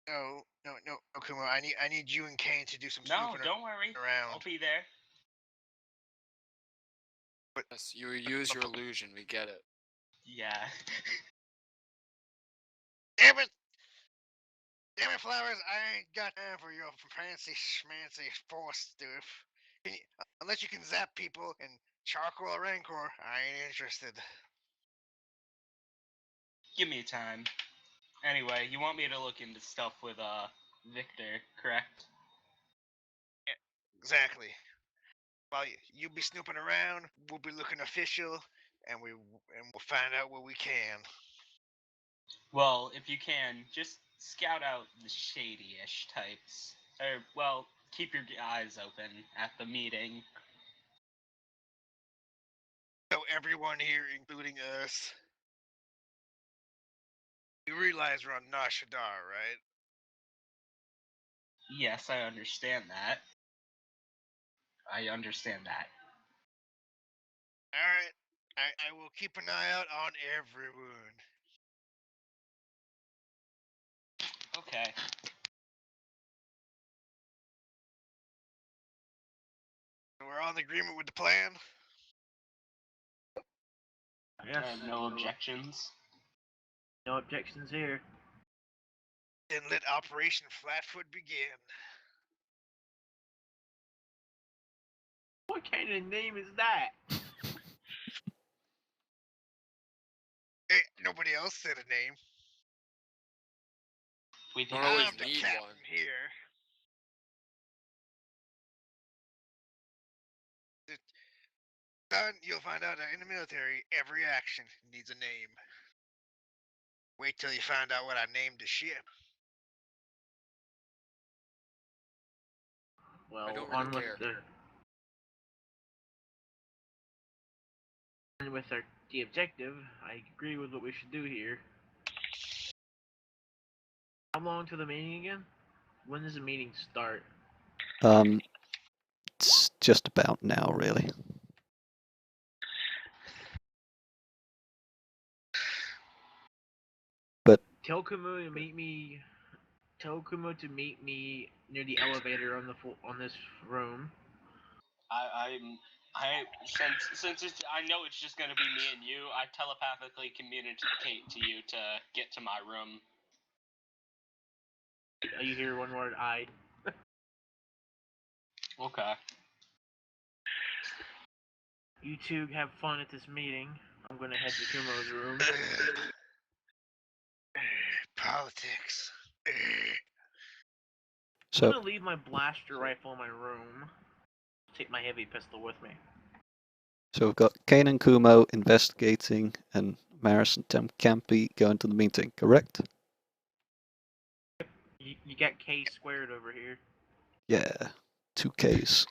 No, Kuma. I need you and Kane to do some No, snooping don't worry. around. I'll be there. Yes, you use your illusion. We get it. Yeah. Damn it! Damn it, Flowers! I ain't got time for your fancy schmancy force stuff. Unless you can zap people and charcoal rancor, I ain't interested. Give me time. Anyway, you want me to look into stuff with Victor, correct? Exactly. While you be snooping around, we'll be looking official, and we'll find out what we can. Well, if you can, just scout out the shady-ish types. Or, well, keep your eyes open at the meeting. So everyone here, including us, you realize we're on Nashadar, right? Yes, I understand that. I understand that. Alright. I will keep an eye out on everyone. Okay. We're on agreement with the plan? Yes. I have no objections. No objections here. Then let Operation Flatfoot begin. What kind of name is that? Hey, nobody else said a name. We did Don't always I'm the need captain one. here. Son, you'll find out that in the military, every action needs a name. Wait till you find out what I named the ship. Well, don't on really with care. the objective. I agree with what we should do here. How long to the meeting again? When does the meeting start? It's just about now, really. But Tell Kumu to meet me. Tell Kumu to meet me near the elevator on this room. Since I know it's just gonna be me and you, I telepathically communicate to you to get to my room. You hear one word, I. Okay. You two have fun at this meeting. I'm gonna head to Kumo's room. Politics. I'm so gonna leave my blaster rifle in my room. Take my heavy pistol with me. So we've got Kane and Kumo investigating, and Maris and Campy going to the meeting, correct? You got K squared over here. Yeah, 2Ks.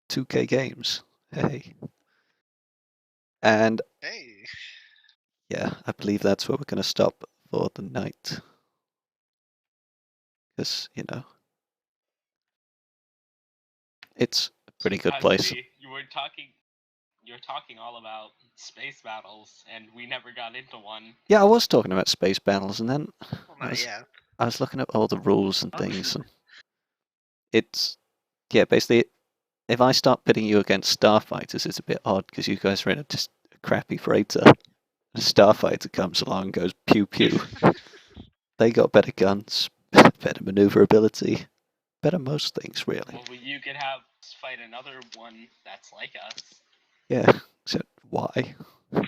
2K games. Hey. And Hey. yeah, I believe that's where we're going to stop for the night. Because, you know, it's a pretty good I place. see. You're talking all about space battles, and we never got into one. Yeah, I was talking about space battles, and then Well, I not was, yet. I was looking at all the rules and Oh, things, shoot. and it's, yeah, basically, if I start pitting you against starfighters, it's a bit odd, because you guys are in just a crappy freighter. A starfighter comes along and goes pew pew. They got better guns, better maneuverability, better most things, really. Well, you could have us fight another one that's like us. Yeah, except why? I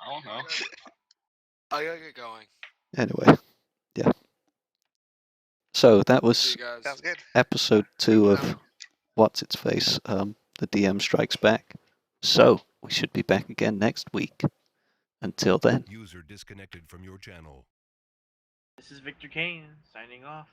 don't know. I gotta get going. Anyway, yeah. So that See was you guys. Sounds good. episode 2 of What's Its Face, the DM Strikes Back. So we should be back again next week. Until then. User disconnected from your channel. This is Victor Kane signing off.